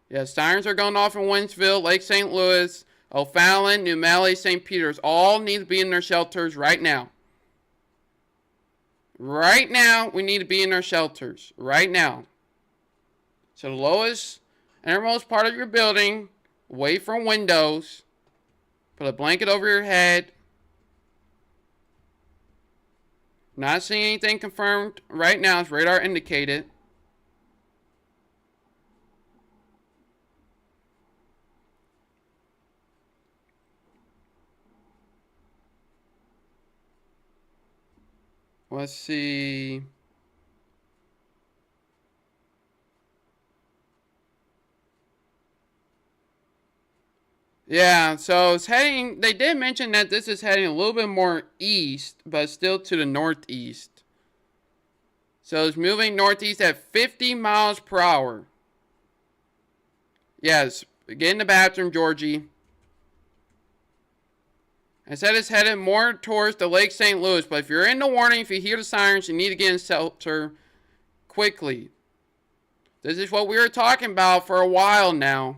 Yes, sirens are going off in Wentzville, Lake St. Louis, O'Fallon, New Mally, St. Peter's. All need to be in their shelters right now. Right now, we need to be in our shelters. Right now. So the lowest and innermost part of your building, away from windows. Put a blanket over your head. Not seeing anything confirmed right now. It's radar indicated. Let's see. Yeah, so it's heading, they did mention that this is heading a little bit more east, but still to the northeast. So it's moving northeast at 50 miles per hour. Yes, get in the bathroom, Georgie. I said it's headed more towards the Lake St. Louis, but if you're in the warning, if you hear the sirens, you need to get in shelter quickly. This is what we were talking about for a while now.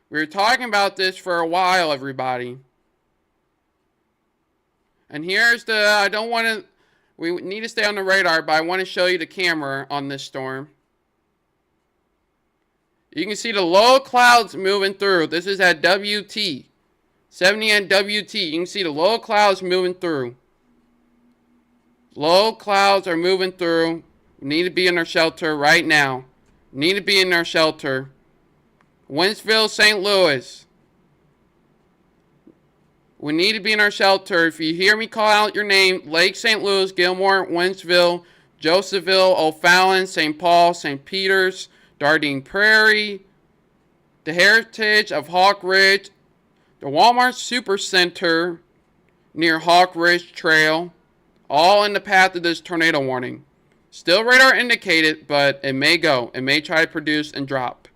We were talking about this for a while, everybody. And here's the, I don't want to, we need to stay on the radar, but I want to show you the camera on this storm. You can see the low clouds moving through. This is at WT. 70 at WT. You can see the low clouds moving through. Low clouds are moving through. We need to be in our shelter right now. We need to be in our shelter. Wentzville, St. Louis. We need to be in our shelter. If you hear me call out your name, Lake St. Louis, Gilmore, Wentzville, Josephville, O'Fallon, St. Paul, St. Peter's, Dardenne Prairie, the Heritage of Hawk Ridge, the Walmart Supercenter near Hawk Ridge Trail, all in the path of this tornado warning. Still radar indicated, but it may go. It may try to produce and drop.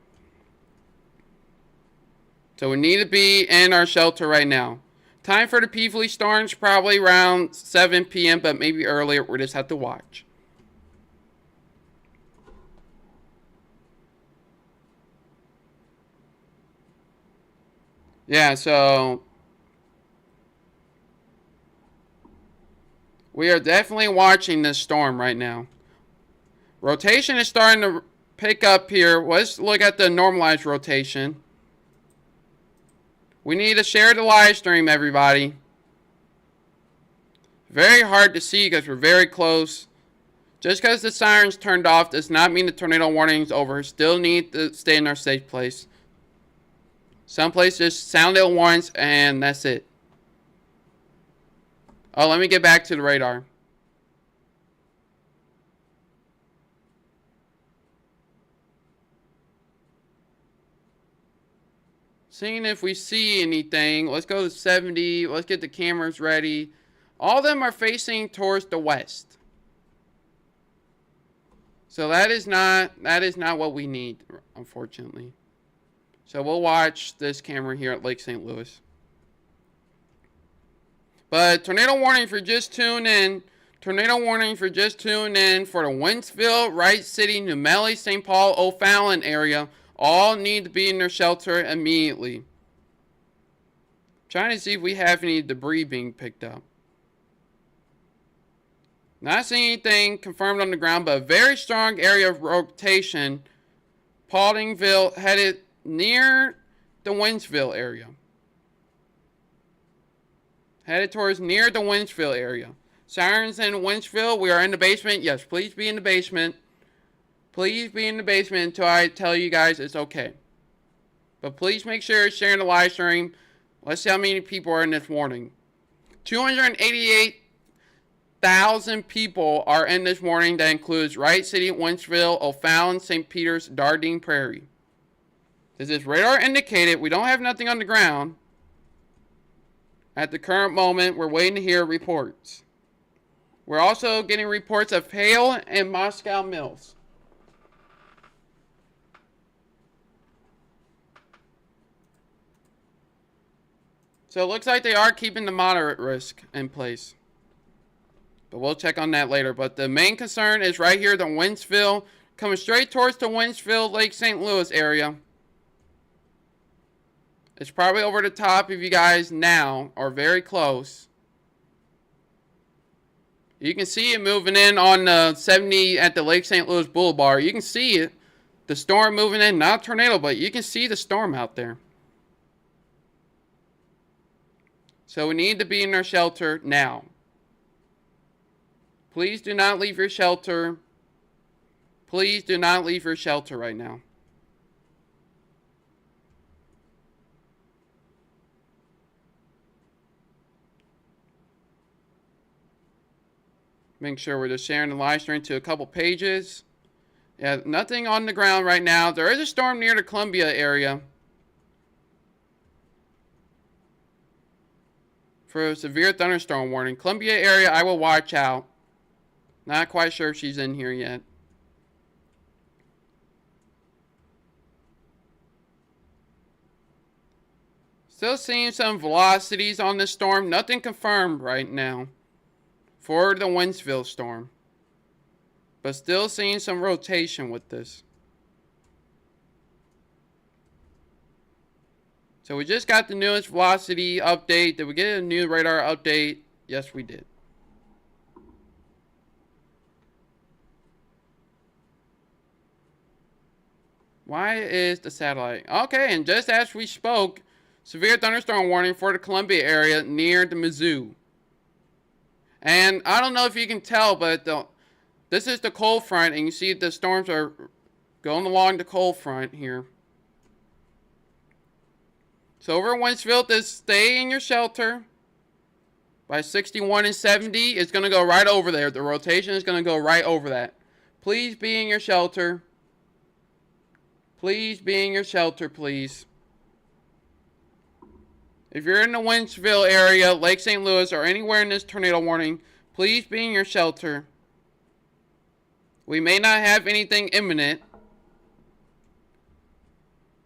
So we need to be in our shelter right now. Time for the Peevely storms, probably around 7 p.m., but maybe earlier. We just have to watch. Yeah, so we are definitely watching this storm right now. Rotation is starting to pick up here. Let's look at the normalized rotation. We need to share the live stream, everybody. Very hard to see because we're very close. Just because the sirens turned off does not mean the tornado warning is over. Still need to stay in our safe place. Some places sounded once and that's it. Oh, let me get back to the radar. Seeing if we see anything. Let's go to 70. Let's get the cameras ready. All of them are facing towards the west. So that is not what we need, unfortunately. So we'll watch this camera here at Lake St. Louis. But tornado warning for just tuned in. Tornado warning for just tuned in for the Wentzville, Wright City, New Melle, St. Paul, O'Fallon area. All need to be in their shelter immediately. Trying to see if we have any debris being picked up. Not seeing anything confirmed on the ground, but a very strong area of rotation. Pauldingville headed near the Wentzville area. Headed towards near the Wentzville area. Sirens in Wentzville, we are in the basement. Yes, please be in the basement. Please be in the basement until I tell you guys it's okay. But please make sure you're sharing the live stream. Let's see how many people are in this warning. 288,000 people are in this warning. That includes Wright City, Wentzville, O'Fallon, St. Peter's, Dardenne Prairie. This is radar indicated. We don't have nothing on the ground. At the current moment, we're waiting to hear reports. We're also getting reports of hail in Moscow Mills. So it looks like they are keeping the moderate risk in place. But we'll check on that later. But the main concern is right here, the Wentzville, coming straight towards the Wentzville, Lake St. Louis area. It's probably over the top of you guys now, or very close. You can see it moving in on the 70 at the Lake St. Louis Boulevard. You can see it. The storm moving in. Not a tornado, but you can see the storm out there. So we need to be in our shelter now. Please do not leave your shelter. Please do not leave your shelter right now. Make sure we're just sharing the live stream to a couple pages. Yeah, nothing on the ground right now. There is a storm near the Columbia area. For a severe thunderstorm warning. Columbia area, I will watch out. Not quite sure if she's in here yet. Still seeing some velocities on this storm. Nothing confirmed right now for the Wentzville storm. But still seeing some rotation with this. So we just got the newest velocity update. Did we get a new radar update? Yes, we did. Why is the satellite? Okay, and just as we spoke, severe thunderstorm warning for the Columbia area near the Mizzou. And I don't know if you can tell, but this is the cold front, and you see the storms are going along the cold front here. So over in Wentzville, just stay in your shelter. By 61 and 70, it's going to go right over there. The rotation is going to go right over that. Please be in your shelter. Please be in your shelter, please. If you're in the Wentzville area, Lake St. Louis, or anywhere in this tornado warning, please be in your shelter. We may not have anything imminent,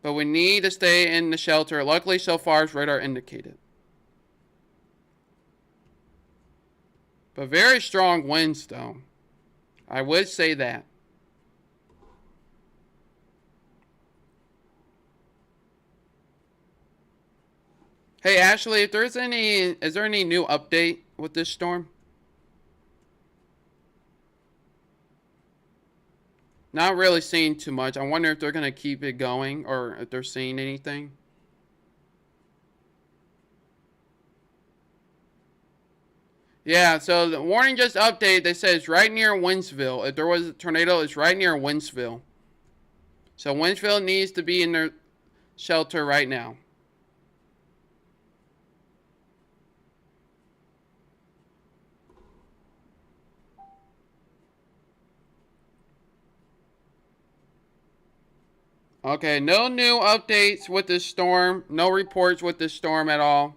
but we need to stay in the shelter. Luckily, so far, as radar indicated. But very strong winds, though. I would say that. Hey, Ashley, if there's is there any new update with this storm? Not really seeing too much. I wonder if they're going to keep it going or if they're seeing anything. Yeah, so the warning just updated. They said it's right near Wentzville. If there was a tornado, it's right near Wentzville. So Wentzville needs to be in their shelter right now. Okay, no new updates with this storm. No reports with this storm at all.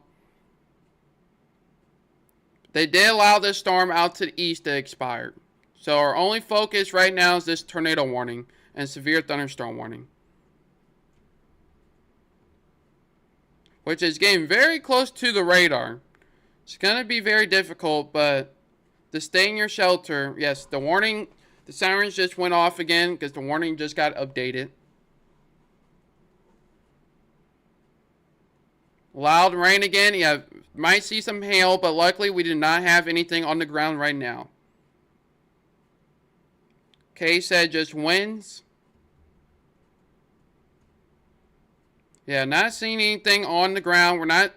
They did allow this storm out to the east to expire. So our only focus right now is this tornado warning and severe thunderstorm warning. which is getting very close to the radar. It's going to be very difficult, but to stay in your shelter. Yes, the warning, the sirens just went off again because the warning just got updated. Loud rain again. Yeah, might see some hail, but luckily we do not have anything on the ground right now. Kay said just winds. Yeah, not seeing anything on the ground. We're not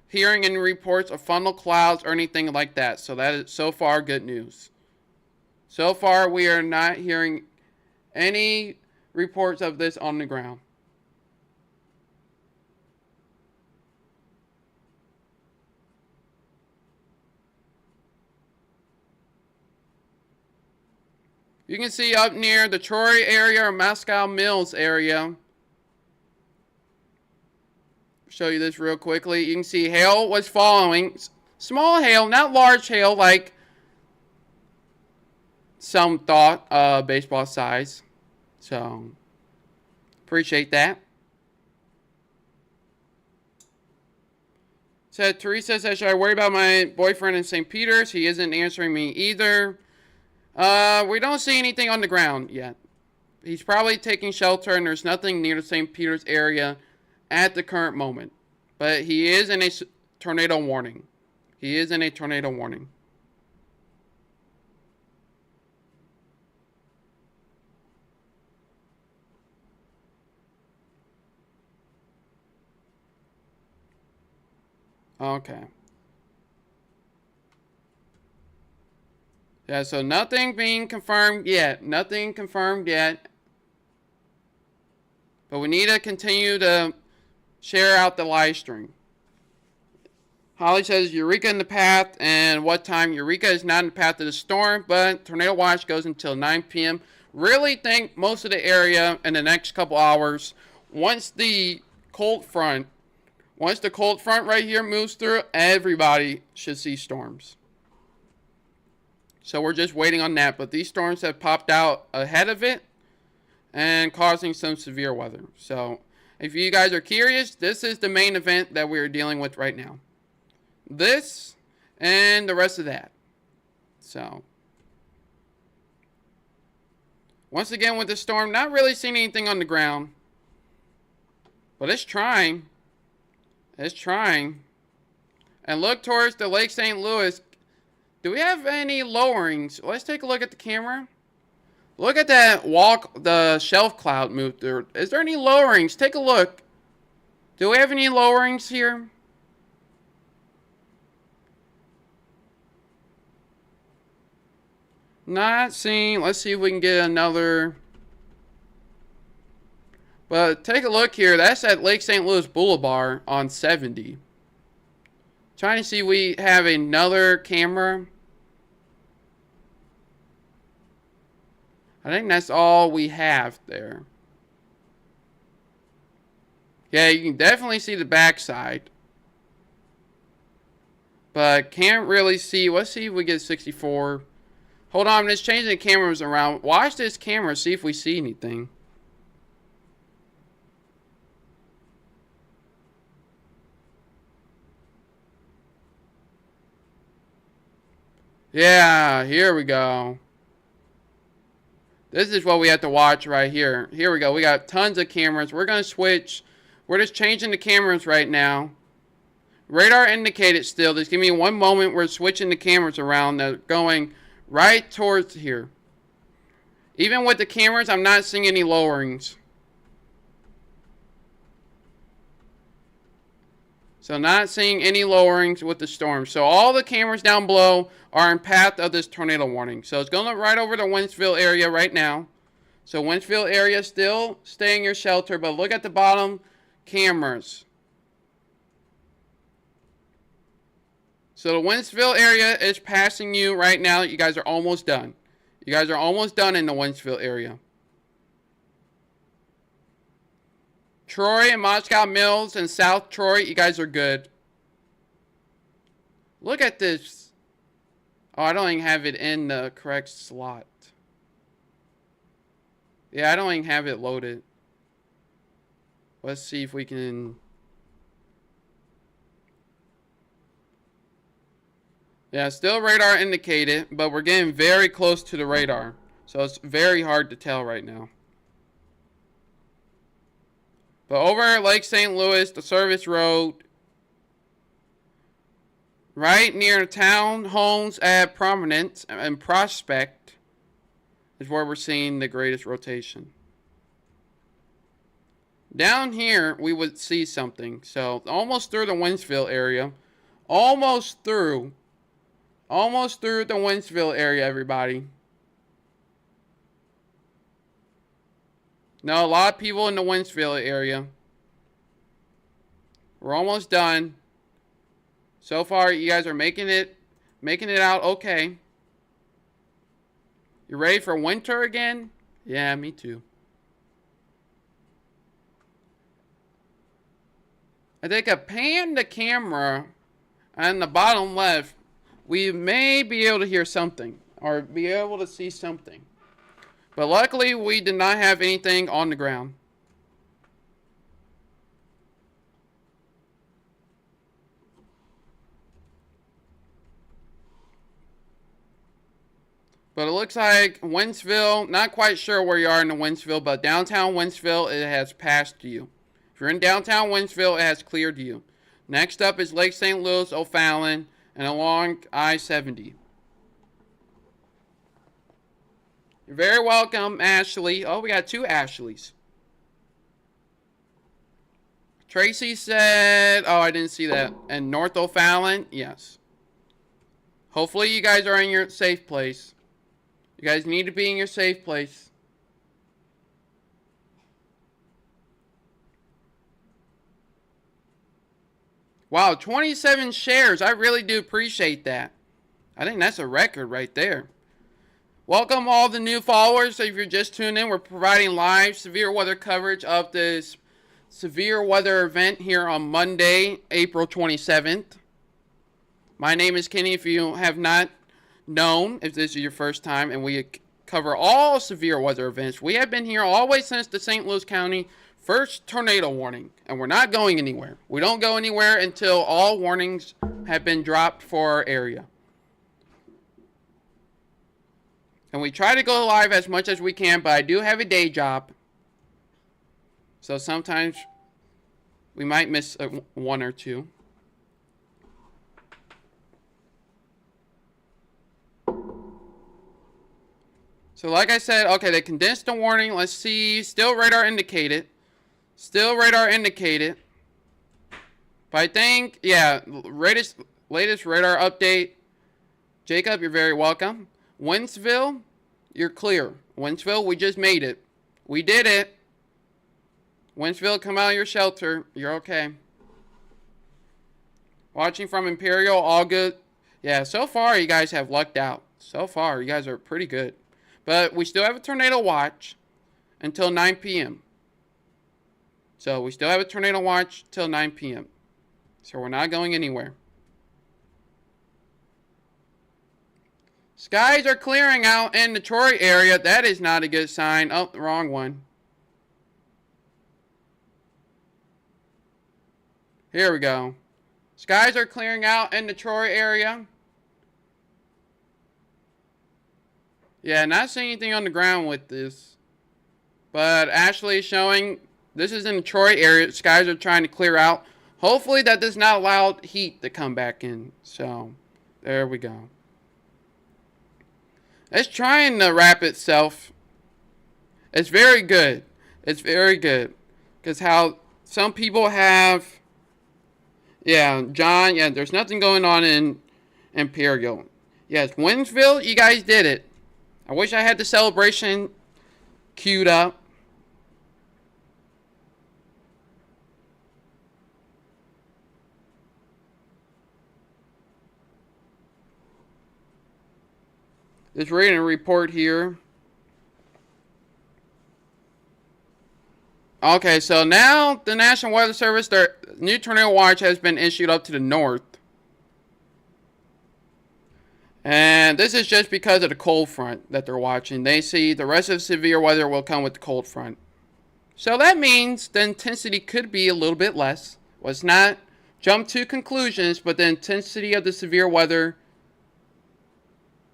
hearing any reports of funnel clouds or anything like that. So that is so far good news. So far we are not hearing any reports of this on the ground. You can see up near the Troy area or Moscow Mills area. Show you this real quickly. You can see hail was falling. Small hail, not large hail like some thought baseball size. So, appreciate that. Said Teresa says, should I worry about my boyfriend in St. Peter's? He isn't answering me either. We don't see anything on the ground yet. He's probably taking shelter and there's nothing near the St. Peter's area at the current moment. But he is in a tornado warning. He is in a tornado warning. Okay. Yeah, so nothing being confirmed yet. Nothing confirmed yet. But we need to continue to share out the live stream. Holly says Eureka in the path, and what time? Eureka is not in the path of the storm, but tornado watch goes until 9 p.m. Really think most of the area in the next couple hours, once the cold front right here moves through, everybody should see storms. So we're just waiting on that, but these storms have popped out ahead of it and causing some severe weather. So if you guys are curious, this is the main event that we're dealing with right now. This and the rest of that. So once again with the storm, not really seeing anything on the ground, but it's trying. It's trying. And look towards the Lake St. Louis. Do we have any lowerings? Let's take a look at the camera. Look at that the shelf cloud move through. Is there any lowerings? Take a look. Do we have any lowerings here? Not seeing. Let's see if we can get another. But take a look here. That's at Lake St. Louis Boulevard on 70. Trying to see if we have another camera. I think that's all we have there. Yeah, you can definitely see the backside. But can't really see. Let's see if we get 64. Hold on, I'm just changing the cameras around. Watch this camera, see if we see anything. Yeah, here we go. This is what we have to watch right here. Here we go. We got tons of cameras. We're going to switch. We're just changing the cameras right now. Radar indicated still. Just give me one moment. We're switching the cameras around. They're going right towards here. Even with the cameras, I'm not seeing any lowerings. So not seeing any lowerings with the storm. So all the cameras down below are in path of this tornado warning. So it's going right over the Wentzville area right now. So Wentzville area still stay in your shelter, but look at the bottom cameras. So the Wentzville area is passing you right now. You guys are almost done. You guys are almost done in the Wentzville area. Troy and Moscow Mills and South Troy, you guys are good. Look at this. Oh, I don't even have it in the correct slot. Yeah, I don't even have it loaded. Let's see if we can... Yeah, still radar indicated, but we're getting very close to the radar. So it's very hard to tell right now. But over at Lake St. Louis, the service road, right near town homes at Prominence and Prospect, is where we're seeing the greatest rotation. Down here, we would see something. So almost through the Wentzville area. Almost through the Wentzville area, everybody. No, a lot of people in the Wentzville area. We're almost done. So far, you guys are making it out okay. You ready for winter again? Yeah, me too. I think I pan the camera on the bottom left, we may be able to hear something or be able to see something. But luckily, we did not have anything on the ground. But it looks like Wentzville, not quite sure where you are in the Wentzville, but downtown Wentzville, it has passed you. If you're in downtown Wentzville, it has cleared you. Next up is Lake St. Louis, O'Fallon, and along I-70. You're very welcome, Ashley. Oh, we got two Ashleys. Tracy said, oh, I didn't see that. And North O'Fallon, yes. Hopefully you guys are in your safe place. You guys need to be in your safe place. Wow, 27 shares. I really do appreciate that. I think that's a record right there. Welcome all the new followers. If you're just tuning in, we're providing live severe weather coverage of this severe weather event here on Monday, April 27th. My name is Kenny. If you have not known, if this is your first time, and we cover all severe weather events. We have been here all the way since the St. Louis County first tornado warning, and we're not going anywhere. We don't go anywhere until all warnings have been dropped for our area. And we try to go live as much as we can, but I do have a day job. So sometimes we might miss one or two. So like I said, okay, they condensed the warning. Let's see. Still radar indicated. Still radar indicated. But I think, yeah, latest radar update. Jacob, you're very welcome. Wentzville, you're clear. Wentzville, we just made it. We did it. Wentzville, come out of your shelter. You're okay. Watching from Imperial, all good. Yeah, so far you guys have lucked out. So far, you guys are pretty good. But we still have a tornado watch until 9 p.m. So we still have a tornado watch till 9 p.m. So we're not going anywhere. Skies are clearing out in the Troy area. That is not a good sign. Oh, the wrong one. Here we go. Skies are clearing out in the Troy area. Yeah, not seeing anything on the ground with this. But Ashley is showing this is in the Troy area. Skies are trying to clear out. Hopefully that does not allow heat to come back in. So, there we go. It's trying to wrap itself. It's very good. It's very good. Because how some people have... Yeah, John, yeah, there's nothing going on in Imperial. Yes, Wentzville, you guys did it. I wish I had the celebration queued up. Just reading a report here. Okay, so now the National Weather Service, their new tornado watch has been issued up to the north. And this is just because of the cold front that they're watching. They see the rest of the severe weather will come with the cold front. So that means the intensity could be a little bit less. Let's not jump to conclusions, but the intensity of the severe weather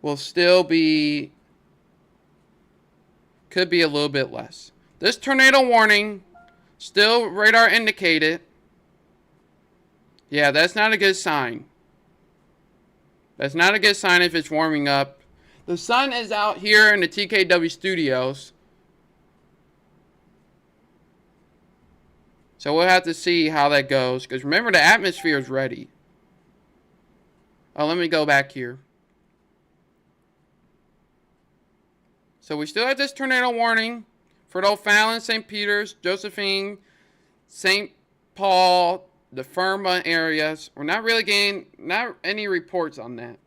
will still be, could be a little bit less. This tornado warning, still radar indicated. Yeah, that's not a good sign. That's not a good sign if it's warming up. The sun is out here in the TKW studios. So we'll have to see how that goes. Because remember, the atmosphere is ready. Oh, let me go back here. So we still have this tornado warning for the O'Fallon, St. Peter's, Josephine, St. Paul, the Firma areas. We're not really getting not any reports on that.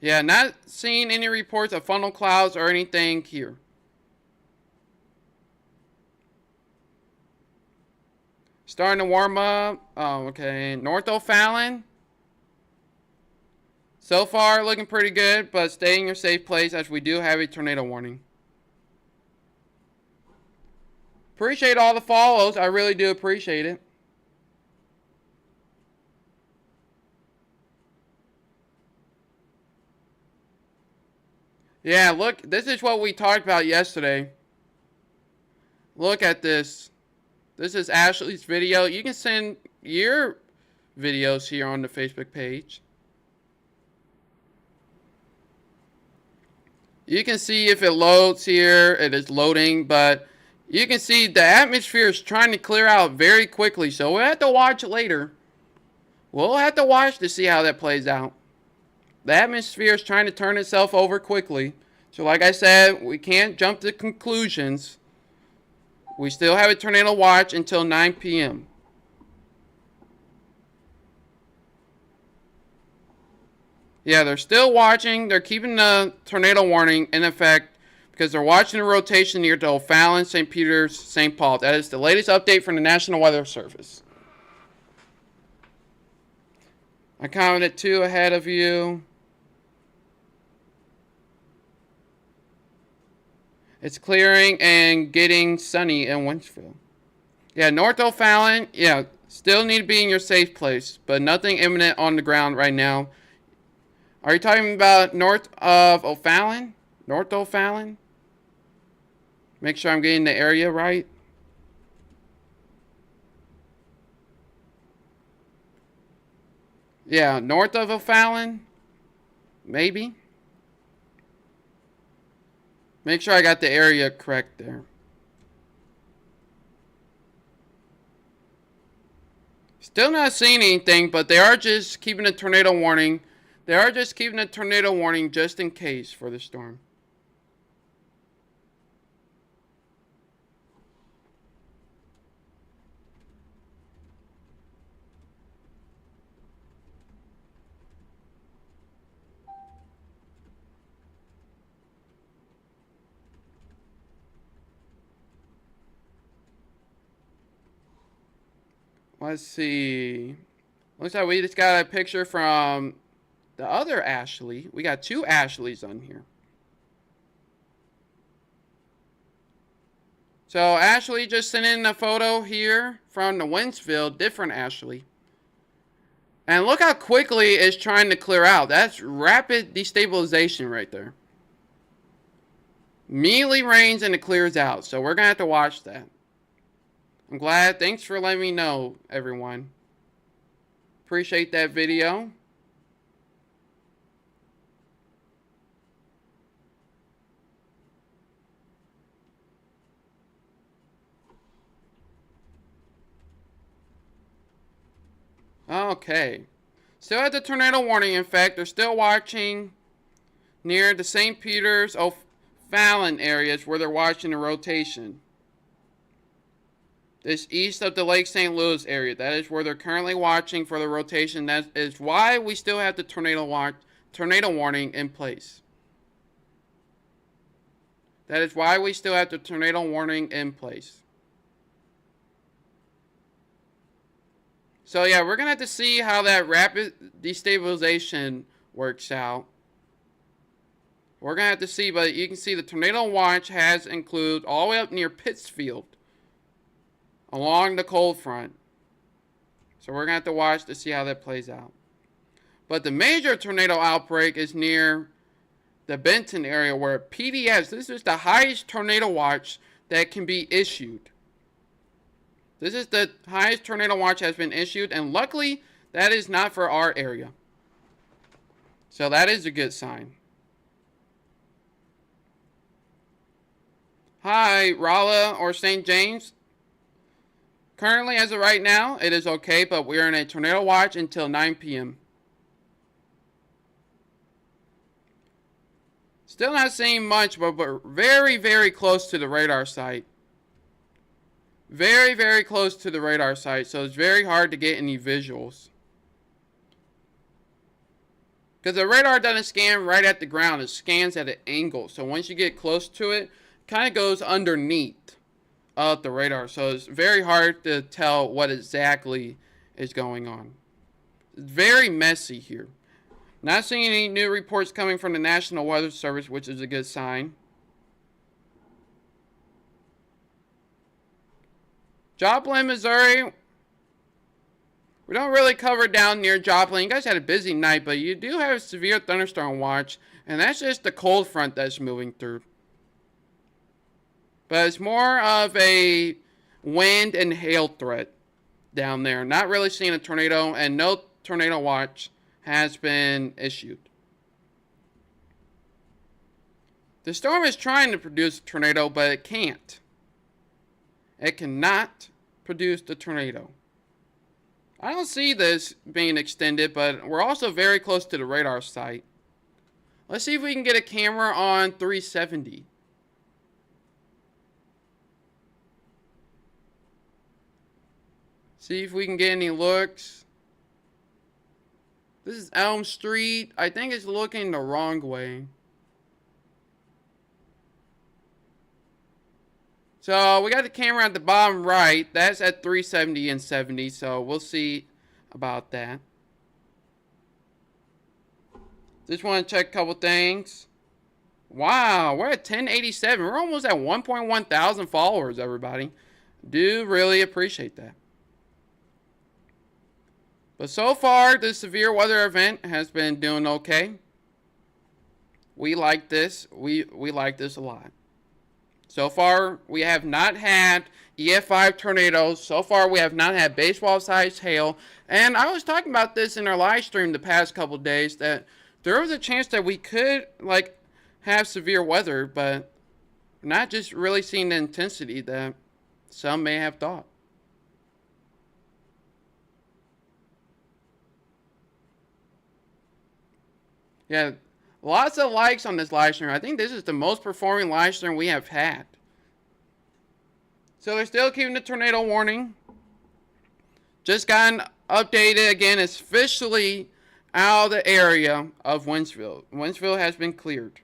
Yeah, not seeing any reports of funnel clouds or anything here. Starting to warm up. Oh, okay. North O'Fallon. So far, looking pretty good, but stay in your safe place as we do have a tornado warning. Appreciate all the follows. I really do appreciate it. Yeah, look, this is what we talked about yesterday. Look at this. This is Ashley's video. You can send your videos here on the Facebook page. You can see if it loads here. It is loading, but you can see the atmosphere is trying to clear out very quickly. So we'll have to watch later. We'll have to watch to see how that plays out. The atmosphere is trying to turn itself over quickly. So like I said, we can't jump to conclusions. We still have a tornado watch until 9 p.m. Yeah, they're still watching. They're keeping the tornado warning in effect because they're watching the rotation near to O'Fallon, St. Peter's, St. Paul. That is the latest update from the National Weather Service. I commented 2 ahead of you. It's clearing and getting sunny in Wentzville. Yeah, North O'Fallon, yeah, still need to be in your safe place, but nothing imminent on the ground right now. Are you talking about north of O'Fallon? North O'Fallon? Make sure I'm getting the area right. Yeah, north of O'Fallon? Maybe. Make sure I got the area correct there. Still not seeing anything, but they are just keeping a tornado warning. They are just keeping a tornado warning just in case for the storm. Let's see. Looks like we just got a picture from the other Ashley. We got 2 Ashleys on here. So Ashley just sent in a photo here from the Wentzville, different Ashley. And look how quickly it's trying to clear out. That's rapid destabilization right there. Immediately rains and it clears out. So we're going to have to watch that. I'm glad. Thanks for letting me know, everyone. Appreciate that video. Okay. Still at the tornado warning. In fact, they're still watching near the St. Peter's, O'Fallon areas where they're watching the rotation. This east of the Lake St. Louis area. That is where they're currently watching for the rotation. That is why we still have the tornado warning in place. That is why we still have the tornado warning in place. So yeah, we're going to have to see how that rapid destabilization works out. We're going to have to see, but you can see the tornado watch has included all the way up near Pittsfield along the cold front. So we're going to have to watch to see how that plays out. But the major tornado outbreak is near the Benton area where PDS, this is the highest tornado watch that can be issued. This is the highest tornado watch has been issued, and luckily that is not for our area. So that is a good sign. Hi, Rolla or St. James. Currently, as of right now, it is okay, but we are in a tornado watch until 9 p.m. Still not seeing much, but we're very, very close to the radar site. Very, very close to the radar site, so it's very hard to get any visuals. Because the radar doesn't scan right at the ground, it scans at an angle. So once you get close to it, it kind of goes underneath of the radar. So it's very hard to tell what exactly is going on. It's very messy here. Not seeing any new reports coming from the National Weather Service, which is a good sign. Joplin, Missouri. We don't really cover down near Joplin. You guys had a busy night, but you do have a severe thunderstorm watch, and that's just the cold front that's moving through. But it's more of a wind and hail threat down there. Not really seeing a tornado, and no tornado watch has been issued. The storm is trying to produce a tornado, but it can't. It cannot produce the tornado. I don't see this being extended, but we're also very close to the radar site. Let's see if we can get a camera on 370. See if we can get any looks. This is Elm Street. I think it's looking the wrong way. So we got the camera at the bottom right. That's at 370 and 70. So we'll see about that. Just want to check a couple things. Wow, we're at 1087. We're almost at 1.1 thousand followers, everybody. Do really appreciate that. But so far, the severe weather event has been doing okay. We like this. We like this a lot. So far, we have not had EF5 tornadoes. So far, we have not had baseball-sized hail. And I was talking about this in our live stream the past couple days, that there was a chance that we could, have severe weather, but not just really seeing the intensity that some may have thought. Yeah, lots of likes on this live stream. I think this is the most performing live stream we have had. So they're still keeping the tornado warning. Just gotten updated again. It's officially out of the area of Wentzville. Wentzville has been cleared.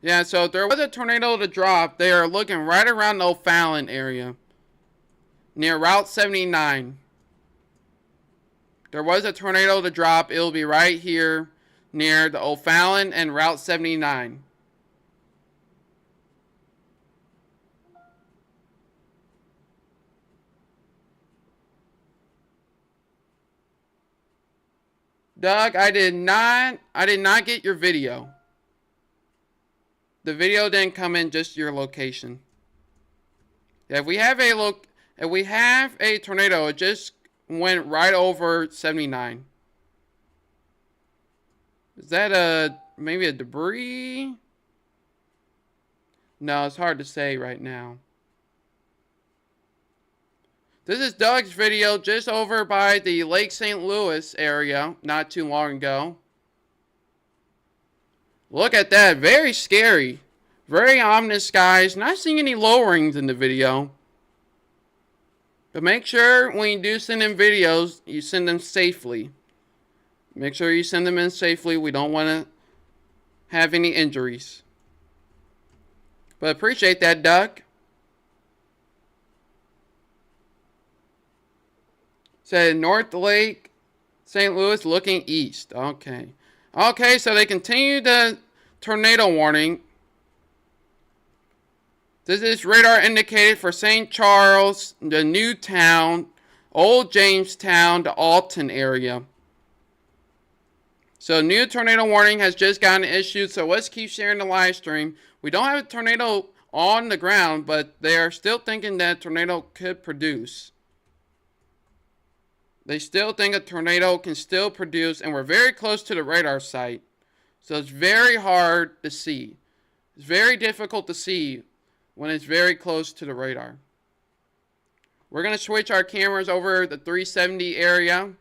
Yeah, so if there was a tornado to drop, they are looking right around the O'Fallon area, near Route 79. There was a tornado to drop. It'll be right here near the O'Fallon and Route 79. Doug, I did not get your video. The video didn't come in, just your location. Yeah, if we have a tornado, it just went right over 79. Is that maybe a debris? No, it's hard to say right now. This is Doug's video just over by the Lake St. Louis area not too long ago. Look at that. Very scary. Very ominous skies. Not seeing any lowerings in the video. But make sure when you do send in videos, you send them safely. Make sure you send them in safely. We don't want to have any injuries. But appreciate that, Doug. Said North Lake, St. Louis looking east. Okay. Okay, so they continue the tornado warning. This is radar indicated for St. Charles, the Newtown, Old Jamestown, the Alton area. So new tornado warning has just gotten issued, so let's keep sharing the live stream. We don't have a tornado on the ground, but they are still thinking that a tornado could produce. They still think a tornado can still produce, and we're very close to the radar site. So it's very hard to see. It's very difficult to see when it's very close to the radar. We're going to switch our cameras over the 370 area.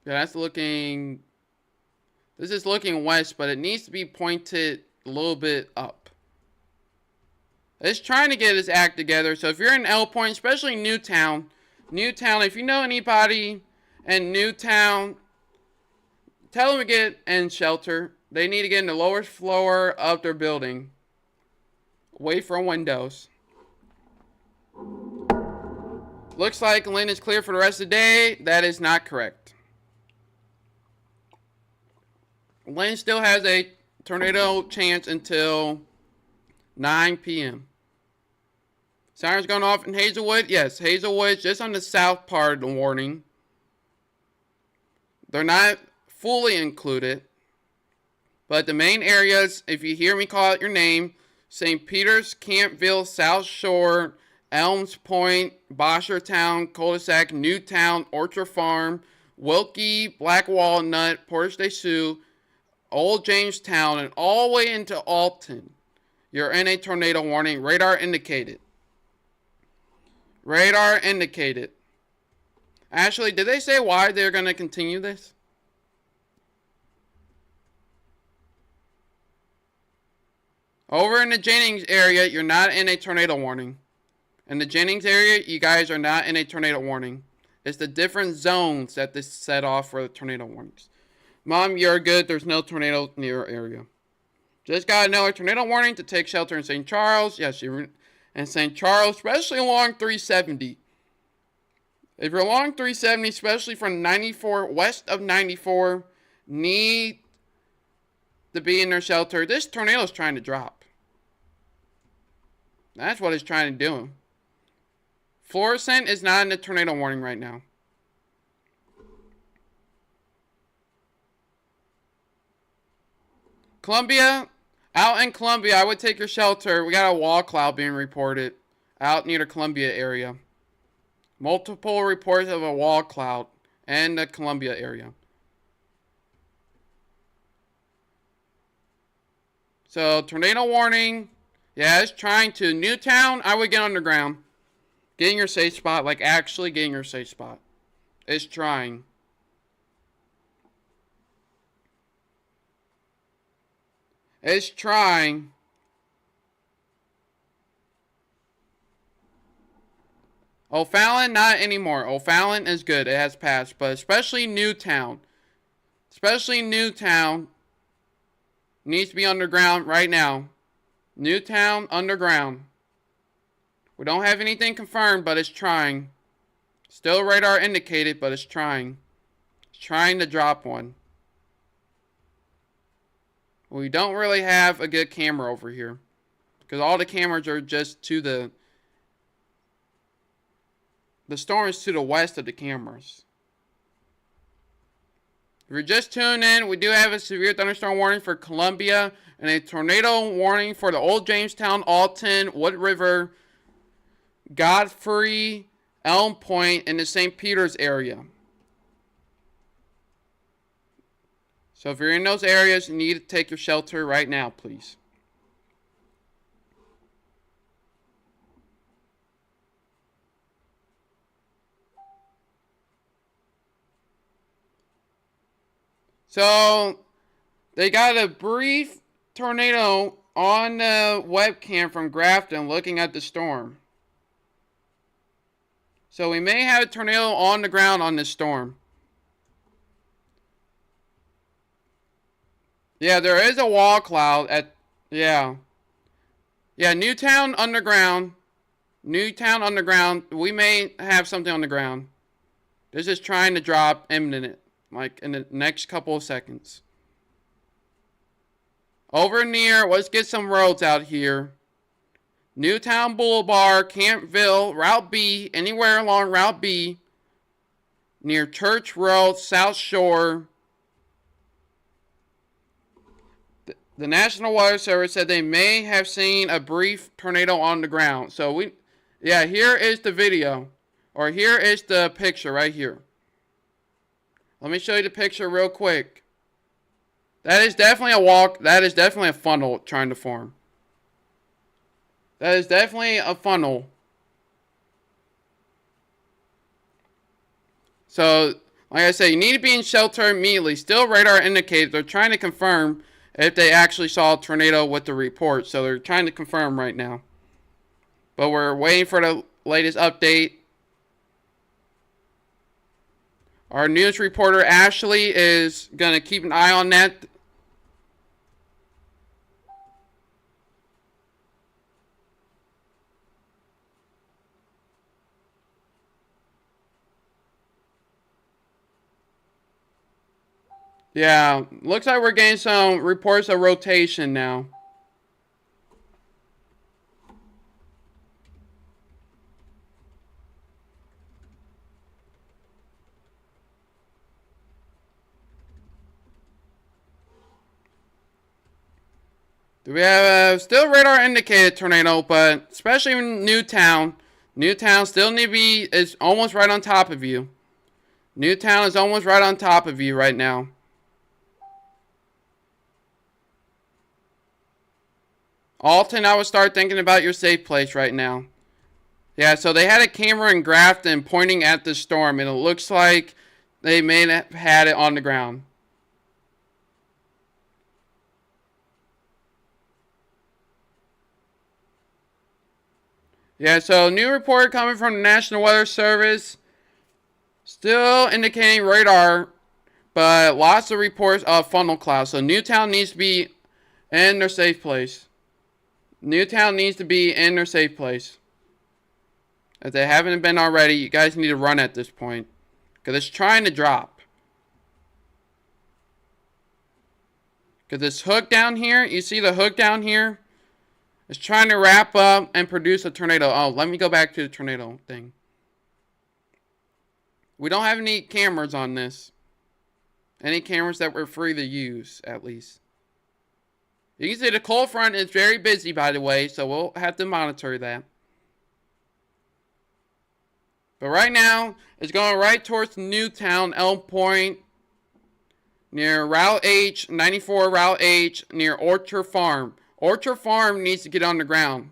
Yeah, that's looking... This is looking west, but it needs to be pointed a little bit up. It's trying to get its act together. So if you're in L Point, especially Newtown, if you know anybody in Newtown, tell them to get in shelter. They need to get in the lowest floor of their building, away from windows. Looks like Lynn is clear for the rest of the day. That is not correct. Lynn still has a tornado chance until 9 p.m. Sirens going off in Hazelwood? Yes, Hazelwood just on the south part of the warning. They're not fully included. But the main areas, if you hear me call out your name, St. Peter's, Campville, South Shore, Elms Point, Boshertown, Cul-de-sac, Newtown, Orchard Farm, Wilkie, Black Walnut, Portage de Sioux, Old Jamestown, and all the way into Alton. You're in a tornado warning. Radar indicated. Radar indicated. Ashley, did they say why they're going to continue this? Over in the Jennings area, you're not in a tornado warning. In the Jennings area, you guys are not in a tornado warning. It's the different zones that this set off for the tornado warnings. Mom, you're good. There's no tornado near your area. Just got another tornado warning to take shelter in St. Charles. Yes, you're in St. Charles, especially along 370. If you're along 370, especially from 94, west of 94, need to be in their shelter. This tornado is trying to drop. That's what it's trying to do. Florissant is not in the tornado warning right now. Columbia, out in Columbia, I would take your shelter. We got a wall cloud being reported out near the Columbia area. Multiple reports of a wall cloud in the Columbia area. So, tornado warning. Yeah, it's trying to. Newtown, I would get underground. Get in your safe spot, like actually get in your safe spot. It's trying. It's trying. O'Fallon, not anymore. O'Fallon is good. It has passed. But especially Newtown. Especially Newtown needs to be underground right now. Newtown, underground. We don't have anything confirmed, but it's trying. Still radar indicated, but it's trying. It's trying to drop one. We don't really have a good camera over here, because all the cameras are just to the storm is to the west of the cameras. If you're just tuning in, we do have a severe thunderstorm warning for Columbia and a tornado warning for the Old Jamestown, Alton, Wood River, Godfrey, Elm Point, and the St. Peter's area. So if you're in those areas, you need to take your shelter right now, please. So they got a brief tornado on the webcam from Grafton looking at the storm. So we may have a tornado on the ground on this storm. Yeah, there is a wall cloud at, yeah. Yeah, Newtown underground. Newtown underground. We may have something on the ground. This is trying to drop imminent, like in the next couple of seconds. Over near, let's get some roads out here. Newtown Boulevard, Campville, Route B, anywhere along Route B. Near Church Road, South Shore. The National Weather Service said they may have seen a brief tornado on the ground. So here is the video. Or here is the picture right here. Let me show you the picture real quick. That is definitely a funnel trying to form. That is definitely a funnel. So, like I said, you need to be in shelter immediately. Still radar indicated. They're trying to confirm if they actually saw a tornado with the report. So they're trying to confirm right now. But we're waiting for the latest update. Our news reporter, Ashley, is going to keep an eye on that. Yeah, looks like we're getting some reports of rotation now. We have still radar indicated tornado, but especially in Newtown. Newtown still is almost right on top of you. Newtown is almost right on top of you right now. Alton, I would start thinking about your safe place right now. Yeah, so they had a camera in Grafton pointing at the storm, and it looks like they may have had it on the ground. Yeah, so new report coming from the National Weather Service. Still indicating radar, but lots of reports of funnel clouds. So Newtown needs to be in their safe place. Newtown needs to be in their safe place. If they haven't been already, you guys need to run at this point. Because it's trying to drop. Because this hook down here, you see the hook down here? It's trying to wrap up and produce a tornado. Oh, let me go back to the tornado thing. We don't have any cameras on this. Any cameras that we're free to use, at least. You can see the cold front is very busy, by the way, so we'll have to monitor that. But right now, it's going right towards Newtown, Elm Point, near Route H, 94 Route H, near Orchard Farm. Orchard Farm needs to get on the ground.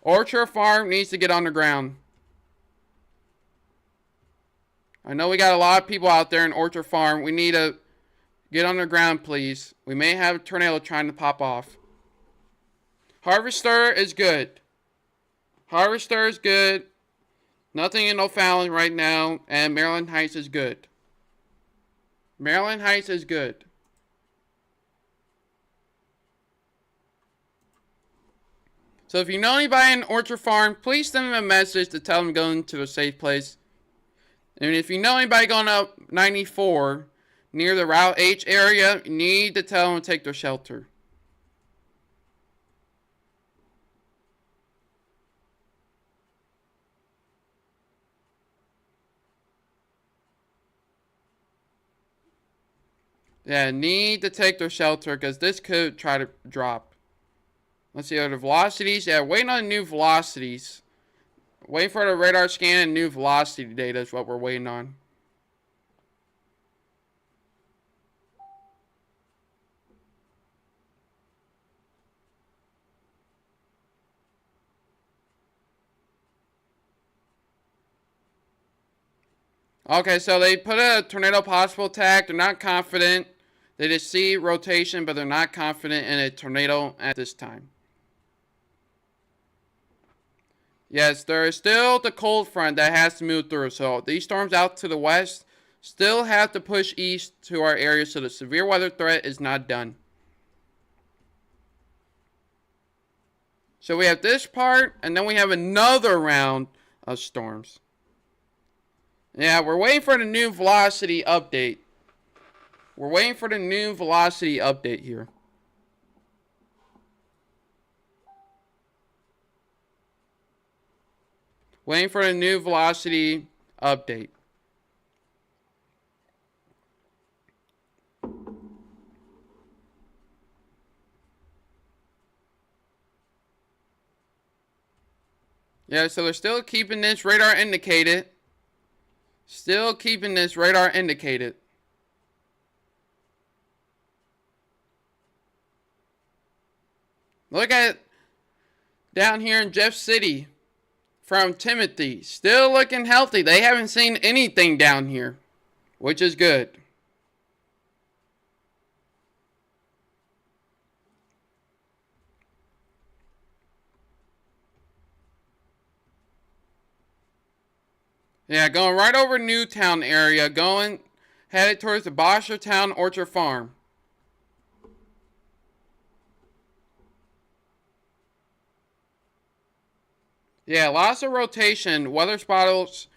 Orchard Farm needs to get on the ground. I know we got a lot of people out there in Orchard Farm. We need to get on the ground, please. We may have a tornado trying to pop off. Harvester is good. Harvester is good. Nothing in O'Fallon right now. And Maryland Heights is good. Maryland Heights is good. So if you know anybody in Orchard Farm, please send them a message to tell them to go into a safe place. And if you know anybody going up 94 near the Route H area, you need to tell them to take their shelter. Yeah, need to take their shelter because this could try to drop. Let's see, are the velocities? Yeah, waiting on new velocities. Waiting for the radar scan and new velocity data is what we're waiting on. Okay, so they put a tornado possible tag. They're not confident. They just see rotation, but they're not confident in a tornado at this time. Yes, there is still the cold front that has to move through. So these storms out to the west still have to push east to our area, so the severe weather threat is not done. So we have this part, and then we have another round of storms. Yeah, we're waiting for the new velocity update. We're waiting for the new velocity update here. Waiting for the new velocity update. Yeah, so they're still keeping this radar indicated. Still keeping this radar indicated. Look at down here in Jeff City from Timothy. Still looking healthy. They haven't seen anything down here, which is good. Yeah, going right over Newtown area, headed towards the Boshertown Orchard Farm. Yeah, lots of rotation. Weather spotters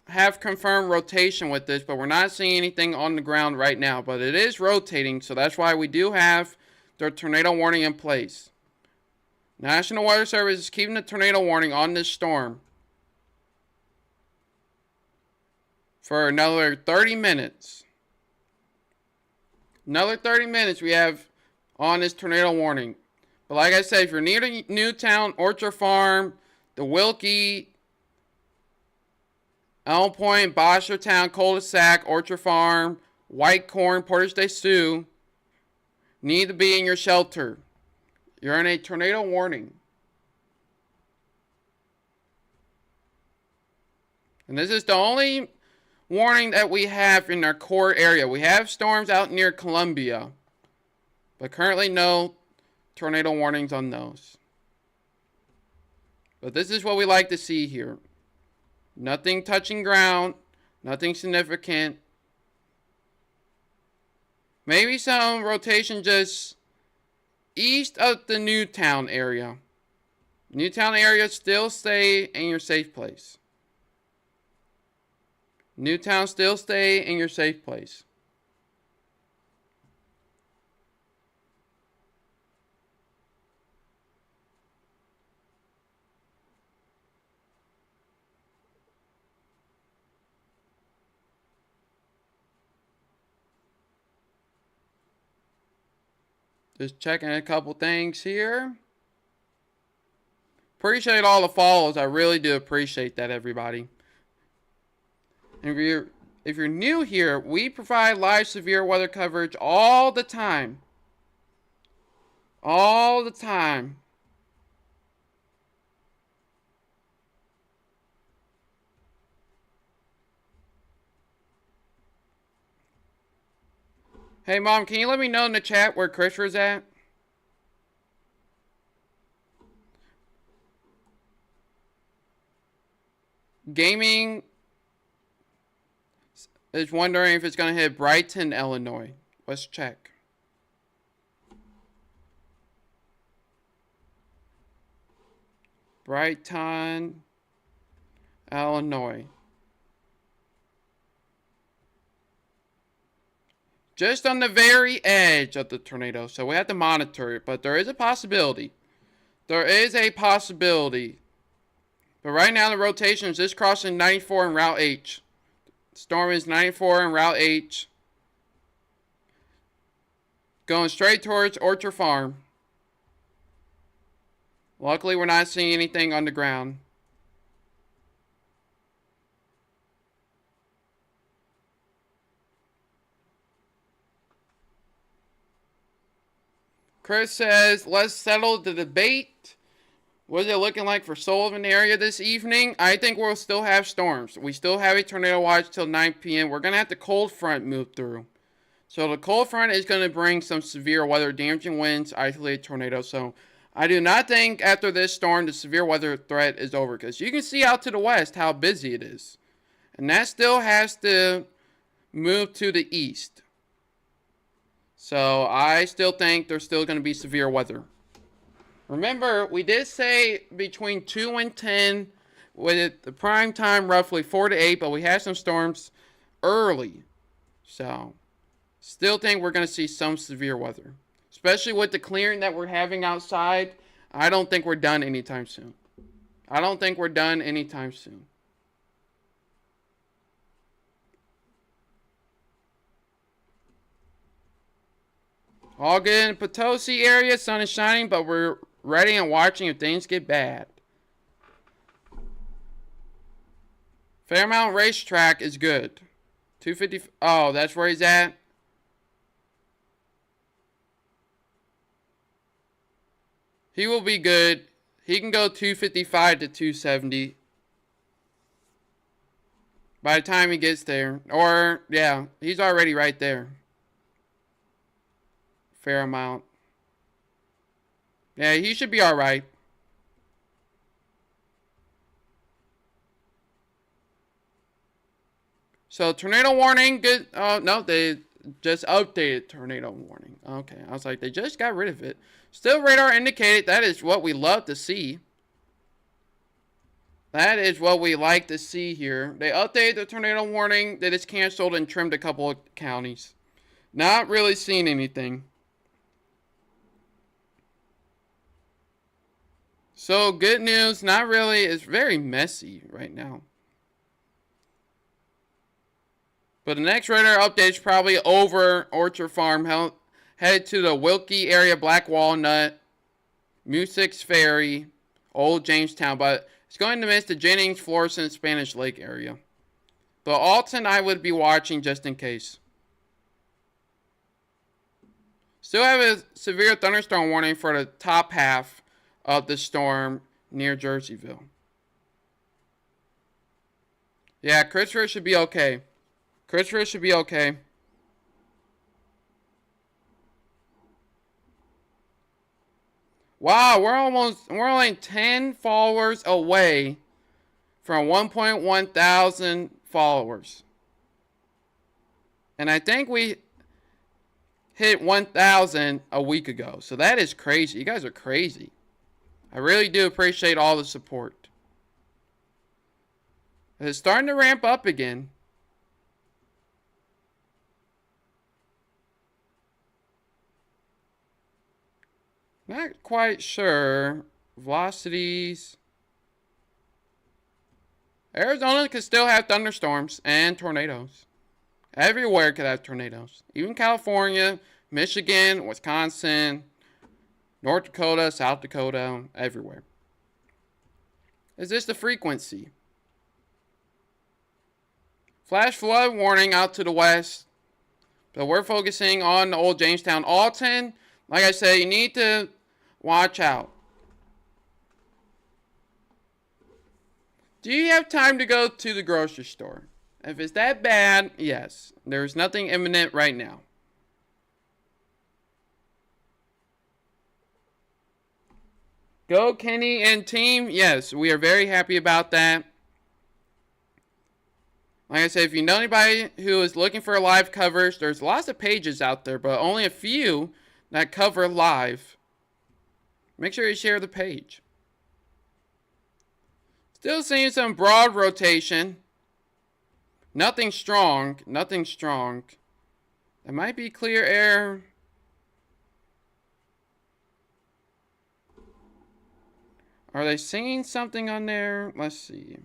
have confirmed rotation with this, but we're not seeing anything on the ground right now. But it is rotating, so that's why we do have the tornado warning in place. National Weather Service is keeping the tornado warning on this storm for another 30 minutes. Another 30 minutes we have on this tornado warning. But like I said, if you're near the Newtown Orchard Farm, the Wilkie, Elm Point, Boshertown, Cul-de-sac, Orchard Farm, White Corn, Portage de Sioux, need to be in your shelter. You're in a tornado warning. And this is the only warning that we have in our core area. We have storms out near Columbia, but currently no tornado warnings on those. But this is what we like to see here. Nothing touching ground, nothing significant. Maybe some rotation just east of the Newtown area. Newtown area, still stay in your safe place. Newtown, still stay in your safe place. Just checking a couple things here. Appreciate all the follows. I really do appreciate that, everybody. And if you're new here, we provide live severe weather coverage all the time. All the time. Hey, Mom, can you let me know in the chat where Christopher's at? Gaming is wondering if it's going to hit Brighton, Illinois. Let's check. Brighton, Illinois. Just on the very edge of the tornado, so we have to monitor it, but there is a possibility. There is a possibility. But right now the rotation is just crossing 94 and Route H. Storm is 94 and Route H. Going straight towards Orchard Farm. Luckily we're not seeing anything on the ground. Chris says, let's settle the debate. What is it looking like for Sullivan area this evening? I think we'll still have storms. We still have a tornado watch till 9 p.m. We're going to have the cold front move through. So the cold front is going to bring some severe weather, damaging winds, isolated tornadoes. So I do not think after this storm the severe weather threat is over. Because you can see out to the west how busy it is. And that still has to move to the east. So I still think there's still going to be severe weather. Remember, we did say between 2 and 10 with the prime time roughly 4 to 8, but we had some storms early. So, still think we're going to see some severe weather. Especially with the clearing that we're having outside. I don't think we're done anytime soon. I don't think we're done anytime soon. All good in Potosi area. Sun is shining, but we're ready and watching if things get bad. Fairmount Racetrack is good. 250. Oh, that's where he's at. He will be good. He can go 255 to 270 by the time he gets there. Or, yeah, he's already right there. Fairmount. Yeah, he should be alright. So, tornado warning. Good. Oh, no, they just updated tornado warning. Okay, I was like, they just got rid of it. Still radar indicated. That is what we love to see. That is what we like to see here. They updated the tornado warning that is canceled and trimmed a couple of counties. Not really seeing anything. So, good news. Not really. It's very messy right now. But the next radar update is probably over Orchard Farm. Headed to the Wilkie area, Black Walnut, Musix Ferry, Old Jamestown. But it's going to miss the Jennings, Florissant, Spanish Lake area. But Alton I would be watching just in case. Still have a severe thunderstorm warning for the top half of the storm near Jerseyville. Yeah, Christopher should be okay. Christopher should be okay. Wow, we're only 10 followers away from 1.1 thousand followers. And I think we hit 1,000 a week ago. So that is crazy. You guys are crazy. I really do appreciate all the support. It's starting to ramp up again. Not quite sure. Velocities. Arizona could still have thunderstorms and tornadoes. Everywhere could have tornadoes. Even California, Michigan, Wisconsin, North Dakota, South Dakota, everywhere. Is this the frequency? Flash flood warning out to the west. But we're focusing on the Old Jamestown. Alton, like I said, you need to watch out. Do you have time to go to the grocery store? If it's that bad, yes. There's nothing imminent right now. Go Kenny and team. Yes, we are very happy about that. Like I said, if you know anybody who is looking for live coverage, there's lots of pages out there, but only a few that cover live. Make sure you share the page. Still seeing some broad rotation. Nothing strong. Nothing strong. It might be clear air. Are they seeing something on there? Let's see.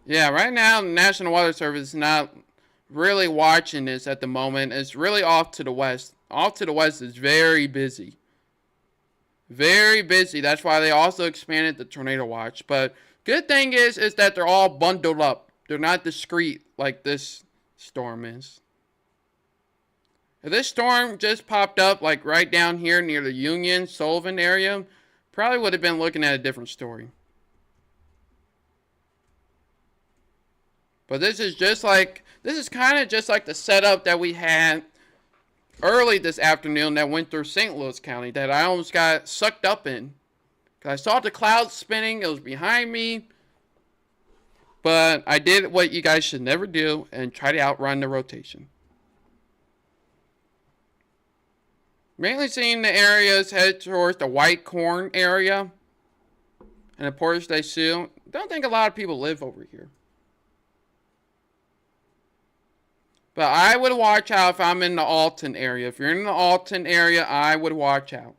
Yeah, right now the National Weather Service is not really watching this at the moment. It's really off to the west. Off to the west is very busy. Very busy. That's why they also expanded the tornado watch. But good thing is that they're all bundled up. They're not discrete like this storm is. If this storm just popped up like right down here near the Union, Sullivan area, probably would have been looking at a different story. But this is kind of just like the setup that we had early this afternoon that went through St. Louis County that I almost got sucked up in. Because I saw the clouds spinning. It was behind me. But I did what you guys should never do and try to outrun the rotation. Mainly seeing the areas head towards the White Corn area and the Portage de Sioux. Don't think a lot of people live over here. But I would watch out if I'm in the Alton area. If you're in the Alton area, I would watch out.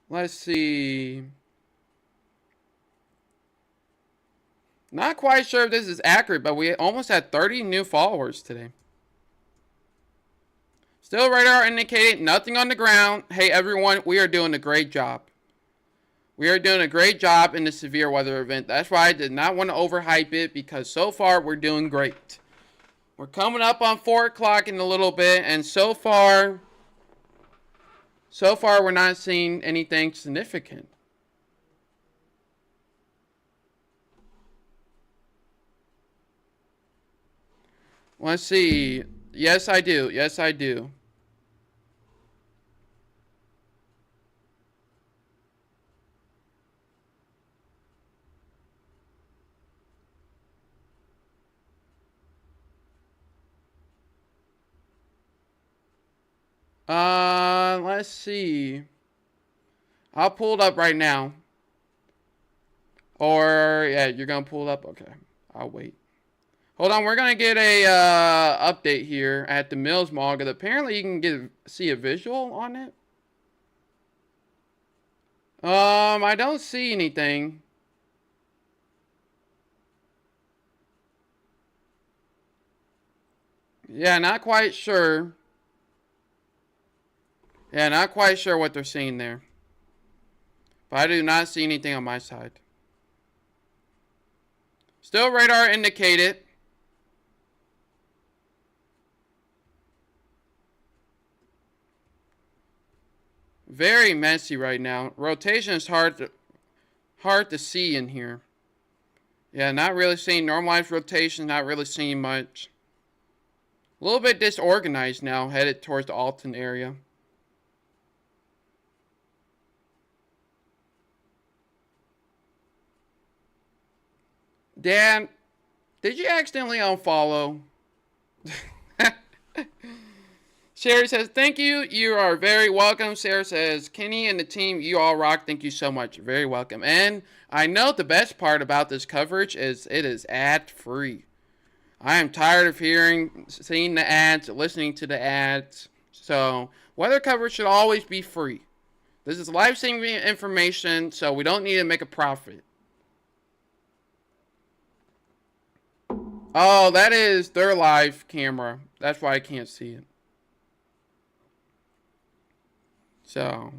Let's see. Not quite sure if this is accurate, but we almost had 30 new followers today. Still radar indicated, nothing on the ground. Hey everyone, we are doing a great job. We are doing a great job in the severe weather event. That's why I did not want to overhype it, because so far we're doing great. We're coming up on 4 o'clock in a little bit, and so far we're not seeing anything significant. Let's see. Yes, I do. Yes, I do. Let's see. I'll pull it up right now. Or, yeah, you're gonna pull it up? Okay. I'll wait. Hold on, we're gonna get a update here at the Mills Mall, because apparently you can see a visual on it. I don't see anything. Yeah, not quite sure. Yeah, not quite sure what they're seeing there. But I do not see anything on my side. Still radar indicated. Very messy right now. Rotation is hard to see in here. Yeah, not really seeing normalized rotation, not really seeing much. A little bit disorganized now, headed towards the Alton area. Dan, did you accidentally unfollow? Sherry says, thank you. You are very welcome. Sarah says, Kenny and the team, you all rock. Thank you so much. Very welcome. And I know the best part about this coverage is it is ad-free. I am tired of seeing the ads, listening to the ads. So, weather coverage should always be free. This is life-saving information, so we don't need to make a profit. Oh, that is their live camera. That's why I can't see it. So,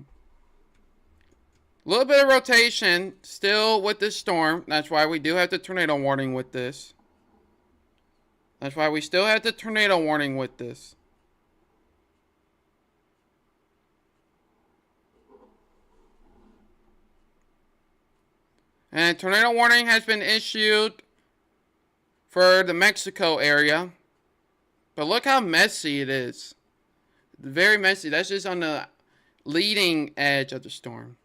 a little bit of rotation still with this storm. That's why we do have the tornado warning with this. That's why we still have the tornado warning with this. And tornado warning has been issued for the Mexico area. But look how messy it is. Very messy. That's just on the leading edge of the storm.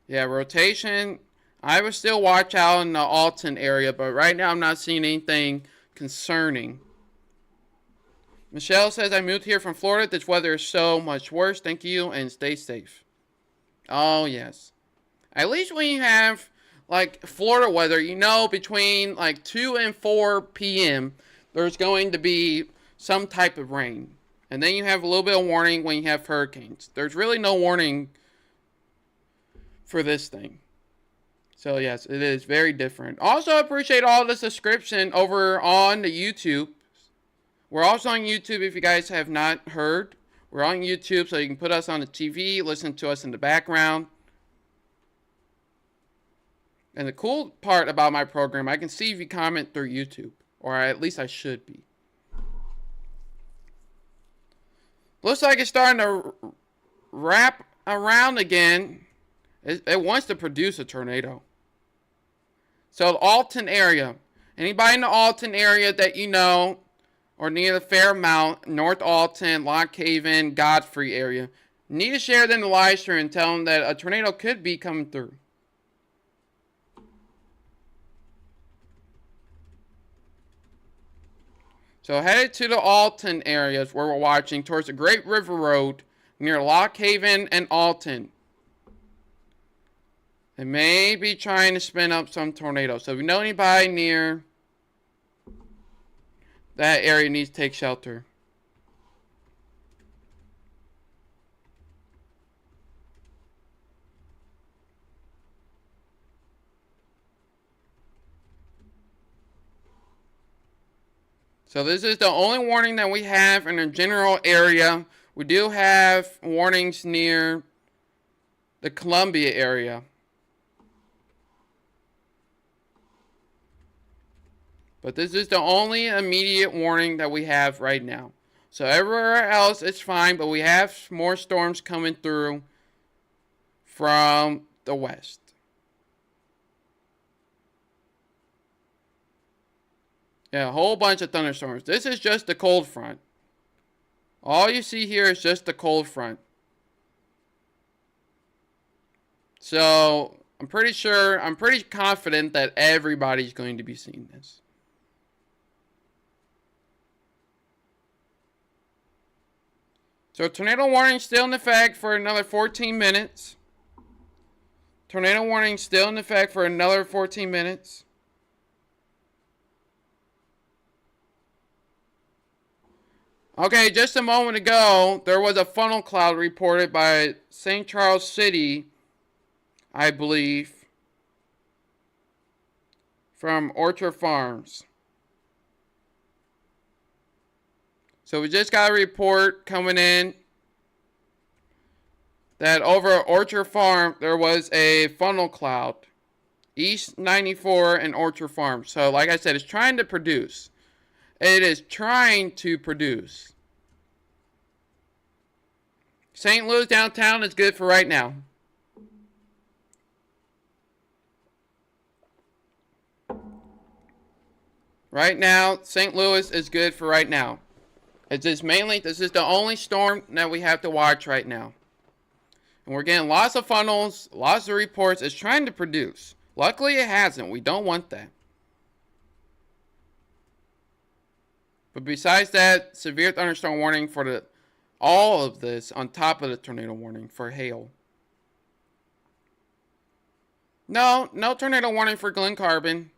Yeah, rotation. I would still watch out in the Alton area, but right now I'm not seeing anything concerning. Michelle says, I moved here from Florida. This weather is so much worse. Thank you, and stay safe. Oh, yes. At least when you have, like, Florida weather, you know between, like, 2 and 4 p.m., there's going to be some type of rain. And then you have a little bit of warning when you have hurricanes. There's really no warning for this thing. So, yes, it is very different. Also, appreciate all the subscription over on the YouTube. We're also on YouTube if you guys have not heard. We're on YouTube, so you can put us on the TV, listen to us in the background. And the cool part about my program, I can see if you comment through YouTube. Or at least I should be. Looks like it's starting to wrap around again. It wants to produce a tornado. So, the Alton area. Anybody in the Alton area that you know, or near the Fairmount, North Alton, Lock Haven, Godfrey area, need to share them the live stream and tell them that a tornado could be coming through. So headed to the Alton areas where we're watching towards the Great River Road near Lock Haven and Alton. It may be trying to spin up some tornadoes. So if you know anybody near that area needs to take shelter. So this is the only warning that we have in the general area. We do have warnings near the Columbia area. But this is the only immediate warning that we have right now. So everywhere else it's fine, but we have more storms coming through from the west. Yeah, a whole bunch of thunderstorms. This is just the cold front. All you see here is just the cold front. So I'm pretty confident that everybody's going to be seeing this. So tornado warning still in effect for another 14 minutes. Tornado warning still in effect for another 14 minutes. Okay, just a moment ago, there was a funnel cloud reported by St. Charles City, I believe, from Orchard Farms. So we just got a report coming in that over at Orchard Farm, there was a funnel cloud. East 94 and Orchard Farm. So like I said, it's trying to produce. It is trying to produce. St. Louis downtown is good for right now. Right now, St. Louis is good for right now. It's just mainly, this is the only storm that we have to watch right now. And we're getting lots of funnels, lots of reports. It's trying to produce. Luckily, it hasn't. We don't want that. But besides that, severe thunderstorm warning for all of this on top of the tornado warning for hail. No tornado warning for Glen Carbon.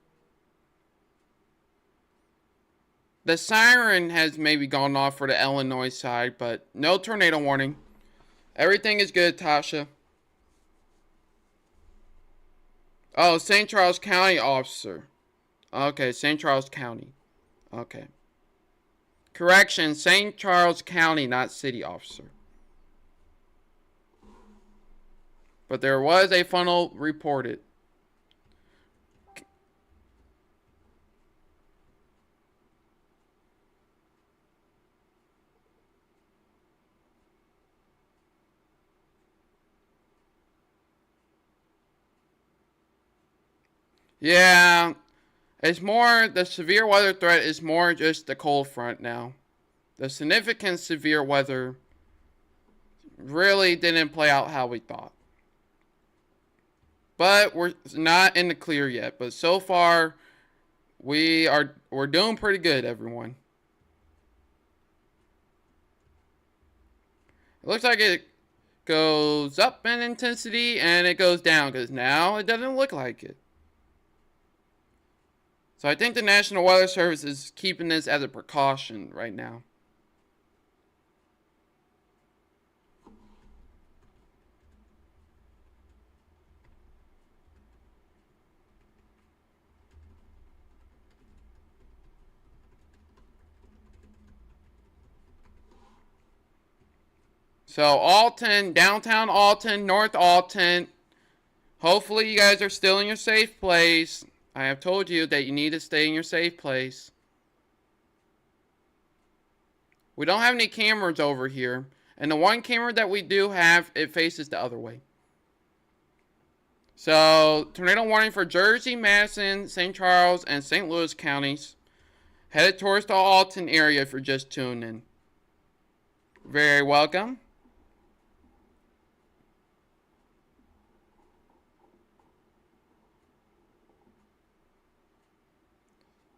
The siren has maybe gone off for the Illinois side, but no tornado warning. Everything is good, Tasha. Oh, St. Charles County officer. Okay, St. Charles County. Okay. Correction, St. Charles County, not city officer. But there was a funnel reported. Yeah, it's more, the severe weather threat is more just the cold front now. The significant severe weather really didn't play out how we thought. But we're not in the clear yet. But so far, we're doing pretty good, everyone. It looks like it goes up in intensity and it goes down, because now it doesn't look like it. So I think the National Weather Service is keeping this as a precaution right now. So Alton, downtown Alton, North Alton. Hopefully you guys are still in your safe place. I have told you that you need to stay in your safe place. We don't have any cameras over here. And the one camera that we do have, it faces the other way. So, tornado warning for Jersey, Madison, St. Charles, and St. Louis counties. Headed towards the Alton area if you're just tuning in. Very welcome.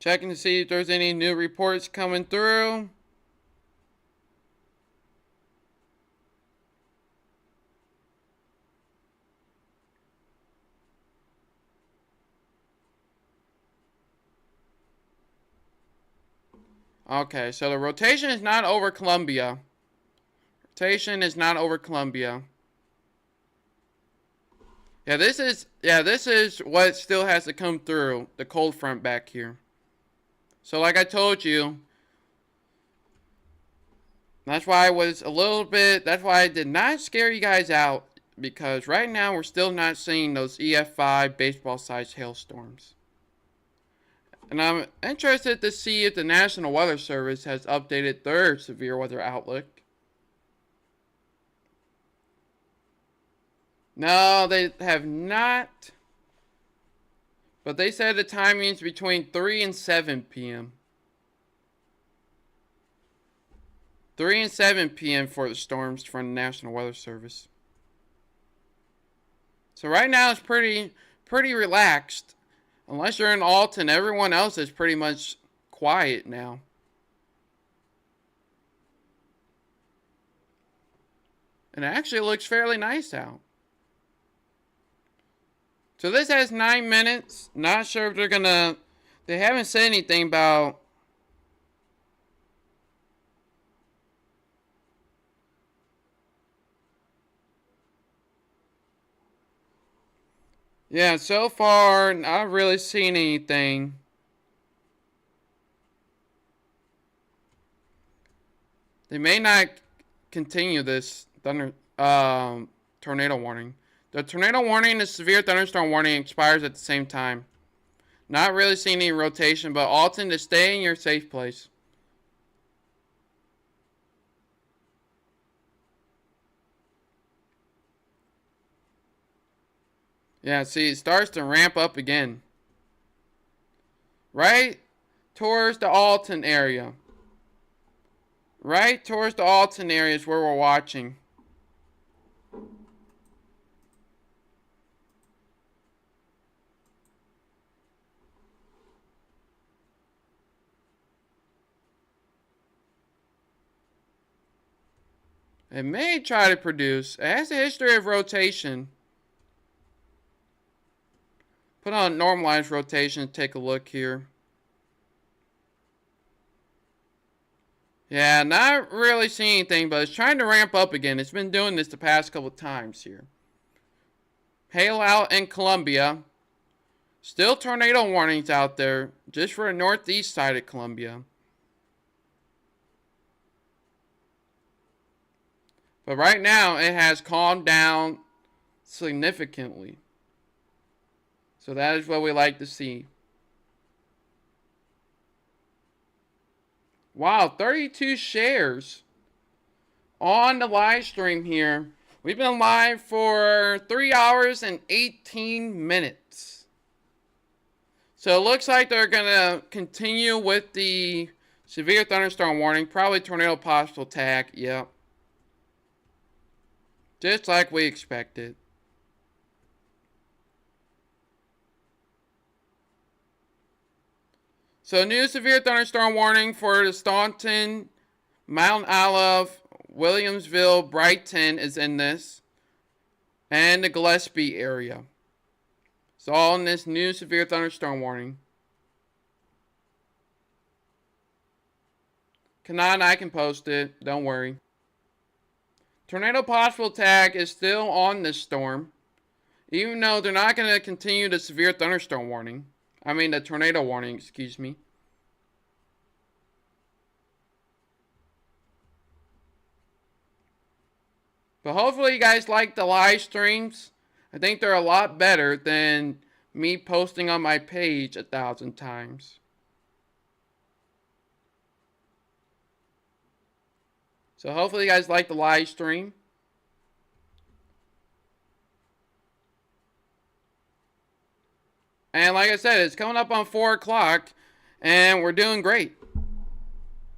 Checking to see if there's any new reports coming through. Okay, so the rotation is not over Columbia. Rotation is not over Columbia. Yeah, this is what still has to come through, the cold front back here. So like I told you, that's why I did not scare you guys out, because right now we're still not seeing those EF5 baseball-sized hailstorms. And I'm interested to see if the National Weather Service has updated their severe weather outlook. No, they have not. But they said the timing's between 3 and 7 p.m. 3 and 7 p.m. for the storms from the National Weather Service. So right now it's pretty relaxed. Unless you're in Alton, everyone else is pretty much quiet now. And it actually looks fairly nice out. So this has 9 minutes. Not sure if they haven't said anything about yeah, so far not really seen anything. They may not continue this tornado warning. The tornado warning and the severe thunderstorm warning expires at the same time. Not really seeing any rotation, but Alton, to stay in your safe place. Yeah, see, it starts to ramp up again. Right towards the Alton area. Right towards the Alton area is where we're watching. It may try to produce. It has a history of rotation. Put on normalized rotation and take a look here. Yeah, not really seeing anything, but it's trying to ramp up again. It's been doing this the past couple times here. Hail out in Columbia. Still tornado warnings out there, just for the northeast side of Columbia. But right now, it has calmed down significantly. So that is what we like to see. Wow, 32 shares on the live stream here. We've been live for 3 hours and 18 minutes. So it looks like they're going to continue with the severe thunderstorm warning. Probably tornado possible attack. Yep. Just like we expected. So new severe thunderstorm warning for the Staunton, Mount Olive, Williamsville, Brighton is in this. And the Gillespie area. It's all in this new severe thunderstorm warning. I can post it. Don't worry. Tornado possible attack is still on this storm. Even though they're not going to continue the severe thunderstorm warning. I mean the tornado warning, excuse me. But hopefully you guys like the live streams. I think they're a lot better than me posting on my page 1,000 times. So hopefully you guys like the live stream. And like I said, it's coming up on 4 o'clock. And we're doing great.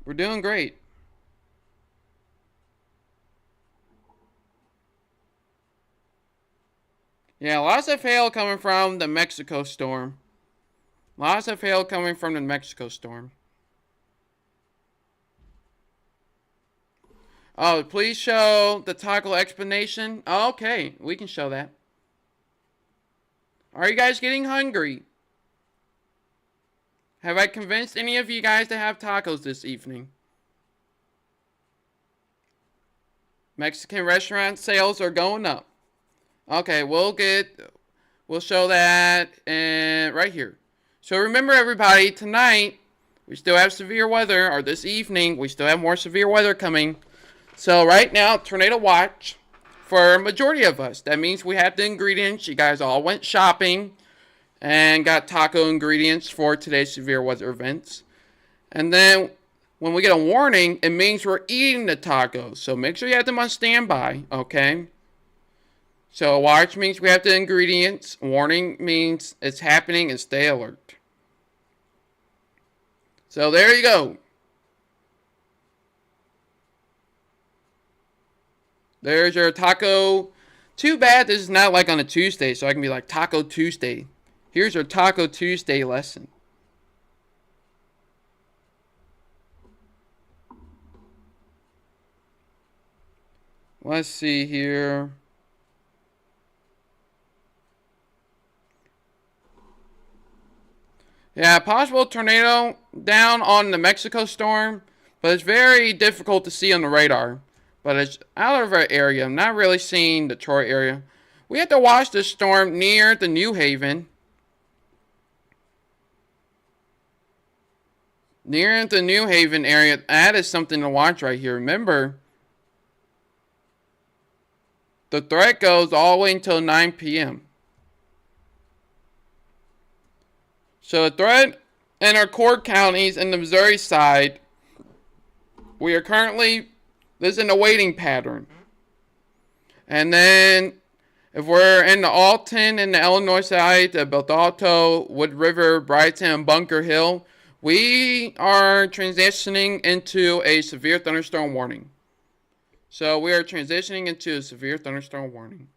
We're doing great. Yeah, lots of hail coming from the Mexico storm. Lots of hail coming from the Mexico storm. Oh, please show the taco explanation. Oh, okay, we can show that. Are you guys getting hungry? Have I convinced any of you guys to have tacos this evening? Mexican restaurant sales are going up. Okay, we'll show that right here. So remember everybody, tonight we still have severe weather, or this evening we still have more severe weather coming. So right now, tornado watch for a majority of us. That means we have the ingredients. You guys all went shopping and got taco ingredients for today's severe weather events. And then when we get a warning, it means we're eating the tacos. So make sure you have them on standby, okay? So watch means we have the ingredients. Warning means it's happening, and stay alert. So there you go. There's your taco. Too bad this is not like on a Tuesday, so I can be like Taco Tuesday. Here's your Taco Tuesday lesson. Let's see here. Yeah, possible tornado down on the Mexico storm, but it's very difficult to see on the radar. But it's out of our area. I'm not really seeing the Troy area. We have to watch this storm near the New Haven. Near the New Haven area, that is something to watch right here. Remember, the threat goes all the way until 9 p.m. So the threat in our core counties in the Missouri side, we are currently, this is in a waiting pattern. And then if we're in the Alton and the Illinois side, the Baldalto, Wood River, Brighton, and Bunker Hill, we are transitioning into a severe thunderstorm warning. So we are transitioning into a severe thunderstorm warning.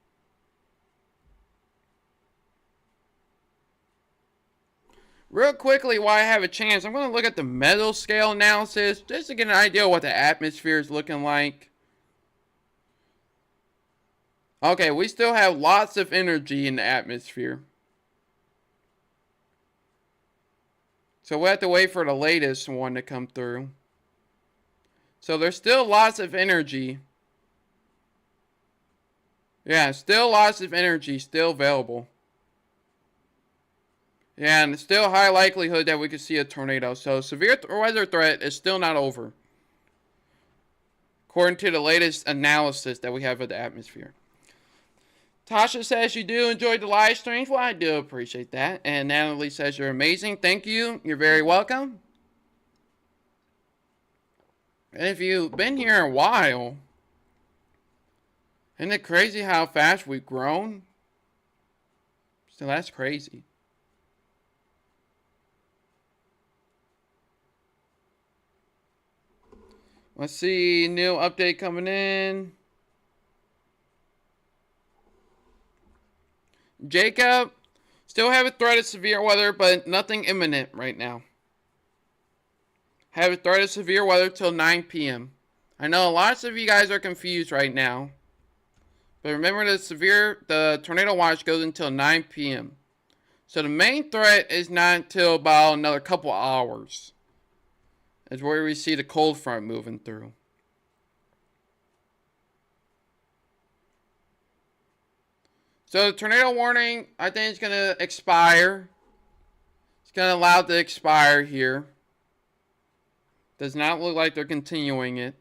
Real quickly, while I have a chance, I'm going to look at the mesoscale analysis just to get an idea of what the atmosphere is looking like. Okay, we still have lots of energy in the atmosphere. So we'll have to wait for the latest one to come through. So there's still lots of energy. Yeah, still lots of energy still available. Yeah, and still high likelihood that we could see a tornado. So severe weather threat is still not over, according to the latest analysis that we have of the atmosphere. Tasha says you do enjoy the live streams. Well, I do appreciate that. And Natalie says you're amazing. Thank you. You're very welcome. And if you've been here a while, isn't it crazy how fast we've grown? So that's crazy. Let's see, new update coming in. Jacob, still have a threat of severe weather, but nothing imminent right now. Have a threat of severe weather till 9 p.m. I know lots of you guys are confused right now. But remember the tornado watch goes until 9 p.m. So the main threat is not until about another couple hours. Is where we see the cold front moving through. So the tornado warning, I think, is going to expire. It's going to allow it to expire here. Does not look like they're continuing it.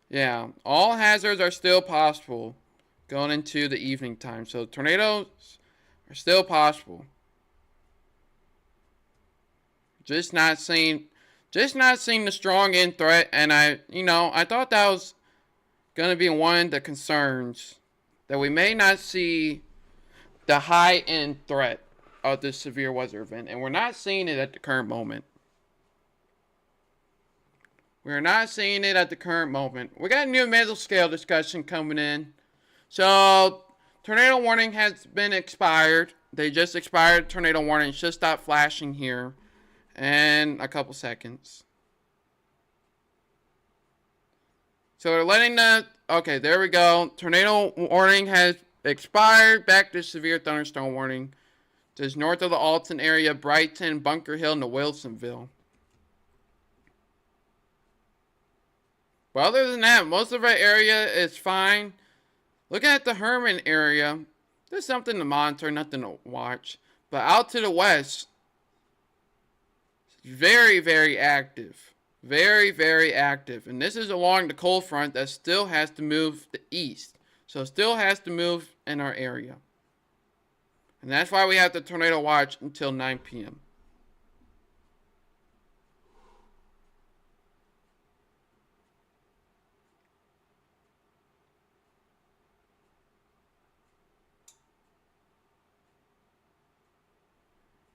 Yeah, all hazards are still possible going into the evening time. So tornadoes are still possible. Just not seeing the strong end threat, and I thought that was gonna be one of the concerns, that we may not see the high end threat. of this severe weather event, and we're not seeing it at the current moment. We're not seeing it at the current moment. We got a new mesoscale discussion coming in. So, tornado warning has been expired. They just expired tornado warning. It should stop flashing here in a couple seconds. So they're letting the... Okay, there we go. Tornado warning has expired. Back to severe thunderstorm warning. Just north of the Alton area, Brighton, Bunker Hill, and Wilsonville. But other than that, most of our area is fine. Looking at the Herman area, there's something to monitor, nothing to watch. But out to the west, very, very active. Very, very active. And this is along the cold front that still has to move the east. So it still has to move in our area. And that's why we have the tornado watch until 9 p.m.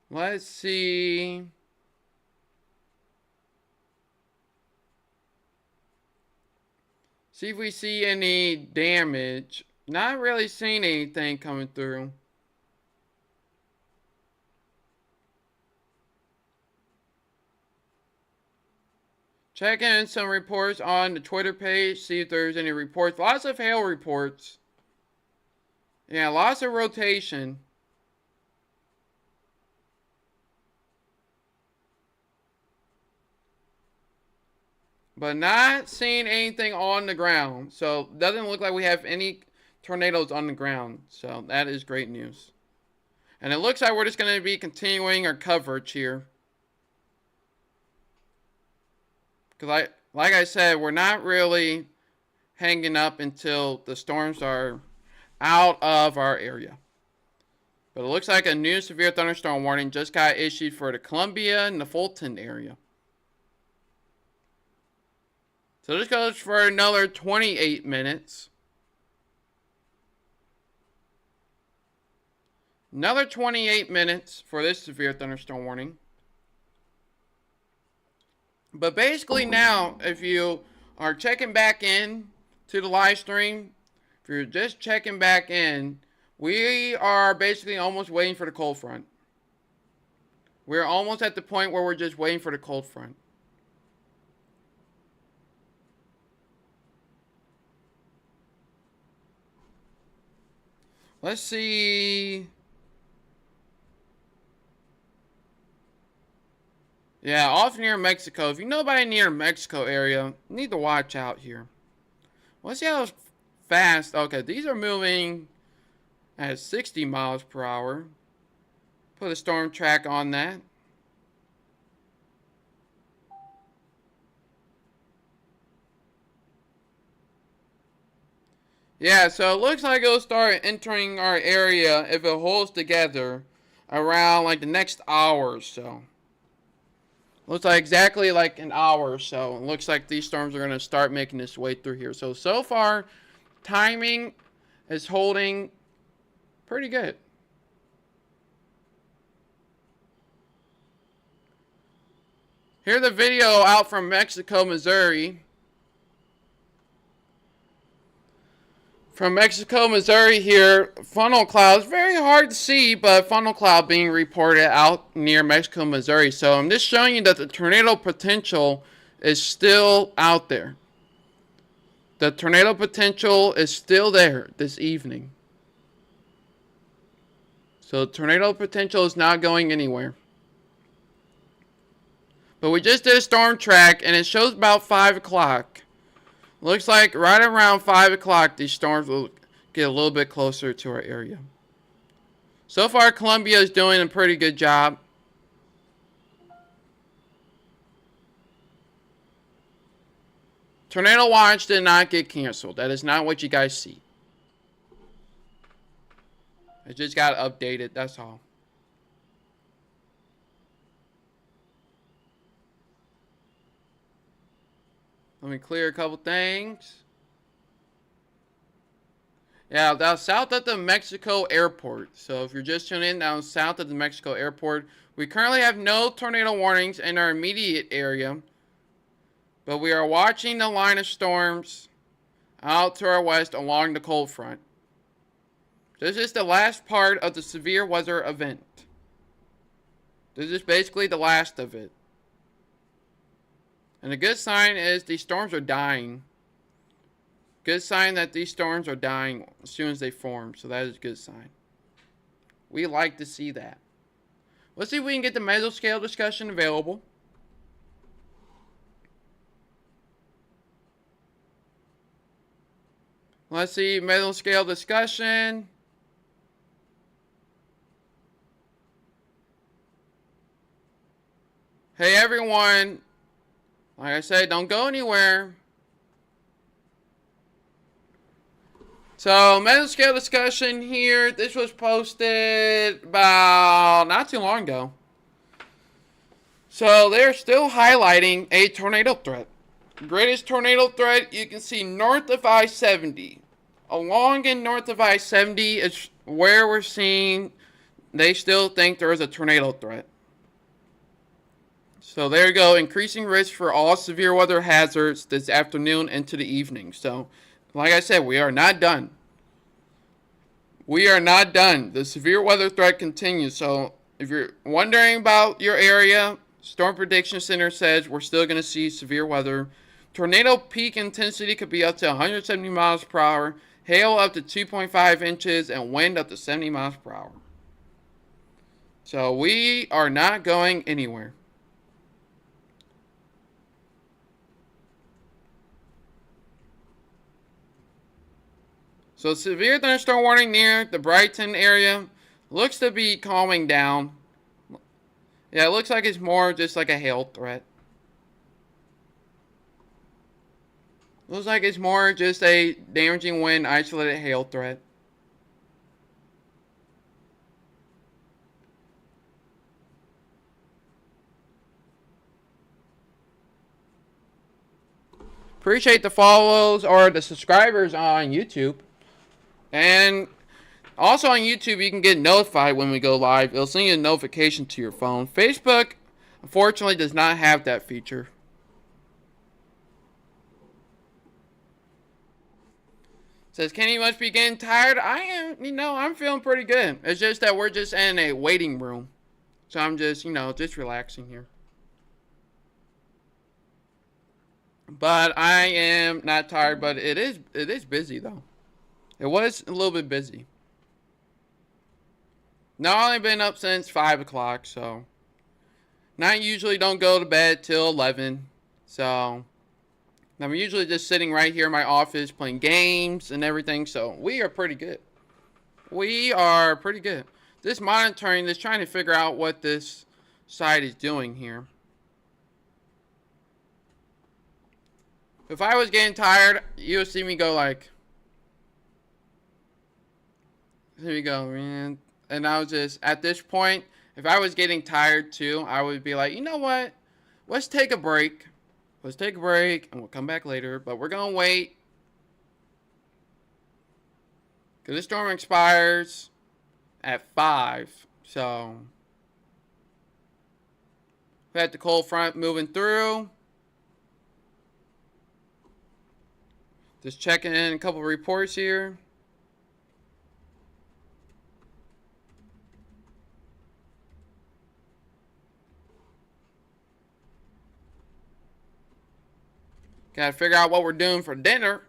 Let's see. See if we see any damage. Not really seeing anything coming through. Checking in some reports on the Twitter page. See if there's any reports. Lots of hail reports. Yeah, lots of rotation. But not seeing anything on the ground. So, doesn't look like we have any tornadoes on the ground. So, that is great news. And it looks like we're just going to be continuing our coverage here. Because, like I said, we're not really hanging up until the storms are out of our area. But it looks like a new severe thunderstorm warning just got issued for the Columbia and the Fulton area. So this goes for another 28 minutes. Another 28 minutes for this severe thunderstorm warning. But basically now, if you are checking back in to the live stream, if you're just checking back in, we are basically almost waiting for the cold front. We're almost at the point where we're just waiting for the cold front. Let's see. Yeah, off near Mexico. If you know anybody near Mexico area, you need to watch out here. Let's see how fast. Okay, these are moving at 60 miles per hour. Put a storm track on that. Yeah, so it looks like it'll start entering our area if it holds together around like the next hour or so. Looks like exactly like an hour or so. It looks like these storms are going to start making its way through here. So far, timing is holding pretty good. Here's the video out from Mexico, Missouri. From Mexico, Missouri here, funnel clouds, very hard to see, but funnel cloud being reported out near Mexico, Missouri. So I'm just showing you that the tornado potential is still out there. The tornado potential is still there this evening. So tornado potential is not going anywhere. But we just did a storm track and it shows about 5 o'clock. Looks like right around 5 o'clock, these storms will get a little bit closer to our area. So far, Columbia is doing a pretty good job. Tornado watch did not get canceled. That is not what you guys see. It just got updated, that's all. Let me clear a couple things. Yeah, down south of the Mexico airport. So if you're just tuning in, down south of the Mexico airport, we currently have no tornado warnings in our immediate area, but we are watching the line of storms out to our west along the cold front. This is the last part of the severe weather event. This is basically the last of it. And a good sign is these storms are dying. Good sign that these storms are dying as soon as they form. So that is a good sign. We like to see that. Let's see if we can get the mesoscale discussion available. Let's see, mesoscale discussion. Hey everyone, like I said, don't go anywhere. So, mesoscale discussion here. This was posted about not too long ago. So, they're still highlighting a tornado threat. Greatest tornado threat you can see north of I-70. Along and north of I-70 is where we're seeing they still think there is a tornado threat. So there you go, increasing risk for all severe weather hazards this afternoon into the evening. So, like I said, we are not done. We are not done. The severe weather threat continues. So, if you're wondering about your area, Storm Prediction Center says we're still going to see severe weather. Tornado peak intensity could be up to 170 miles per hour, hail up to 2.5 inches, and wind up to 70 miles per hour. So, we are not going anywhere. So severe thunderstorm warning near the Brighton area looks to be calming down. Yeah, it looks like it's more just like a hail threat. Looks like it's more just a damaging wind, isolated hail threat. Appreciate the follows or the subscribers on YouTube. And also on YouTube, you can get notified when we go live. It'll send you a notification to your phone. Facebook, unfortunately, does not have that feature. Says, Kenny must be getting tired. I am, I'm feeling pretty good. It's just that we're just in a waiting room. So I'm just, just relaxing here. But I am not tired, but it is busy though. It was a little bit busy. Not only been up since 5 o'clock, so not usually don't go to bed till 11. So I'm usually just sitting right here in my office playing games and everything. So we are pretty good. We are pretty good. This monitoring, just trying to figure out what this site is doing here. If I was getting tired, you would see me go like, here we go, man. And I was just, at this point, if I was getting tired too, I would be like, you know what? Let's take a break. Let's take a break and we'll come back later. But we're going to wait. Because this storm expires at 5. So, we had the cold front moving through. Just checking in a couple of reports here. Gotta figure out what we're doing for dinner.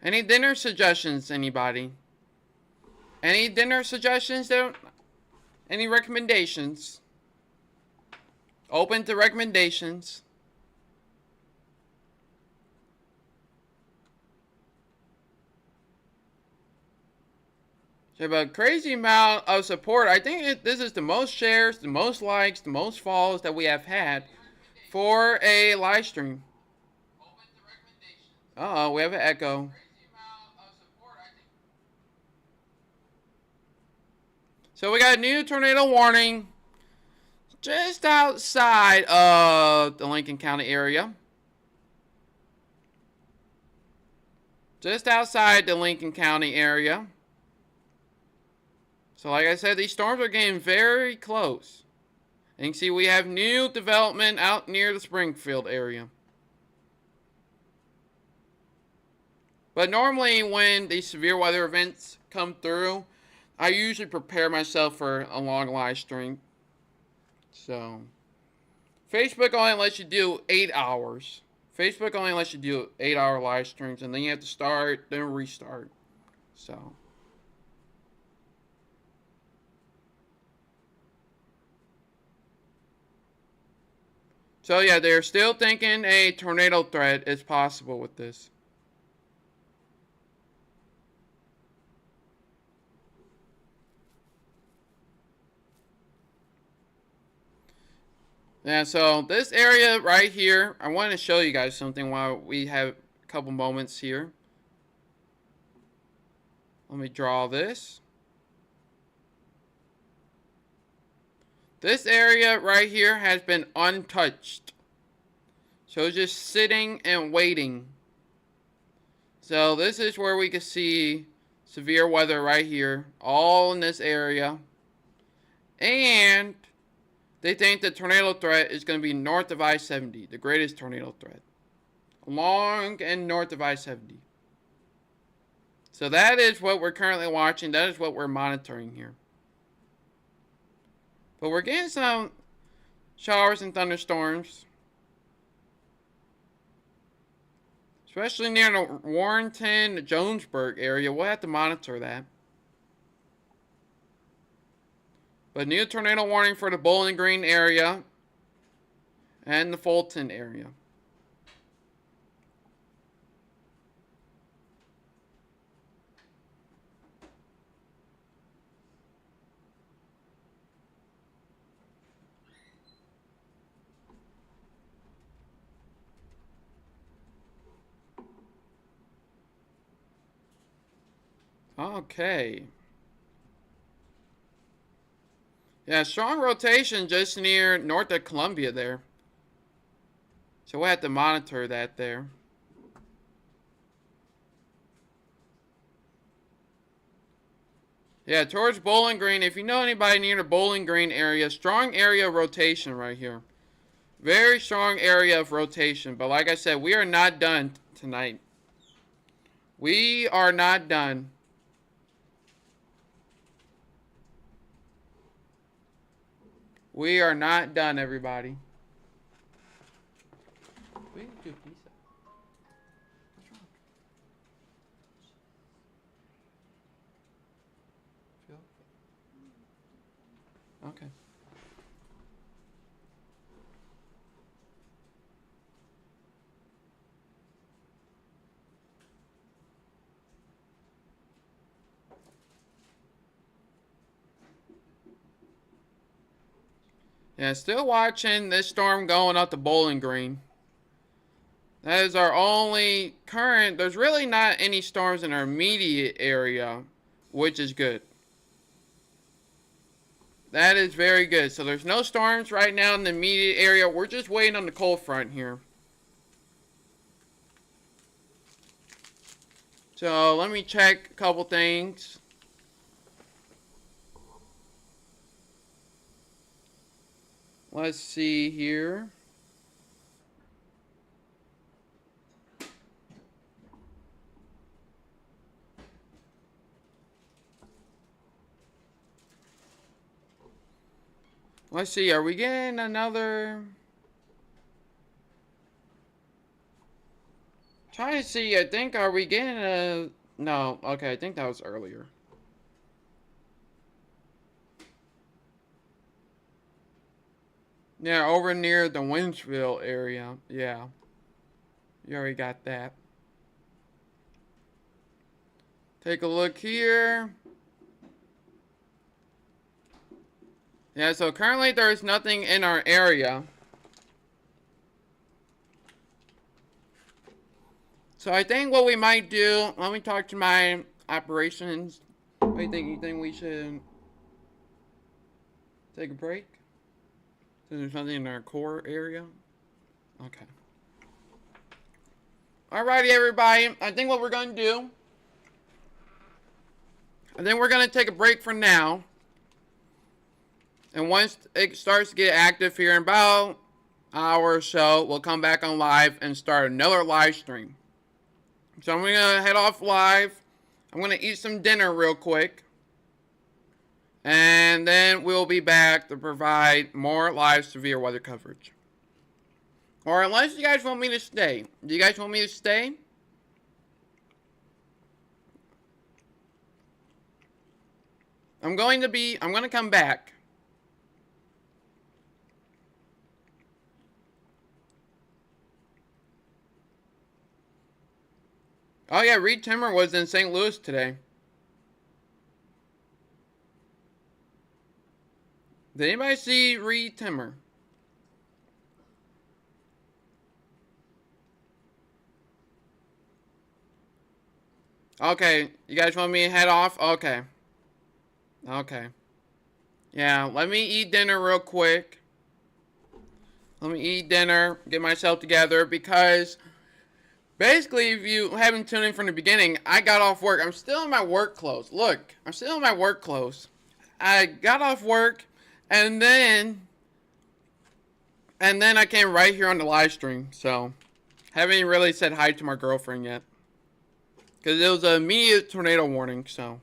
Any dinner suggestions, anybody? Any dinner suggestions? Any recommendations? Open to recommendations. So, a crazy amount of support. I think this is the most shares, the most likes, the most follows that we have had for a live stream. Uh-oh, we have an echo. So we got a new tornado warning just outside of the Lincoln County area. just outside the Lincoln County area. So like I said, these storms are getting very close. And you can see we have new development out near the Springfield area. But normally when these severe weather events come through, I usually prepare myself for a long live stream. So, Facebook only lets you do 8 hours. Facebook only lets you do 8-hour live streams, and then you have to start, then restart. So. So yeah, they're still thinking a tornado threat is possible with this. Yeah, so this area right here, I want to show you guys something while we have a couple moments here. Let me draw this. This area right here has been untouched. So it's just sitting and waiting. So this is where we can see severe weather right here, all in this area. And they think the tornado threat is going to be north of I-70, the greatest tornado threat. Along and north of I-70. So that is what we're currently watching. That is what we're monitoring here. But we're getting some showers and thunderstorms. Especially near the Warrenton, Jonesburg area. We'll have to monitor that. But new tornado warning for the Bowling Green area and the Fulton area. Okay. Yeah, strong rotation just near north of Columbia there. So we'll have to monitor that there. Yeah, towards Bowling Green. If you know anybody near the Bowling Green area, strong area of rotation right here. Very strong area of rotation. But like I said, we are not done tonight. We are not done. We are not done, everybody. We didn't do pizza. What's wrong? Okay. Yeah, still watching this storm going up to Bowling Green. That is our only current. There's really not any storms in our immediate area, which is good. That is very good. So there's no storms right now in the immediate area. We're just waiting on the cold front here. So let me check a couple things. Let's see here. Let's see, are we getting another? Trying to see, I think, are we getting a? No, okay, I think that was earlier. Yeah, over near the Winsville area. Yeah. You already got that. Take a look here. Yeah, so currently there's nothing in our area. So I think what we might do, let me talk to my operations. What do you think? You think we should take a break? So there's nothing in our core area? Okay. Alrighty, everybody. I think what we're going to do, we're going to take a break for now. And once it starts to get active here in about an hour or so, we'll come back on live and start another live stream. So I'm going to head off live. I'm going to eat some dinner real quick. And then we'll be back to provide more live severe weather coverage. Or unless you guys want me to stay. Do you guys want me to stay? I'm going to come back. Oh yeah, Reed Timmer was in St. Louis today. Did anybody see Reed Timmer? Okay, you guys want me to head off? Okay. Okay. Yeah, let me eat dinner real quick. Let me eat dinner, get myself together, because basically, if you haven't tuned in from the beginning, I got off work. I'm still in my work clothes. Look, I'm still in my work clothes. I got off work, and then I came right here on the live stream, so haven't even really said hi to my girlfriend yet. Because it was an immediate tornado warning, so.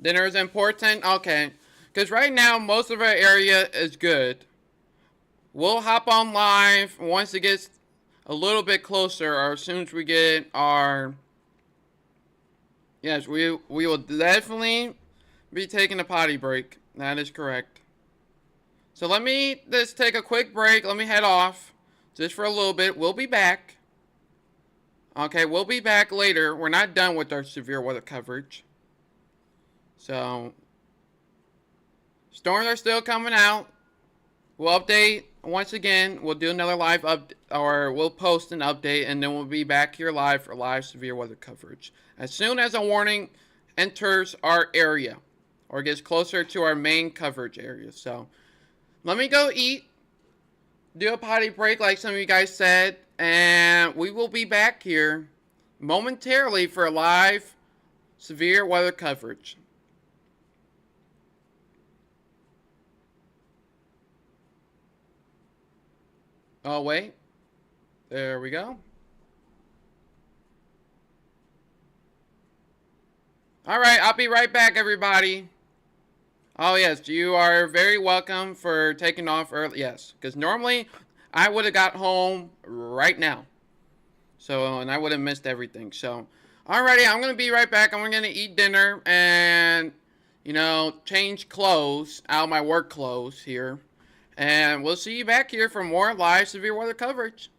Dinner is important? Okay. Because right now, most of our area is good. We'll hop on live once it gets a little bit closer, or as soon as we get our... Yes, we will definitely be taking a potty break. That is correct. So let me just take a quick break. Let me head off. Just for a little bit. We'll be back. Okay, we'll be back later. We're not done with our severe weather coverage. So, storms are still coming out. We'll update once again. We'll do another live or we'll post an update, and then we'll be back here live for live severe weather coverage as soon as a warning enters our area or gets closer to our main coverage area. So, let me go eat. Do a potty break like some of you guys said, and we will be back here momentarily for live severe weather coverage. Oh wait, there we go. Alright, I'll be right back, everybody. Oh yes, you are very welcome for taking off early. Yes, because normally I would have got home right now. So, and I would have missed everything. So, alrighty, I'm going to be right back. I'm going to eat dinner and, change clothes out of my work clothes here. And we'll see you back here for more live severe weather coverage.